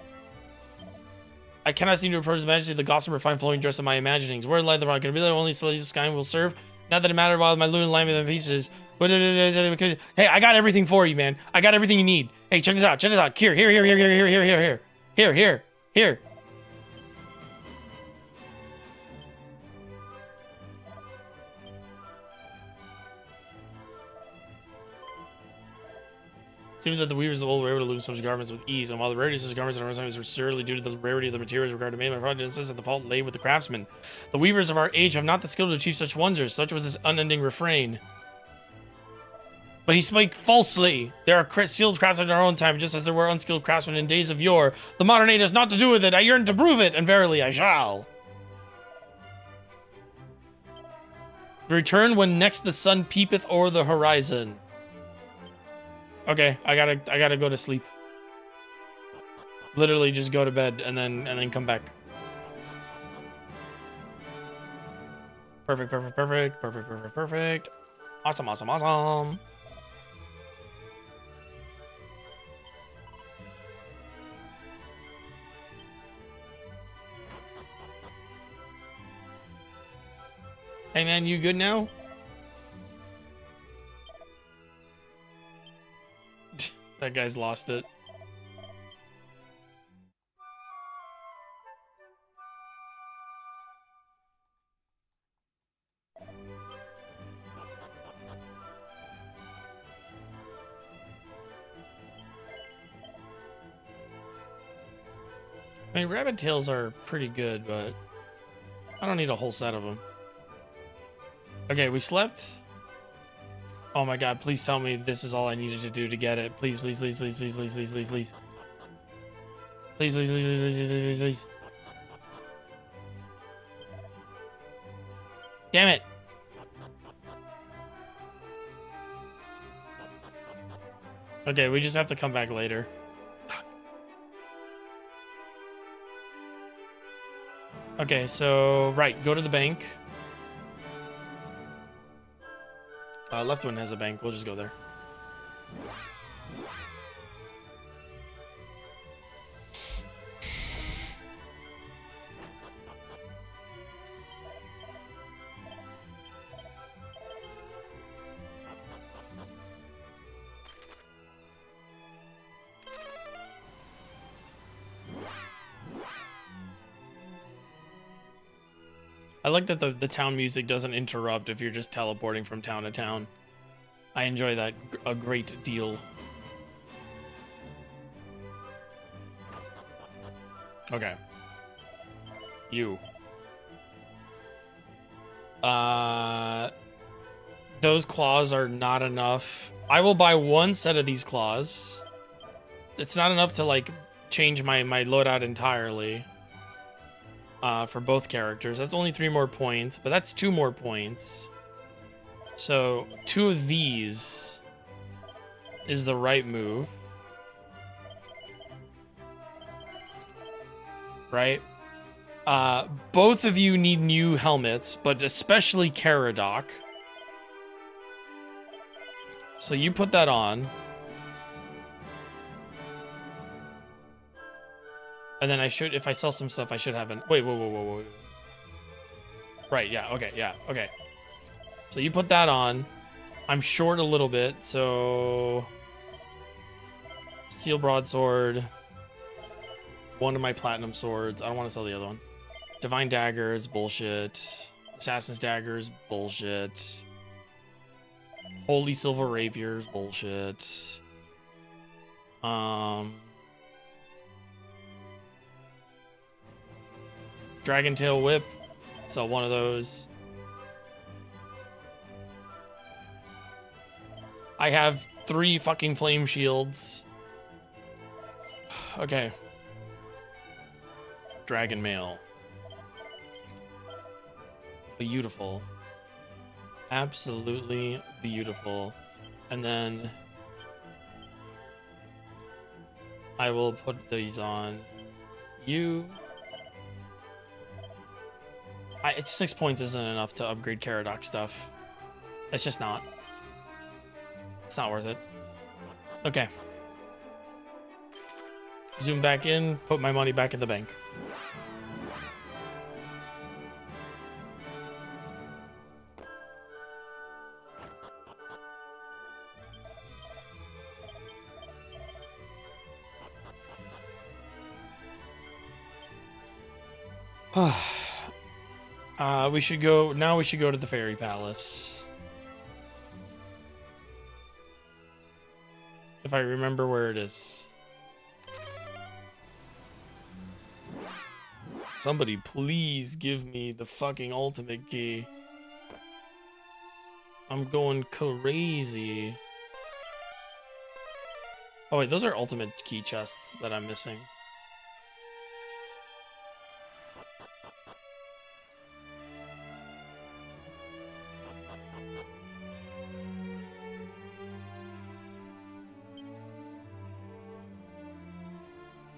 Speaker 1: I cannot seem to approach the majesty of the gossamer fine flowing dress of my imaginings. Where light the rock can be the only celestial sky will serve. Not that it mattered while my lunar lamp in pieces. Hey, I got everything for you, man. I got everything you need. Hey, check this out. Check this out. Here. Seems that the weavers of old were able to loom such garments with ease, and while the rarity of such garments in our times was surely due to the rarity of the materials required to make them, project insists that the fault lay with the craftsmen. The weavers of our age have not the skill to achieve such wonders. Such was his unending refrain. But he spake falsely. There are skilled craftsmen in our own time, just as there were unskilled craftsmen in days of yore. The modern age has not to do with it. I yearn to prove it, and verily I shall. Return when next the sun peepeth o'er the horizon. Okay, I gotta go to sleep. Literally just go to bed and then come back. Perfect. Awesome. Hey man, you good now? That guy's lost it. I mean, rabbit tails are pretty good, but I don't need a whole set of them. Okay, we slept. Oh my god, please tell me this is all I needed to do to get it. Please. Please. Damn it. Okay, we just have to come back later. Fuck. Okay, so, right, go to the bank. Left one has a bank. We'll just go there. I like that the town music doesn't interrupt if you're just teleporting from town to town. I enjoy that a great deal. Okay. You. Those claws are not enough. I will buy one set of these claws. It's not enough to, like, change my loadout entirely. For both characters. That's only 3 more points, but that's 2 more points. So 2 of these is the right move. Right? Both of you need new helmets, but especially Caradoc. So you put that on. And then I should, if I sell some stuff, I should have an... Wait, whoa. Right, yeah, okay. So you put that on. I'm short a little bit, so... Steel broadsword. One of my platinum swords. I don't want to sell the other one. Divine daggers, bullshit. Assassin's daggers, bullshit. Holy silver rapiers, bullshit. Dragon tail whip. Sell one of those. I have 3 fucking flame shields. Okay. Dragon mail. Beautiful. Absolutely beautiful. And then I will put these on you. 6 points isn't enough to upgrade Caradoc stuff. It's just not. It's not worth it. Okay. Zoom back in, put my money back in the bank. We should go to the Fairy Palace. If I remember where it is. Somebody please give me the fucking ultimate key. I'm going crazy. Oh wait, those are ultimate key chests that I'm missing.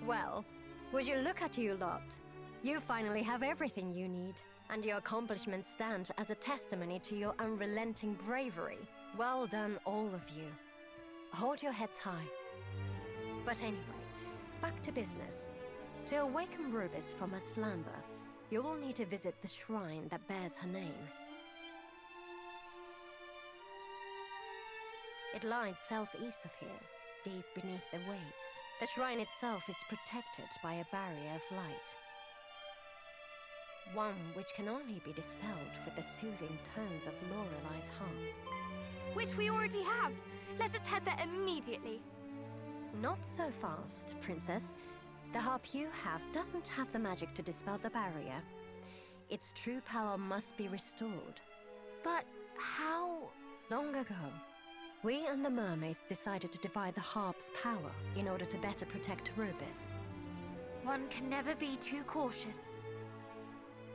Speaker 10: Well, would you look at you lot? You finally have everything you need, and your accomplishment stands as a testimony to your unrelenting bravery. Well done, all of you. Hold your heads high. But anyway, back to business. To awaken Rubis from her slumber, you will need to visit the shrine that bears her name. It lies southeast of here, deep beneath the waves. The shrine itself is protected by a barrier of light. One which can only be dispelled with the soothing tones of Lorelai's harp.
Speaker 6: Which we already have. Let us head there immediately.
Speaker 10: Not so fast, Princess. The harp you have doesn't have the magic to dispel the barrier. Its true power must be restored.
Speaker 6: But how?
Speaker 10: Long ago, we and the mermaids decided to divide the harp's power in order to better protect Rubis.
Speaker 3: One can never be too cautious.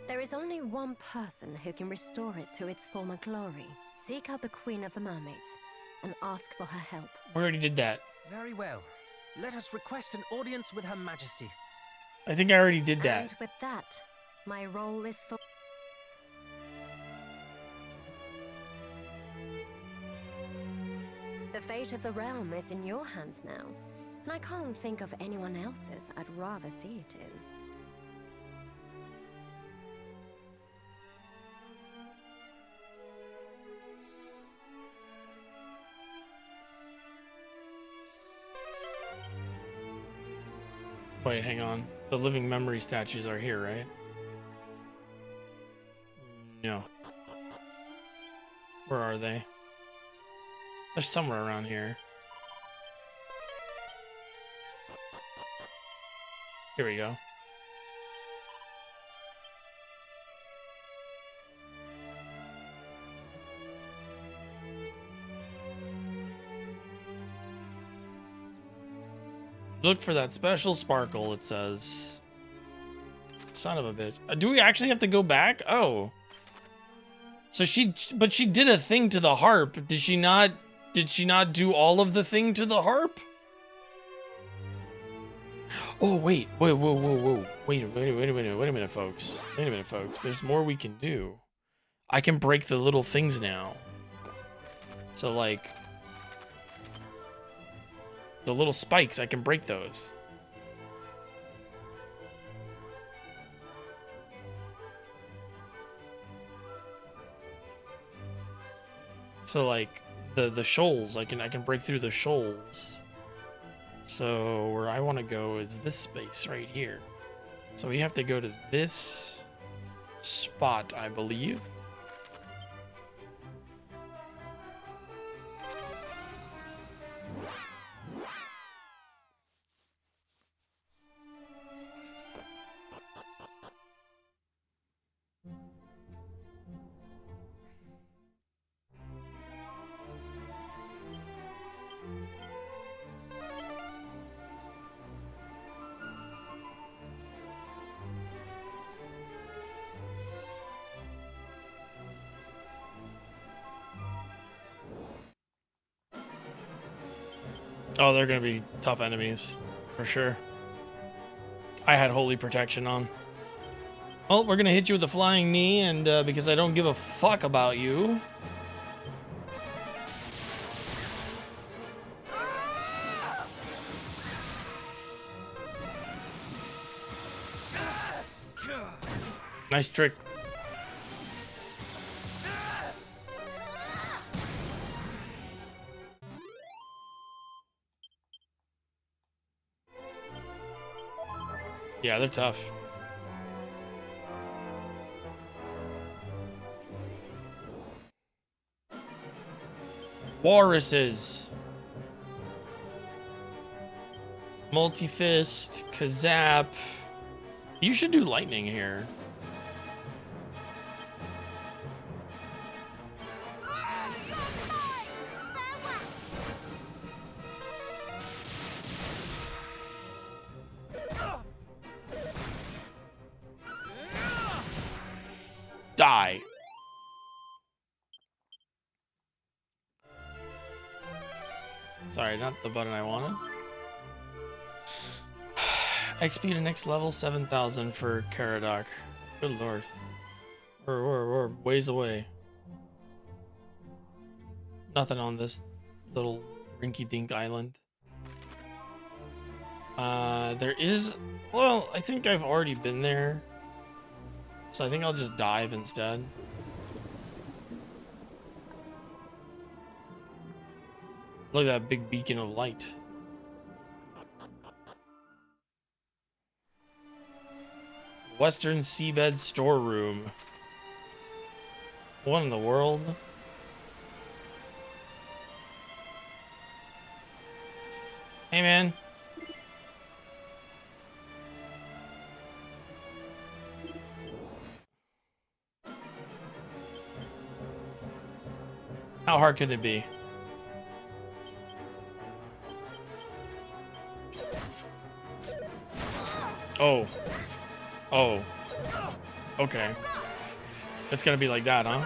Speaker 10: There is only one person who can restore it to its former glory. Seek out the Queen of the Mermaids and ask for her help.
Speaker 1: We already did that.
Speaker 4: Very well. Let us request an audience with Her Majesty.
Speaker 1: I think I already did that.
Speaker 10: And with that, my role is for... The fate of the realm is in your hands now, and I can't think of anyone else's I'd rather see it in.
Speaker 1: Wait, hang on. The living memory statues are here, right? No. Where are they? They're somewhere around here. Here we go. Look for that special sparkle, it says. Son of a bitch. Do we actually have to go back? Oh. So but she did a thing to the harp. Did she not do all of the thing to the harp? Oh, wait. Whoa. Wait a minute, folks. Wait a minute, folks. There's more we can do. I can break the little things now. So, like... the little spikes, I can break those. So like the shoals, I can break through the shoals. So where I want to go is this space right here. So we have to go to this spot, I believe. Oh, they're gonna be tough enemies, for sure. I had holy protection on. Well, we're gonna hit you with a flying knee, and because I don't give a fuck about you. Nice trick. Yeah, they're tough. Walruses. Multi-fist, Kazap. You should do lightning here. Die. Sorry, not the button I wanted. XP to next level 7,000 for Caradoc. Good lord. We're ways away. Nothing on this little rinky-dink island. There is... Well, I think I've already been there. So I think I'll just dive instead. Look at that big beacon of light. Western Seabed Storeroom. What in the world? Hey, man. How hard could it be? Oh. Oh. Okay. It's gonna be like that, huh?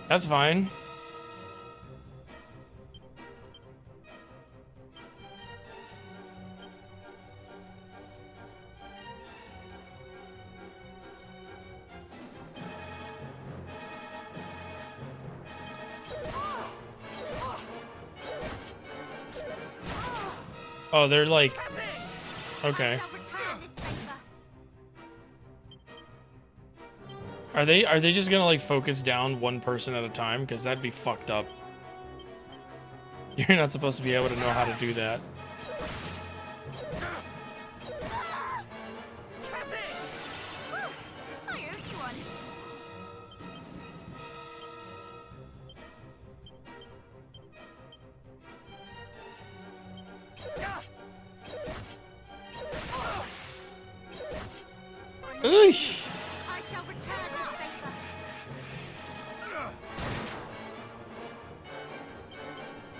Speaker 1: That's fine. Oh, they're like... Okay. Are they just gonna like focus down one person at a time? Because that'd be fucked up. You're not supposed to be able to know how to do that. Eesh.
Speaker 3: I shall return this favor.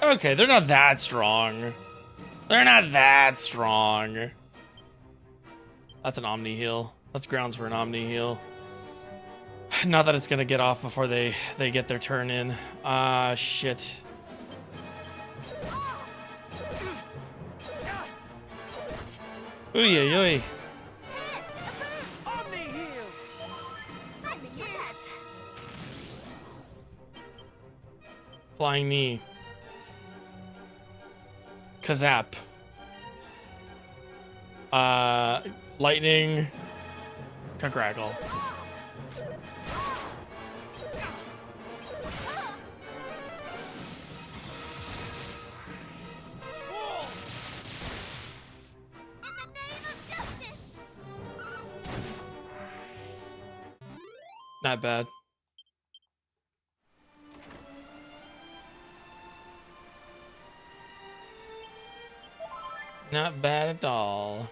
Speaker 1: Okay, they're not that strong. They're not that strong. That's an Omni heal. That's grounds for an Omni heal. Not that it's gonna get off before they get their turn in. Shit. Ooh, oy. Flying knee. Kazap. Lightning. Kagragle. Not bad. Not bad at all.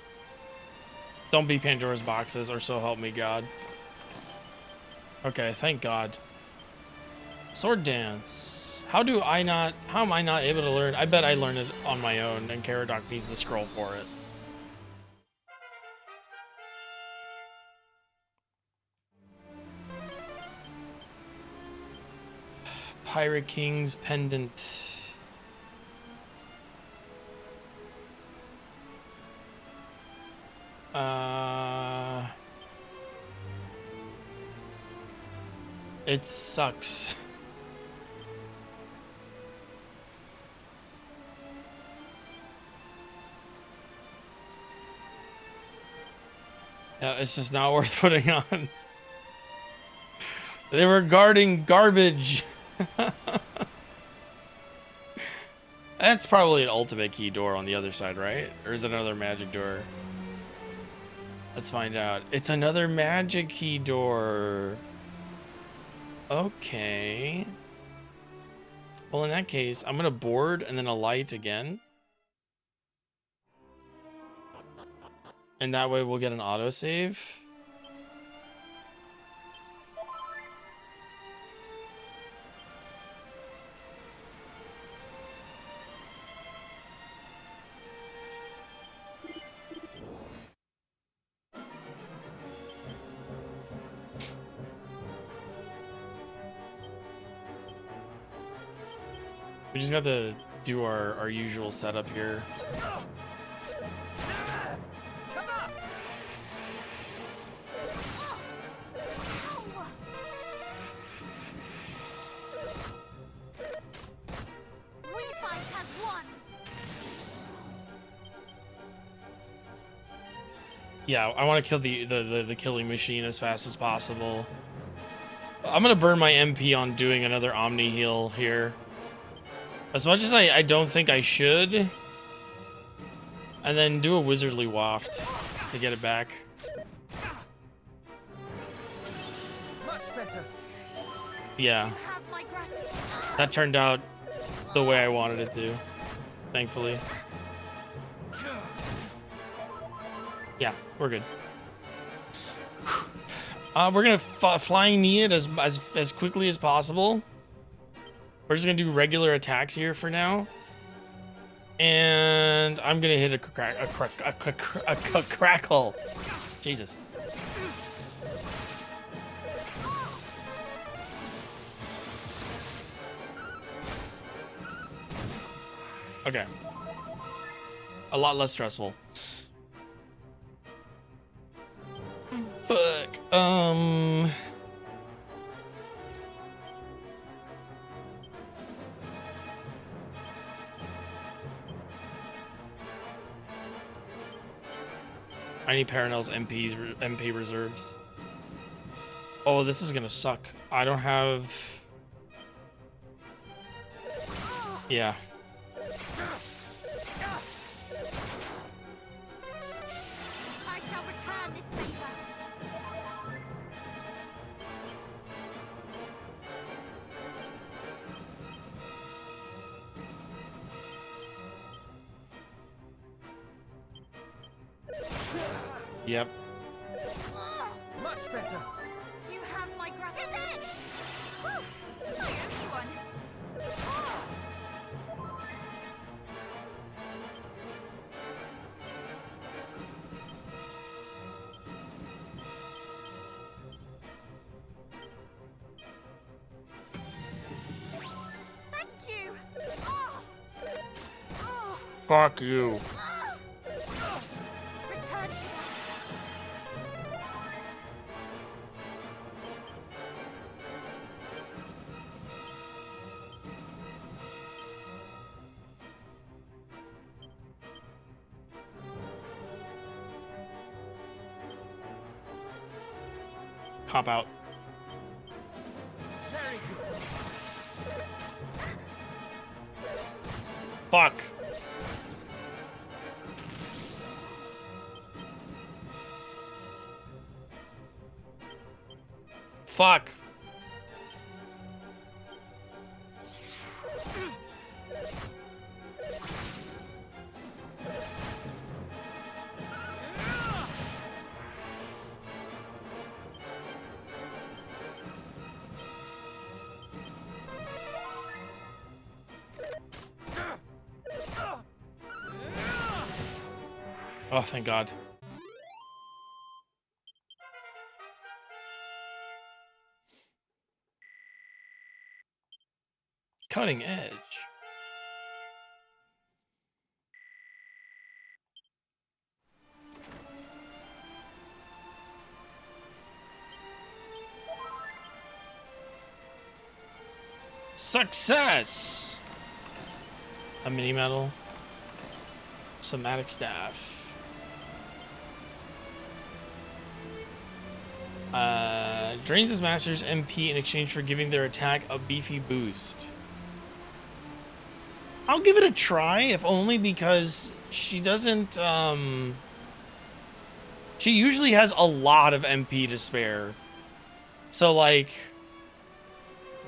Speaker 1: Don't be Pandora's boxes, or so help me God. Okay, thank God. Sword dance. How am I not able to learn? I bet I learned it on my own, and Caradoc needs the scroll for it. Pirate King's pendant. It sucks. Yeah, it's just not worth putting on. They were guarding garbage. That's probably an ultimate key door on the other side, right? Or is it another magic door? Let's find out. It's another magic key door. Okay. Well, in that case, I'm gonna board and then alight again. And that way we'll get an autosave. We just got to do our usual setup here. Yeah, I want to kill the killing machine as fast as possible. I'm gonna burn my MP on doing another Omni heal here. As much as I don't think I should. And then do a Wizardly Waft to get it back.
Speaker 4: Much better.
Speaker 1: Yeah. That turned out the way I wanted it to, thankfully. Yeah, we're good. We're gonna flying knee it as quickly as possible. We're just gonna do regular attacks here for now, and I'm gonna hit a crackle. Jesus. Okay. A lot less stressful. Fuck. I need Paranel's MP reserves. Oh, this is gonna suck. I don't have. Yeah.
Speaker 3: I shall return this favor.
Speaker 1: Yep.
Speaker 4: Much better.
Speaker 3: You have my gratitude.
Speaker 6: I owe you one.
Speaker 3: Thank you. Oh. Oh.
Speaker 1: Fuck you.
Speaker 3: Return to us.
Speaker 1: Cop out.
Speaker 4: Very good.
Speaker 1: Fuck. Fuck. Oh, thank God. Cutting edge. Success! A mini medal. Somatic staff. Drains his master's MP in exchange for giving their attack a beefy boost. I'll give it a try, if only because she doesn't, she usually has a lot of MP to spare. So, like,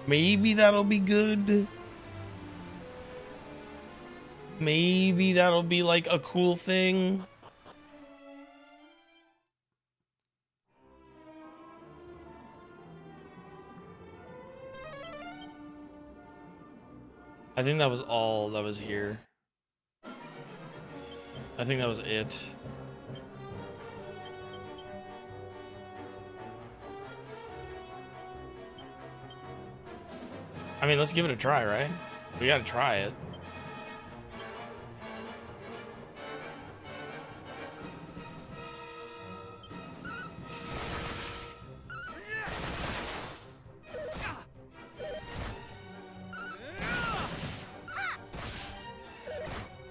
Speaker 1: maybe that'll be good. maybe that'll be like a cool thing. I think that was all that was here. I think that was it. I mean, let's give it a try, right? We gotta try it.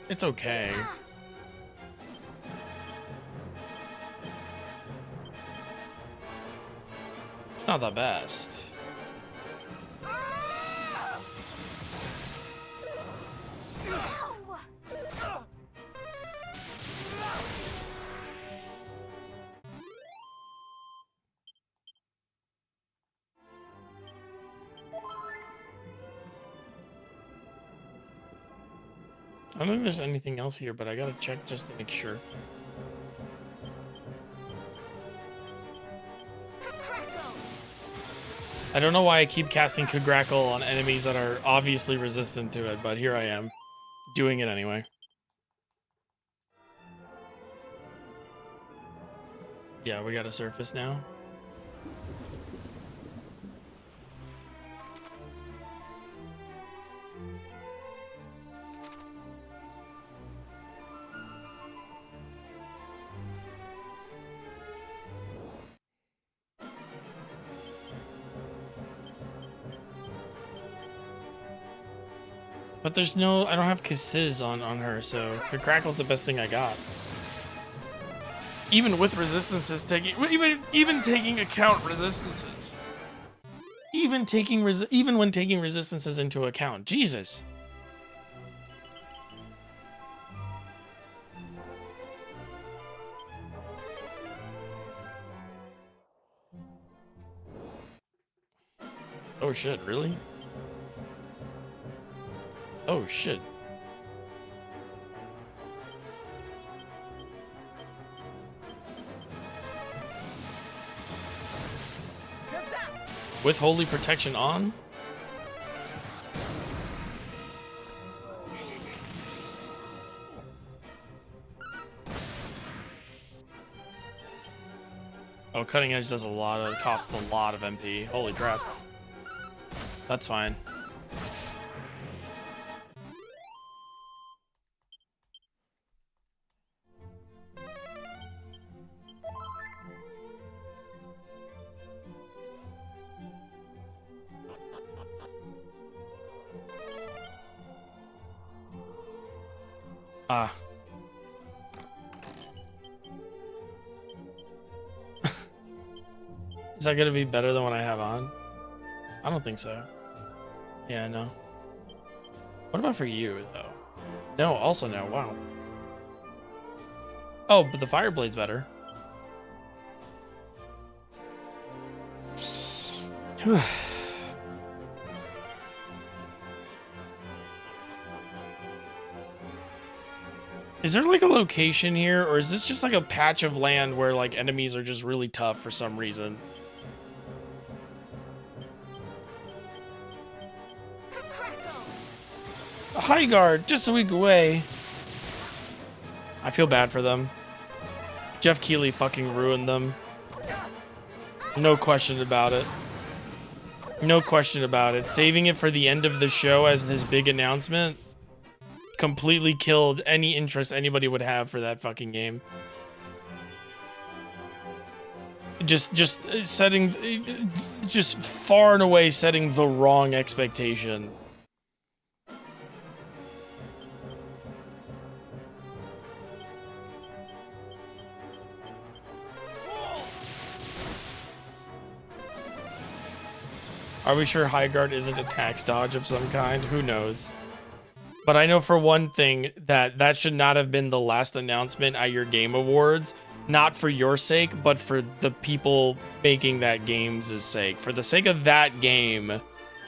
Speaker 1: It's okay. It's not the best. I don't think there's anything else here, but I gotta check just to make sure. I don't know why I keep casting Kugrackle on enemies that are obviously resistant to it, but here I am, doing it anyway. Yeah, we got a surface now. But there's no, I don't have Kisses on her, so the Crackle's the best thing I got. Even with resistances taking, even taking account resistances. Even when taking resistances into account. Jesus. Oh shit, really? Oh shit. With Holy Protection on? Oh, Cutting Edge does a lot of, costs a lot of MP. Holy crap. That's fine. Ah. Is that gonna be better than what I have on? I don't think so. Yeah, no. What about for you, though? No, also no. Wow. Oh, but the Fireblade's better. Is there like a location here, or is this just like a patch of land where like enemies are just really tough for some reason? A High Guard, just a week away. I feel bad for them. Jeff Keighley fucking ruined them. No question about it. No question about it. Saving it for the end of the show as this big announcement completely killed any interest anybody would have for that fucking game. Just setting, just far and away setting the wrong expectation. Are we sure High Guard isn't a tax dodge of some kind? Who knows? But I know for one thing that that should not have been the last announcement at your Game Awards. Not for your sake, but for the people making that game's sake. For the sake of that game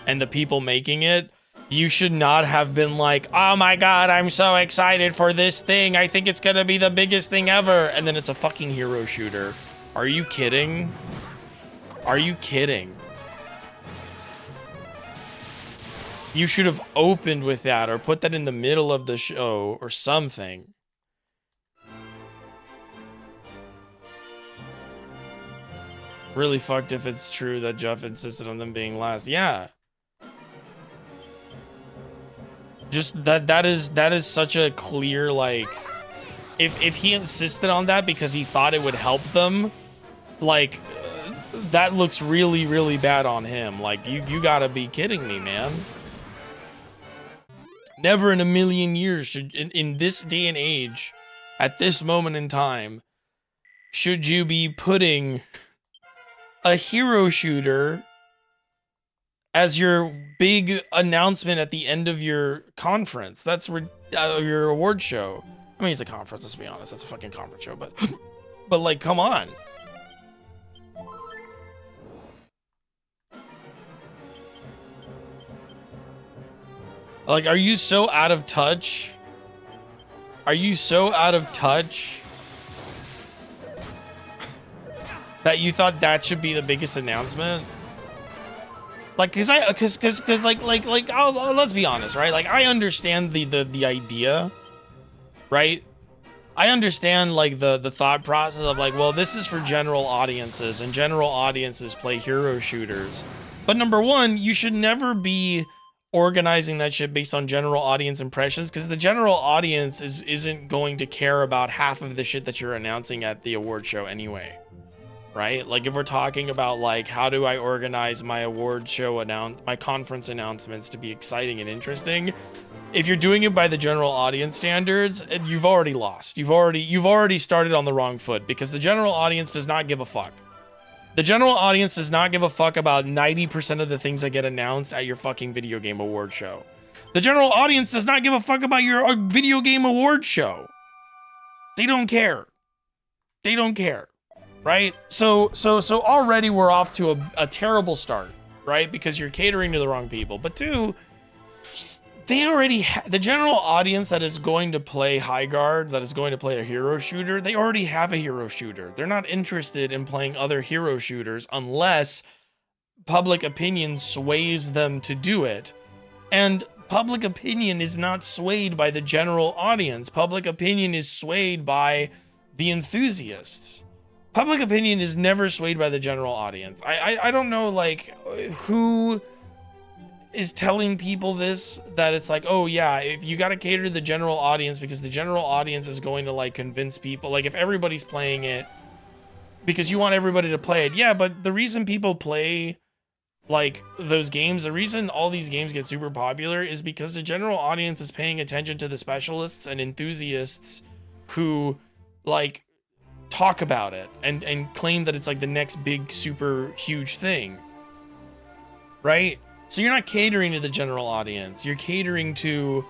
Speaker 1: and the people making it, You should not have been like, oh my god, I'm so excited for this thing. I think it's gonna be the biggest thing ever. And then it's a fucking hero shooter. Are you kidding? Are you kidding? You should have opened with that or put that in the middle of the show or something. Really fucked if it's true that Jeff insisted on them being last. Yeah. Just that is such a clear, like, if he insisted on that because he thought it would help them, like, that looks really, really bad on him. Like, you gotta be kidding me, man. Never in a million years should, in this day and age, at this moment in time, should you be putting a hero shooter as your big announcement at the end of your conference. That's your award show. I mean, it's a conference, let's be honest. It's a fucking conference show, but like, come on. Like, are you so out of touch? Are you so out of touch that you thought that should be the biggest announcement? Like, cause let's be honest, right? Like, I understand the idea, right? I understand, like, the thought process of, like, well, this is for general audiences, and general audiences play hero shooters. But number one, you should never be organizing that shit based on general audience impressions, because the general audience isn't going to care about half of the shit that you're announcing at the award show anyway. Right? Like, if we're talking about, like, how do I organize my award show my conference announcements to be exciting and interesting, if you're doing it by the general audience standards, you've already lost. You've already started on the wrong foot, because the general audience does not give a fuck. The general audience does not give a fuck about 90% of the things that get announced at your fucking video game award show. The general audience does not give a fuck about your video game award show. They don't care. They don't care. Right? So already we're off to a terrible start, right? Because you're catering to the wrong people. But two, they already the general audience that is going to play High Guard, that is going to play a hero shooter, they already have a hero shooter. They're not interested in playing other hero shooters unless public opinion sways them to do it. And public opinion is not swayed by the general audience. Public opinion is swayed by the enthusiasts. Public opinion is never swayed by the general audience. I don't know, like, who is telling people this, that it's like, oh yeah, if you got to cater to the general audience because the general audience is going to, like, convince people, like, if everybody's playing it because you want everybody to play it. Yeah, but the reason people play, like, those games, the reason all these games get super popular is because the general audience is paying attention to the specialists and enthusiasts who, like, talk about it and claim that it's, like, the next big super huge thing, right? So you're not catering to the general audience, you're catering to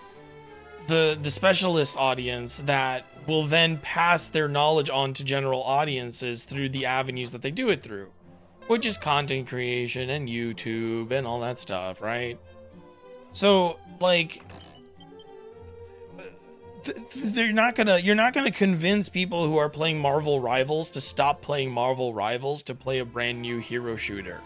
Speaker 1: the specialist audience that will then pass their knowledge on to general audiences through the avenues that they do it through, which is content creation and YouTube and all that stuff, right? So, like, you're not gonna convince people who are playing Marvel Rivals to stop playing Marvel Rivals to play a brand new hero shooter.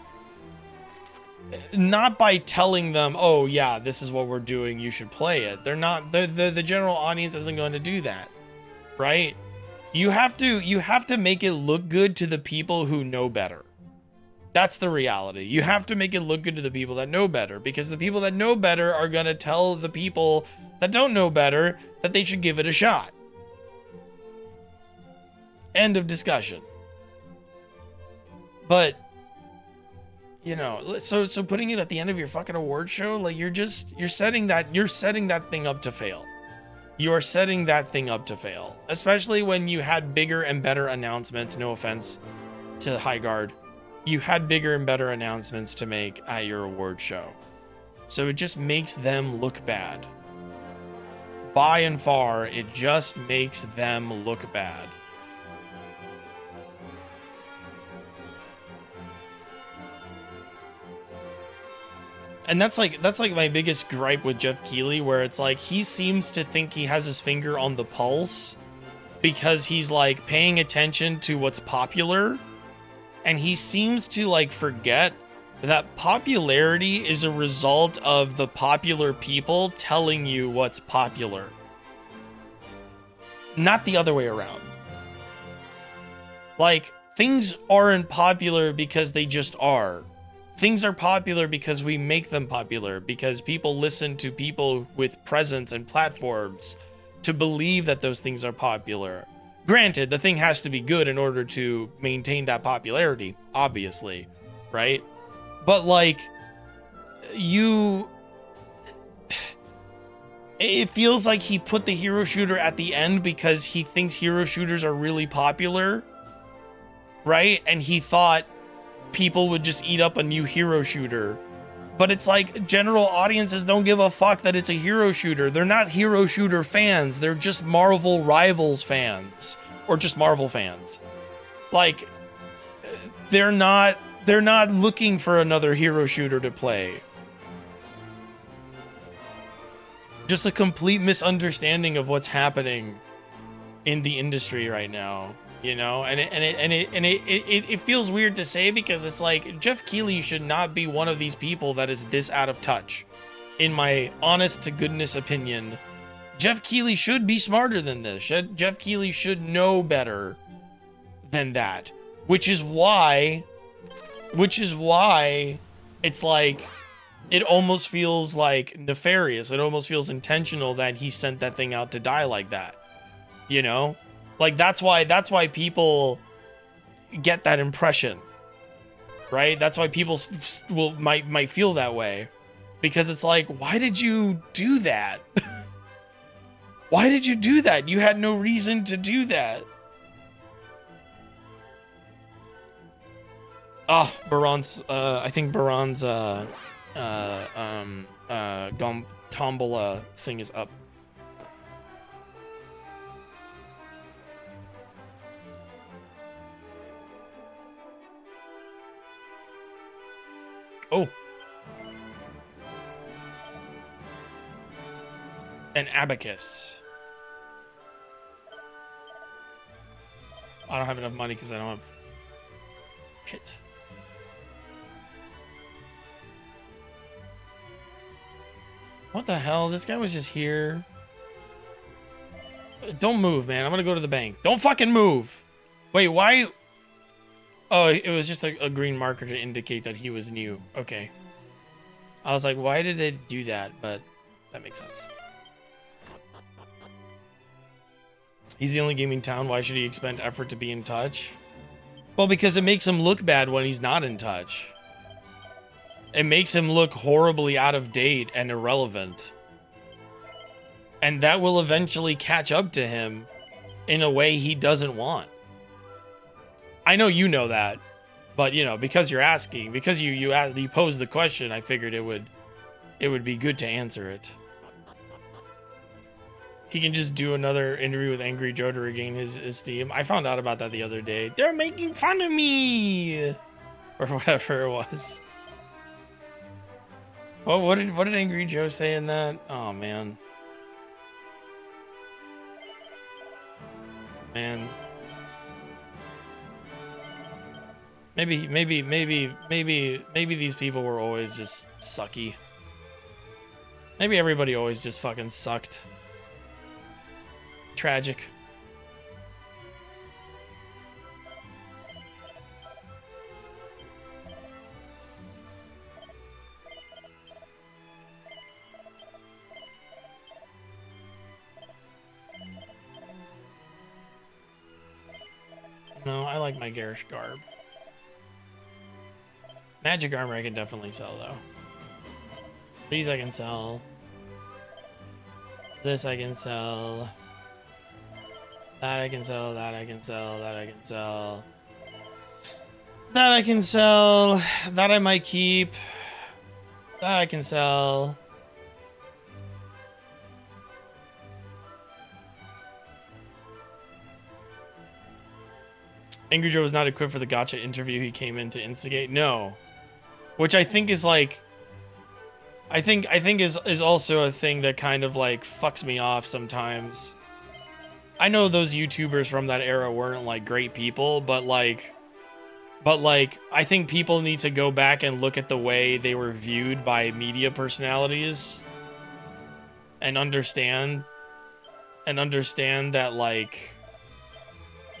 Speaker 1: Not by telling them, oh yeah, this is what we're doing, you should play it. They're not, the general audience isn't going to do that, right? You have to make it look good to the people who know better. That's the reality. You have to make it look good to the people that know better, because the people that know better are going to tell the people that don't know better that they should give it a shot. End of discussion. But, you know, so putting it at the end of your fucking award show, like, you're setting that thing up to fail. You are setting that thing up to fail, especially when you had bigger and better announcements. No offense to High Guard. You had bigger and better announcements to make at your award show. So it just makes them look bad. By and far, it just makes them look bad. And that's like my biggest gripe with Jeff Keighley, where it's like he seems to think he has his finger on the pulse because he's like paying attention to what's popular, and he seems to like forget that popularity is a result of the popular people telling you what's popular, not the other way around. Like, things aren't popular because they just are. Things are popular because we make them popular, because people listen to people with presence and platforms to believe that those things are popular. Granted, the thing has to be good in order to maintain that popularity, obviously, right? But like, it feels like he put the hero shooter at the end because he thinks hero shooters are really popular, right? And he thought people would just eat up a new hero shooter. But it's like, general audiences don't give a fuck that it's a hero shooter. They're not hero shooter fans. They're just Marvel Rivals fans, or just Marvel fans. Like, they're not looking for another hero shooter to play. Just a complete misunderstanding of what's happening in the industry right now, you know? And it feels weird to say, because it's like, Jeff Keighley should not be one of these people that is this out of touch. In my honest to goodness opinion, Jeff Keighley should be smarter than this. Jeff Keighley should know better than that, which is why it's like, it almost feels like nefarious. It almost feels intentional that he sent that thing out to die like that. You know? Like, that's why people get that impression. Right? That's why people might feel that way. Because it's like, why did you do that? Why did you do that? You had no reason to do that. Ah, Baron's, I think Baron's, tombola thing is up. Oh. An abacus. I don't have enough money because I don't have shit. What the hell? This guy was just here. Don't move, man. I'm gonna go to the bank. Don't fucking move. Wait, why? Oh, it was just a green marker to indicate that he was new. Okay. I was like, why did it do that? But that makes sense. He's the only game in town. Why should he expend effort to be in touch? Well, because it makes him look bad when he's not in touch. It makes him look horribly out of date and irrelevant. And that will eventually catch up to him in a way he doesn't want. I know you know that, but you know, because you're asking, because you posed the question, I figured it would be good to answer it. He can just do another interview with Angry Joe to regain his esteem. I found out about that the other day. They're making fun of me, or whatever it was. Oh, what did Angry Joe say in that? Oh man. Man. Maybe these people were always just sucky. Maybe everybody always just fucking sucked. Tragic. No, I like my garish garb. Magic armor I can definitely sell, though. These I can sell. This I can sell. That I can sell, that I can sell, that I can sell. That I can sell. That I might keep. That I can sell. Angry Joe was not equipped for the gotcha interview he came in to instigate. No. Which I think is like I think is also a thing that kind of like fucks me off sometimes. I know those YouTubers from that era weren't like great people, but like I think people need to go back and look at the way they were viewed by media personalities and understand that like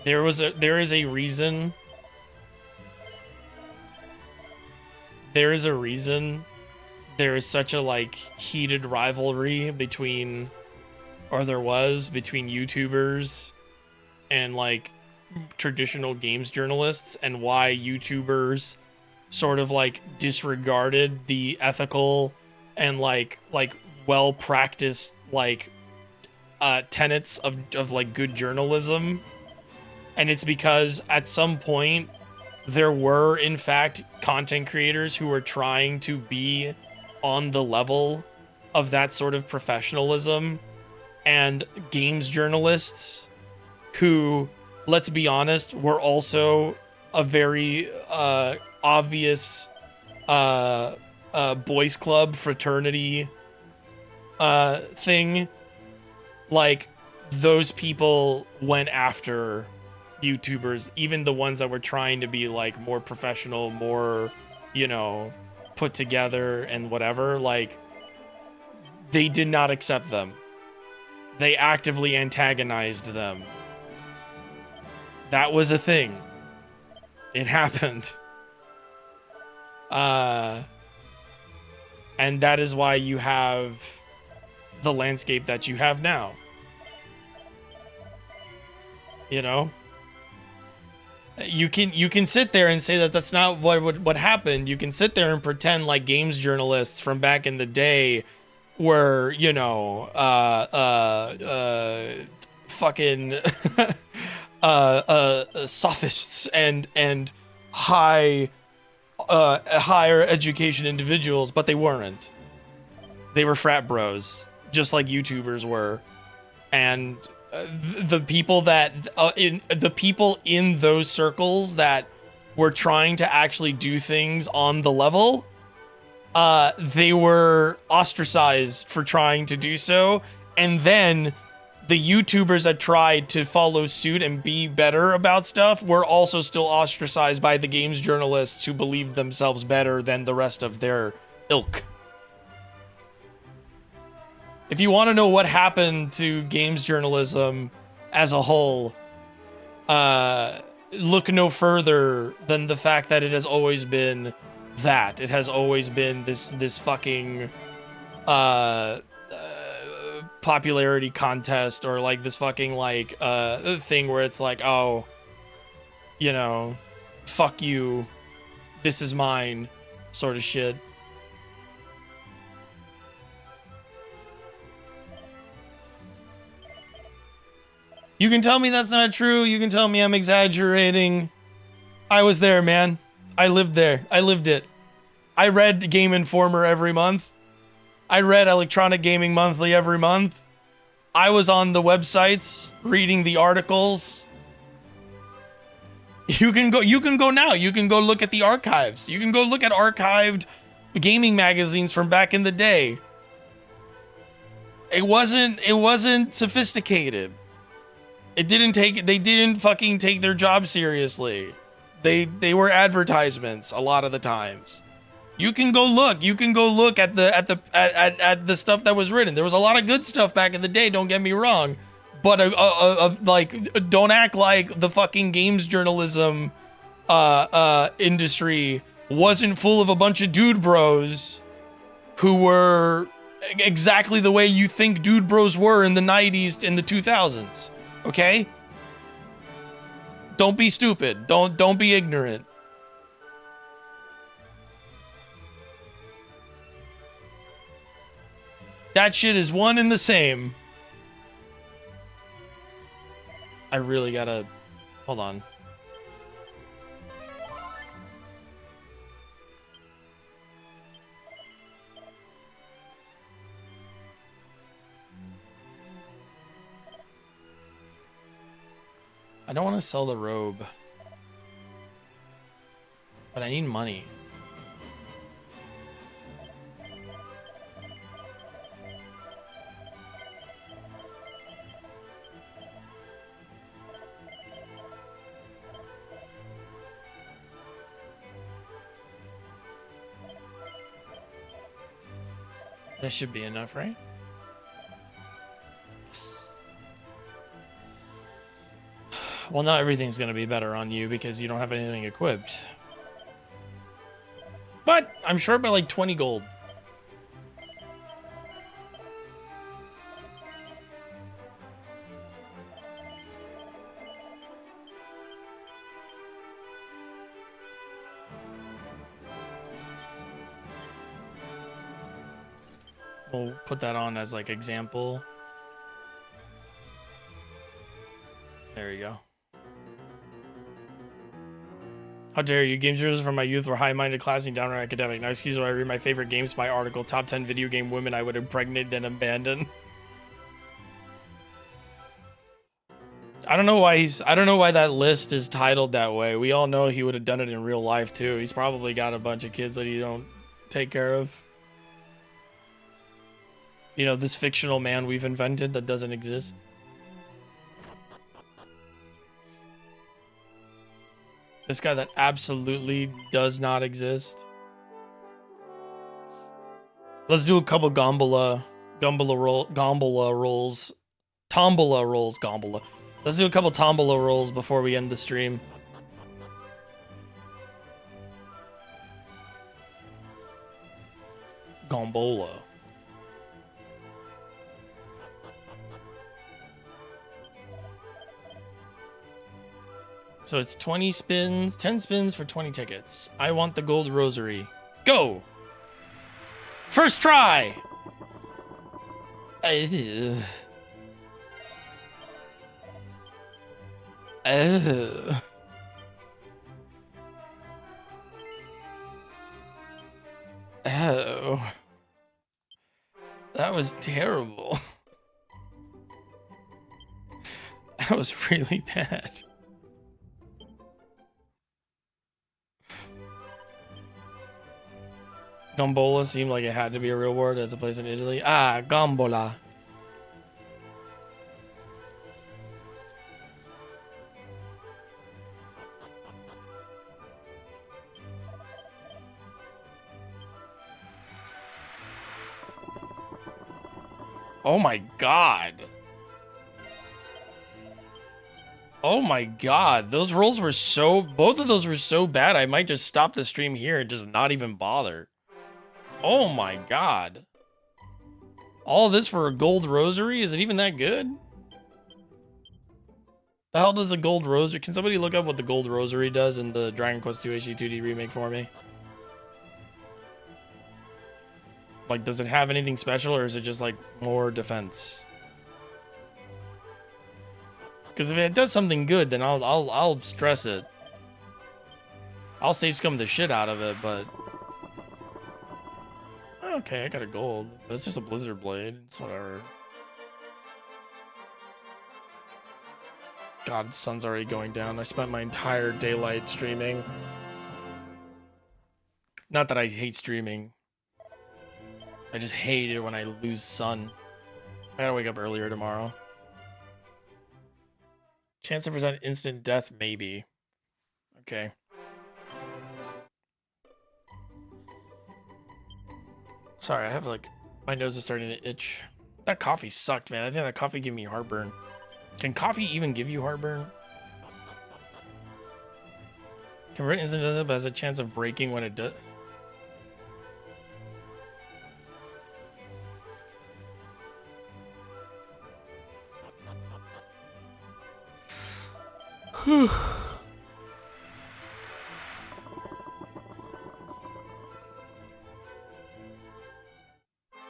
Speaker 1: there is a reason there is such a like heated rivalry between, or there was, between YouTubers and like traditional games journalists, and why YouTubers sort of like disregarded the ethical and like well practiced like tenets of like good journalism. And it's because at some point there were in fact content creators who were trying to be on the level of that sort of professionalism, and games journalists who, let's be honest, were also a very obvious boys club fraternity thing. Like, those people went after YouTubers, even the ones that were trying to be like more professional, more, you know, put together and whatever. Like, they did not accept them. They actively antagonized them. That was a thing. It happened. And that is why you have the landscape that you have now. You know? You can sit there and say that that's not what happened. You can sit there and pretend like games journalists from back in the day were, you know, fucking sophists and higher education individuals, but they weren't. They were frat bros, just like YouTubers were. And the people that the people in those circles that were trying to actually do things on the level, they were ostracized for trying to do so. And then the YouTubers that tried to follow suit and be better about stuff were also still ostracized by the games journalists who believed themselves better than the rest of their ilk. If you want to know what happened to games journalism as a whole, look no further than the fact that it has always been that. It has always been this fucking popularity contest, or like this fucking like thing where it's like, oh, you know, fuck you, this is mine sort of shit. You can tell me that's not true. You can tell me I'm exaggerating. I was there, man. I lived there. I lived it. I read Game Informer every month. I read Electronic Gaming Monthly every month. I was on the websites reading the articles. You can go now. You can go look at the archives. You can go look at archived gaming magazines from back in the day. It wasn't sophisticated. They didn't fucking take their job seriously. They were advertisements a lot of the times. You can go look. You can go look at the stuff that was written. There was a lot of good stuff back in the day, don't get me wrong. But like, don't act like the fucking games journalism industry wasn't full of a bunch of dude bros who were exactly the way you think dude bros were in the 90s and the 2000s. Okay? Don't be stupid. Don't be ignorant. That shit is one and the same. I really gotta... Hold on. I don't want to sell the robe, but I need money. That should be enough, right? Well, not everything's gonna be better on you because you don't have anything equipped. But I'm short by like 20 gold. We'll put that on as like example. There you go. How dare you? Game journalists from my youth were high-minded, classy, and downright academic. Now excuse me, I read my favorite game spy article, top 10 video game women I would impregnate then abandon. I don't know why that list is titled that way. We all know he would have done it in real life too. He's probably got a bunch of kids that he don't take care of. You know, this fictional man we've invented that doesn't exist. This guy that absolutely does not exist. Let's do a couple Tombola rolls. Let's do a couple Tombola rolls before we end the stream. Gombola. So it's 20 spins, 10 spins for 20 tickets. I want the gold rosary. Go! First try! Oh. That was terrible. That was really bad. Gombola seemed like it had to be a real word. That's a place in Italy. Ah, Gombola. Oh my god. Oh my god. Those rolls were both of those were so bad. I might just stop the stream here and just not even bother. Oh my god. All this for a gold rosary? Is it even that good? The hell does a gold rosary? Can somebody look up what the gold rosary does in the Dragon Quest II HD 2D remake for me? Like, does it have anything special or is it just like more defense? Because if it does something good, then I'll stress it. I'll save scum the shit out of it, but okay, I got a gold. That's just a blizzard blade. It's whatever. God, the sun's already going down. I spent my entire daylight streaming. Not that I hate streaming. I just hate it when I lose sun. I gotta wake up earlier tomorrow. Chance to present instant death, maybe. Okay. Sorry, I have like, my nose is starting to itch. That coffee sucked, man. I think that coffee gave me heartburn. Can coffee even give you heartburn? Convert instant death, but has a chance of breaking when it does.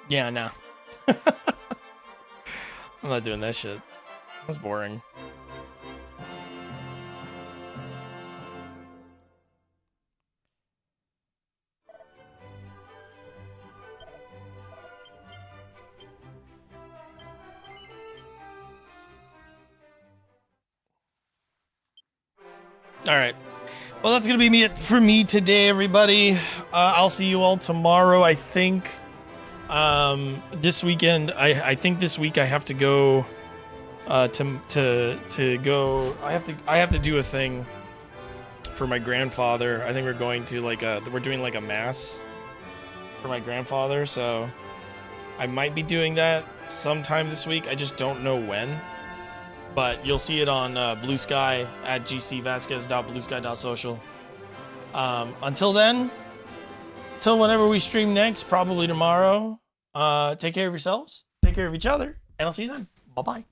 Speaker 1: Yeah, no. I'm not doing that shit. That's boring. All right. Well, that's going to be it for me today, everybody. I'll see you all tomorrow, I think. This weekend, I think this week I have to go to go. I have to do a thing for my grandfather. I think we're going to we're doing like a mass for my grandfather, so I might be doing that sometime this week. I just don't know when. But you'll see it on Blue Sky at gcvasquez.bluesky.social. Until then, till whenever we stream next, probably tomorrow, take care of yourselves, take care of each other, and I'll see you then. Bye-bye.